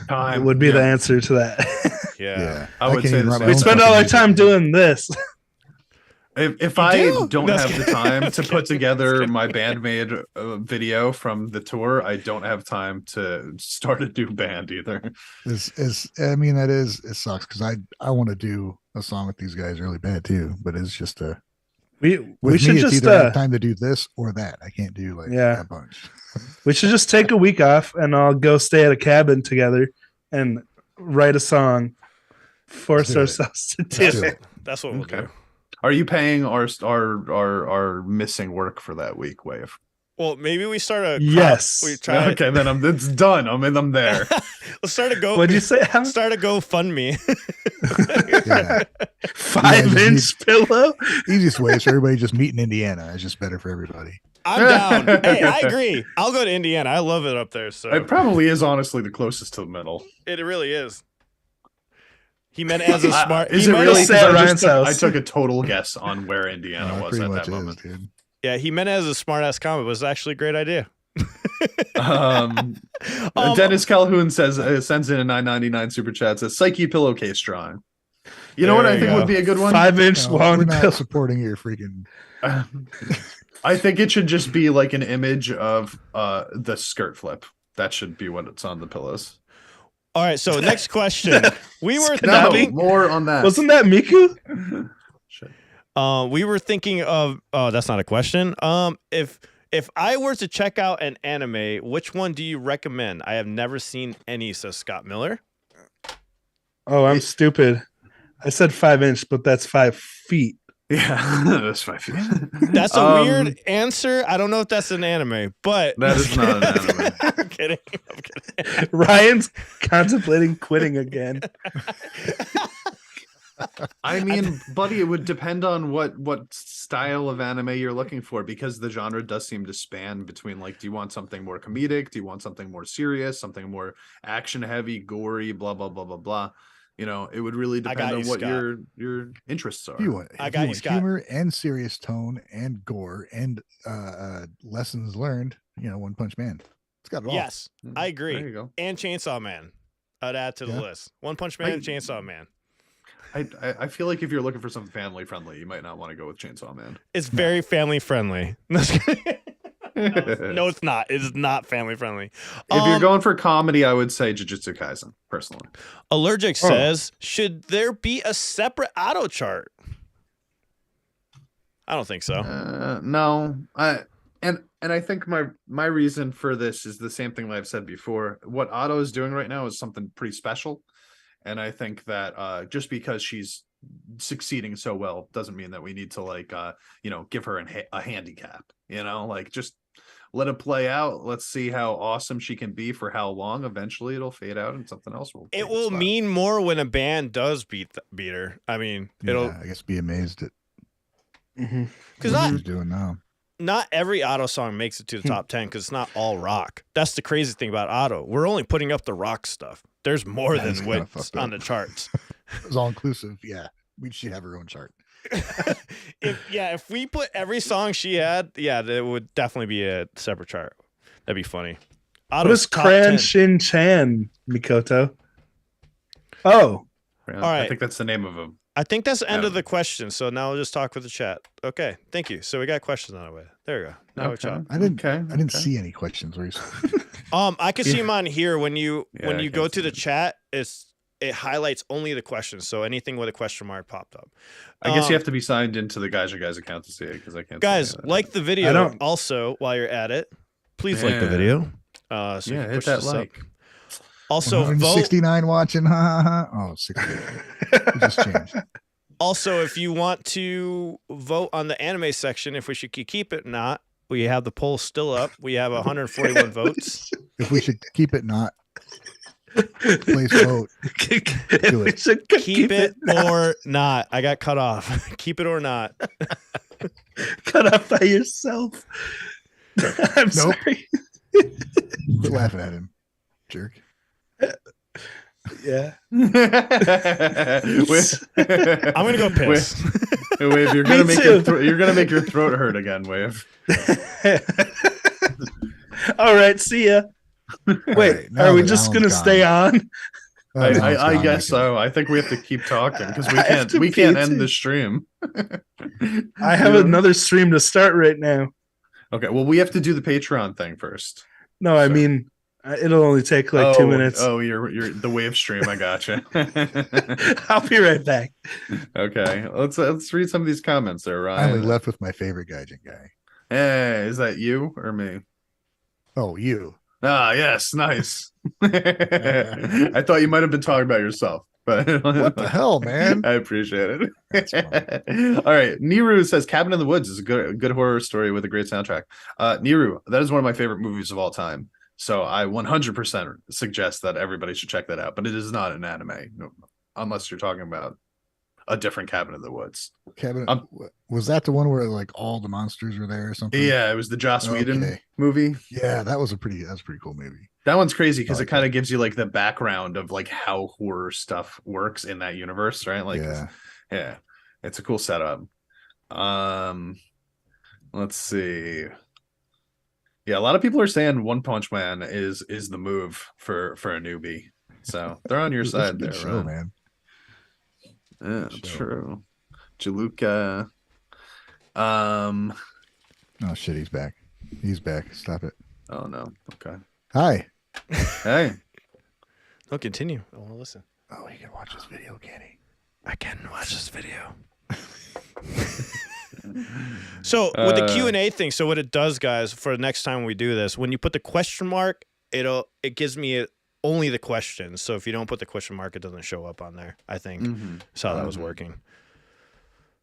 would be the answer to that. Yeah. I would say the same. We spend all our time doing this. If I don't have the time to put together my BAND-MAID video from the tour, I don't have time to start a new band either. It sucks because I want to do a song with these guys really bad too, but it's just we should just either have time to do this or that. I can't do like a bunch. We should just take a week off and I'll go stay at a cabin together and write a song. Force ourselves to do it. That's what we'll do. Are you paying our missing work for that week, Wave? Well, maybe we start a yes. We try okay, then it's done. I'm there. Let's start a go. What'd you say? Start a GoFundMe. 5-inch pillow. Easiest way is for everybody just meet in Indiana. It's just better for everybody. I'm down. Hey, I agree. I'll go to Indiana. I love it up there. So it probably is honestly the closest to the middle. It really is. He meant as a smart. Is it really? I took a total guess on where Indiana was at that moment. Dude. Yeah, he meant it as a smart ass comment. It was actually a great idea. Dennis Calhoun says sends in a $9.99 super chat. Says Psyche pillowcase drawing. You know what I think would be a good one? 5-inch long. We're not supporting your freaking. I think it should just be like an image of the skirt flip. That should be what it's on the pillows. All right, so next question. We were thinking more on that. Wasn't that Miku? We were thinking of. Oh, that's not a question. If I were to check out an anime, which one do you recommend? I have never seen any, says Scott Miller. Oh, I'm stupid. I said 5-inch, but that's 5 feet. Yeah, that's 5 feet. That's a weird answer. I don't know if that's an anime, but that is not an anime. I'm kidding. Ryan's contemplating quitting again. I mean, buddy, it would depend on what style of anime you're looking for, because the genre does seem to span between, like, do you want something more comedic? Do you want something more serious? Something more action heavy, gory, blah, blah, blah, blah, blah. You know, it would really depend on what your interests are. You want humor and serious tone and gore and lessons learned. You know, One Punch Man. It's got it all. Yes, I agree. There you go. And Chainsaw Man. I'd add to the list. One Punch Man and Chainsaw Man. I feel like if you're looking for something family friendly, you might not want to go with Chainsaw Man. It's very family friendly. No, it's not. It is not family friendly. If you're going for comedy, I would say Jujutsu Kaisen, personally. Allergic says, should there be a separate auto chart? I don't think so. No. And I think my reason for this is the same thing that I've said before. What Otto is doing right now is something pretty special. And I think that just because she's succeeding so well doesn't mean that we need to give her a handicap, just let it play out. Let's see how awesome she can be for how long. Eventually it'll fade out and something else will. It will mean more when a band does beat her. I mean, I guess be amazed at Because What he's doing now. not every Otto song makes it to the top 10 because it's not all rock. That's the crazy thing about Otto. We're only putting up the rock stuff. There's more That is than kinda what's fucked on up. the charts. It was all inclusive. Yeah, we should have our own chart. If we put every song she had, that would definitely be a separate chart. That'd be funny. What is Cran Shin Chan, Mikoto? Oh, Yeah, All right. I think that's the name of him. I think that's the end Yeah. of the question. So now we'll just talk with the chat. Okay, thank you. So we got questions on the way. There we go. Now we chat. I didn't see any questions. I can see them on here when you Yeah, I go can to see the it. chat. It highlights only the questions. So anything with a question mark popped up. I guess you have to be signed into the Gaijin Guys account to see it because I can't. Guys, see like the I video. don't- Also, while you're at it, please like the Yeah. video. So we yeah, can hit push that this up. like. Also, vote. 69 watching. Ha ha ha. Oh, 68. It just changed. Also, if you want to vote on the anime section, if we should keep it or not, we have the poll still up. We have 141 votes. If we should keep it not, please vote. Do it. We should Keep it or not. I got cut off. Keep it or not. cut off by yourself. I'm Nope. sorry. Quit laughing at him, jerk. Yeah. I'm gonna go piss. Wave, you're Me gonna make too. you're gonna make your throat hurt again, Wave. All right. See ya. Wait, right, now are we that just Alan's gonna gone. stay on? Oh, now it's I gone. guess can- so. I think we have to keep talking because we I have can't to we can't pee, end too. the stream. I have another stream to start right now. Okay, well we have to do the Patreon thing first. No, I Sure. mean, it'll only take like 2 minutes. Oh, you're the Wave stream. I gotcha. I'll be right back. Okay, let's read some of these comments there, I only Ryan. left with my favorite Gaijin guy. Hey, is that you or me? Oh, you. Ah, yes, nice. I thought you might have been talking about yourself, but What the hell, man? I appreciate That's it. All right, Niru says Cabin in the Woods is a good horror story with a great soundtrack. Niru, that is one of my favorite movies of all time. So I 100% suggest that everybody should check that out. But it is not an anime, no, unless you're talking about a different Cabin in the Woods. Kevin, Um, was that the one where like all the monsters were there or something? Yeah, it was the Joss Whedon Okay. movie. Yeah, that was a pretty cool movie. That one's crazy because I it like kind of gives you like the background of like how horror stuff works in that universe, right? Like, Yeah. it's a cool setup. Let's see. Yeah, a lot of people are saying One Punch Man is the move for a newbie. So they're on your That's a side good there, show, right? man. Yeah, Show. true. Jaluka. Oh shit, he's back. He's back. Stop it. Oh no. Okay. Hi. Hey. No, continue. I want to listen. Oh, he can watch this video, can he? I can watch this video. So with the Q&A thing, so what it does, guys, for next time we do this, when you put the question mark, it gives me only the questions. So if you don't put the question mark, it doesn't show up on there. I think that's how that was working.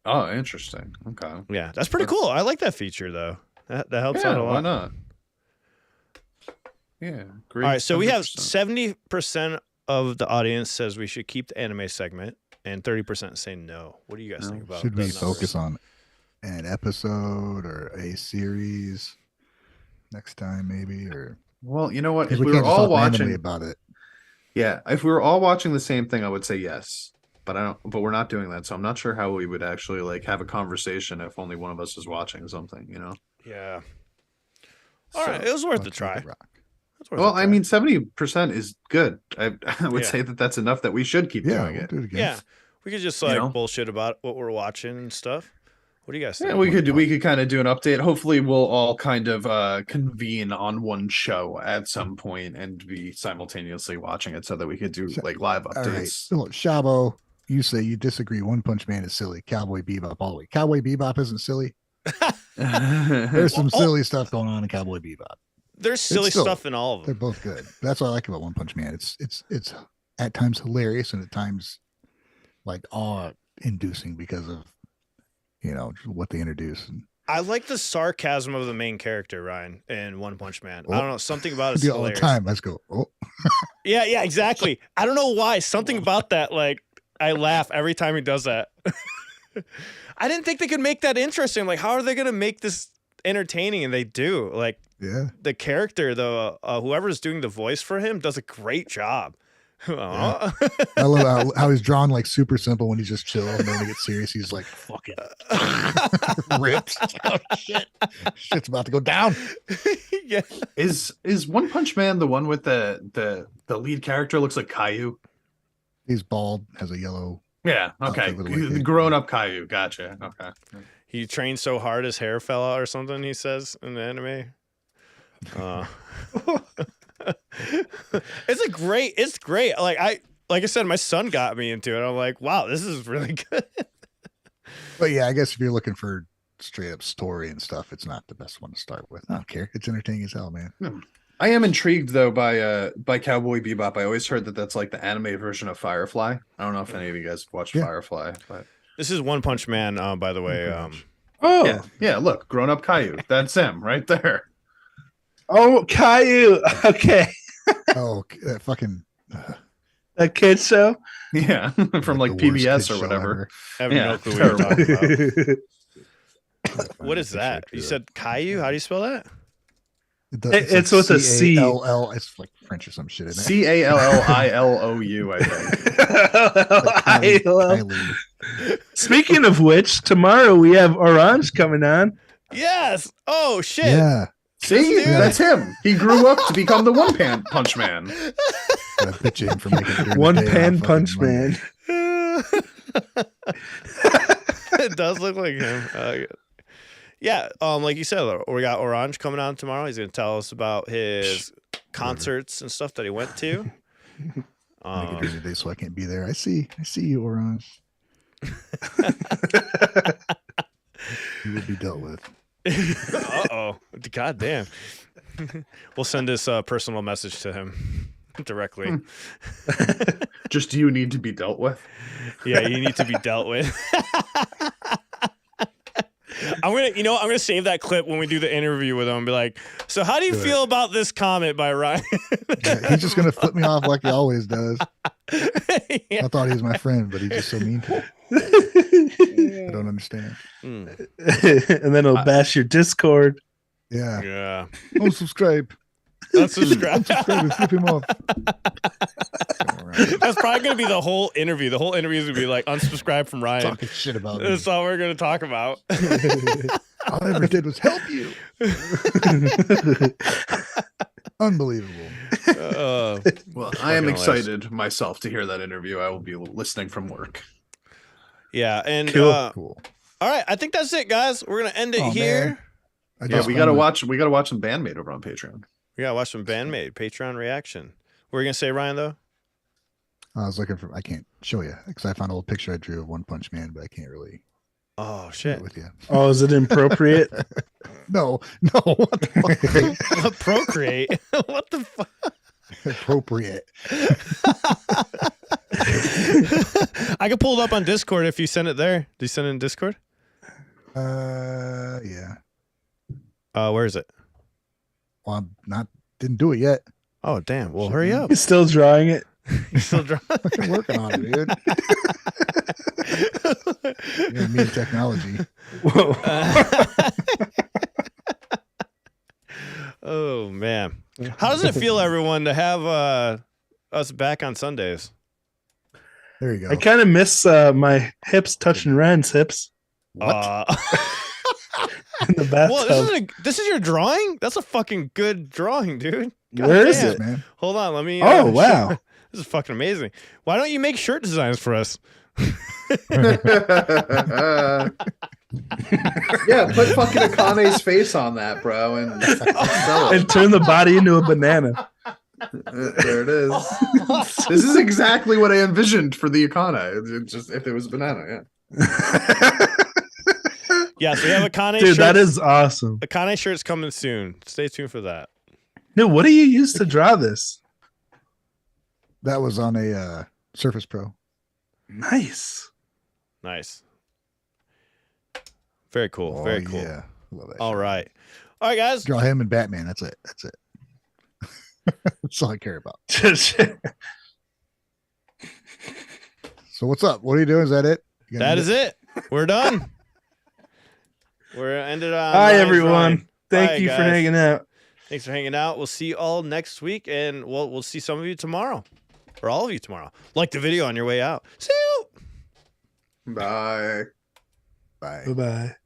Oh, interesting. Okay. Yeah, that's pretty cool. I like that feature though. That helps out a lot. Why not? Yeah. Great. All right, so we have 100%. 70% of the audience says we should keep the anime segment, and 30% say no. What do you guys think about? Should we those numbers? focus on an episode or a series next time, maybe? Or Well, you know what? because If we we were can't just all talk randomly watching, about it. yeah, if we were all watching the same thing, I would say yes. But I don't. But we're not doing that, so I'm not sure how we would actually like have a conversation if only one of us is watching something. You know. Yeah. All right, it was worth a Let's try. make it rock. It was worth a Well, I try. mean, 70% is good. I would Yeah. say that that's enough that we should keep Yeah, doing we'll it. do it again. yeah, we could just You like know? bullshit about what we're watching and stuff. What do you guys think? Yeah, we could kind of do an update. Hopefully, we'll all kind of convene on one show at some point and be simultaneously watching it, so that we could do like live All right. updates. So, Shabo, you say you disagree. One Punch Man is silly. Cowboy Bebop all the way. Cowboy Bebop isn't silly. There's some silly stuff going on in Cowboy Bebop. There's silly still- stuff in all of They're them. both good. That's what I like about One Punch Man. It's at times hilarious and at times like awe-inducing because of what they introduce. And I like the sarcasm of the main character, Ryan, in One Punch Man. I Oh. don't know, something about I it's do it all the hilarious. time. Let's go. Oh, Yeah, exactly. I don't know why. Something about that, like I laugh every time he does that. I didn't think they could make that interesting. Like, how are they going to make this entertaining? And they do. Like, Yeah. the character, though, whoever's doing the voice for him does a great job. Yeah. I love how he's drawn like super simple when he's just chill, and then when he gets serious, he's like fucking rips. Oh shit! Shit's about to go down. Yeah. Is One Punch Man the one with the lead character looks like Caillou? He's bald, has a yellow. Yeah. Okay. with a wig. Grown up Caillou. Gotcha. Okay. He trained so hard his hair fell out or something, he says in the anime. It's great. Like I said, my son got me into it. I'm like, wow, this is really good. But yeah, I guess if you're looking for straight up story and stuff, it's not the best one to start with. I don't care. It's entertaining as hell, man. I am intrigued though by Cowboy Bebop. I always heard that that's like the anime version of Firefly. I don't know if any of you guys watched Firefly, but This is One Punch Man, by the way. yeah. Look, grown up Caillou. That's him right there. Oh, Caillou. Okay. Oh, fucking. That kid show? Yeah, from like the worst PBS kid or show whatever. I have Yeah, no clue what you're talking about. What is Picture that? it, You said Caillou? How do you spell that? It's with a C. C-A-L-L. It's like French or some shit in there. Callilou, I think. Kylie. Speaking of which, tomorrow we have Orange coming on. Yes. Oh shit. Yeah. See, Dude. that's him. He grew up to become the One Pan Punch Man. Gotta pitch in for making it during the One day Pan on Punch fucking Monday. Man. It does look like him. Yeah, like you said, we got Orange coming on tomorrow. He's going to tell us about his concerts and stuff that he went to. Make it during the day so I can't be there. I see you, Orange. You will be dealt with. Uh-oh. God damn. We'll send this personal message to him directly. Just you need to be dealt with. Yeah, you need to be dealt with. I'm gonna save that clip when we do the interview with him and be like, so how do you feel about this comment by Ryan? Yeah, he's just gonna flip me off like he always does. Yeah. I thought he was my friend, but he's just so mean to me. I don't understand. And then he'll bash your Discord. Yeah. Yeah. Unsubscribe. Unsubscribe. Unsubscribe and flip him off. That's probably gonna be the whole interview. The whole interview is gonna be like unsubscribe from Ryan. Talking shit about me. That's all we're gonna talk about. All I ever did was help you. Unbelievable. Well, I am excited myself to hear that interview. I will be listening from work. Yeah, and Cool. Cool. all right, I think that's it, guys. We're gonna end it Oh, here. man. I Yeah, just we gotta found watch some BAND-MAID over on Patreon. We gotta watch some Band-Maid Patreon reaction. What were you gonna say, Ryan? Though. I was looking for. I can't show you because I found an old picture I drew of One Punch Man, but I can't really Oh share shit! it with you. Oh, is it inappropriate? No. What the fuck? Procreate. What the fuck? Appropriate. I can pull it up on Discord if you send it there. Do you send it in Discord? Yeah. Where is it? Well, didn't do it yet. Oh damn! Well, hurry up. He's still drawing it. You're still drawing. Fucking working on it, dude. Yeah, me and technology. Whoa. Oh man, how does it feel, everyone, to have us back on Sundays? There you go. I kind of miss my hips touching Ryan's hips in the bathtub. Well, this is your drawing. That's a fucking good drawing, dude. God Where is damn. it? man. Hold on, let me. Oh, wow. This is fucking amazing. Why don't you make shirt designs for us? Yeah, put fucking Akane's face on that, bro, and sell it. And turn the body into a banana. There it is. This is exactly what I envisioned for the Akane. It just if it was a banana, yeah. Yeah, so we have Akane Dude, shirts. that is awesome. Akane shirts coming soon. Stay tuned for that. Dude, what do you use to draw this? That was on a Surface Pro. Nice. Nice. Very cool. Very cool. Yeah. Love that All shit. right. All right, guys. Draw him and Batman. That's it. That's all I care about. So what's up? What are you doing? Is that it? That is it. We're done. We're ended on. Bye, Ryan's everyone. Rhyme. Thank Bye, you for guys. hanging out. Thanks for hanging out. We'll see you all next week, and we'll see some of you tomorrow, or all of you tomorrow. Like the video on your way out. See you. Bye. Bye. Bye-bye.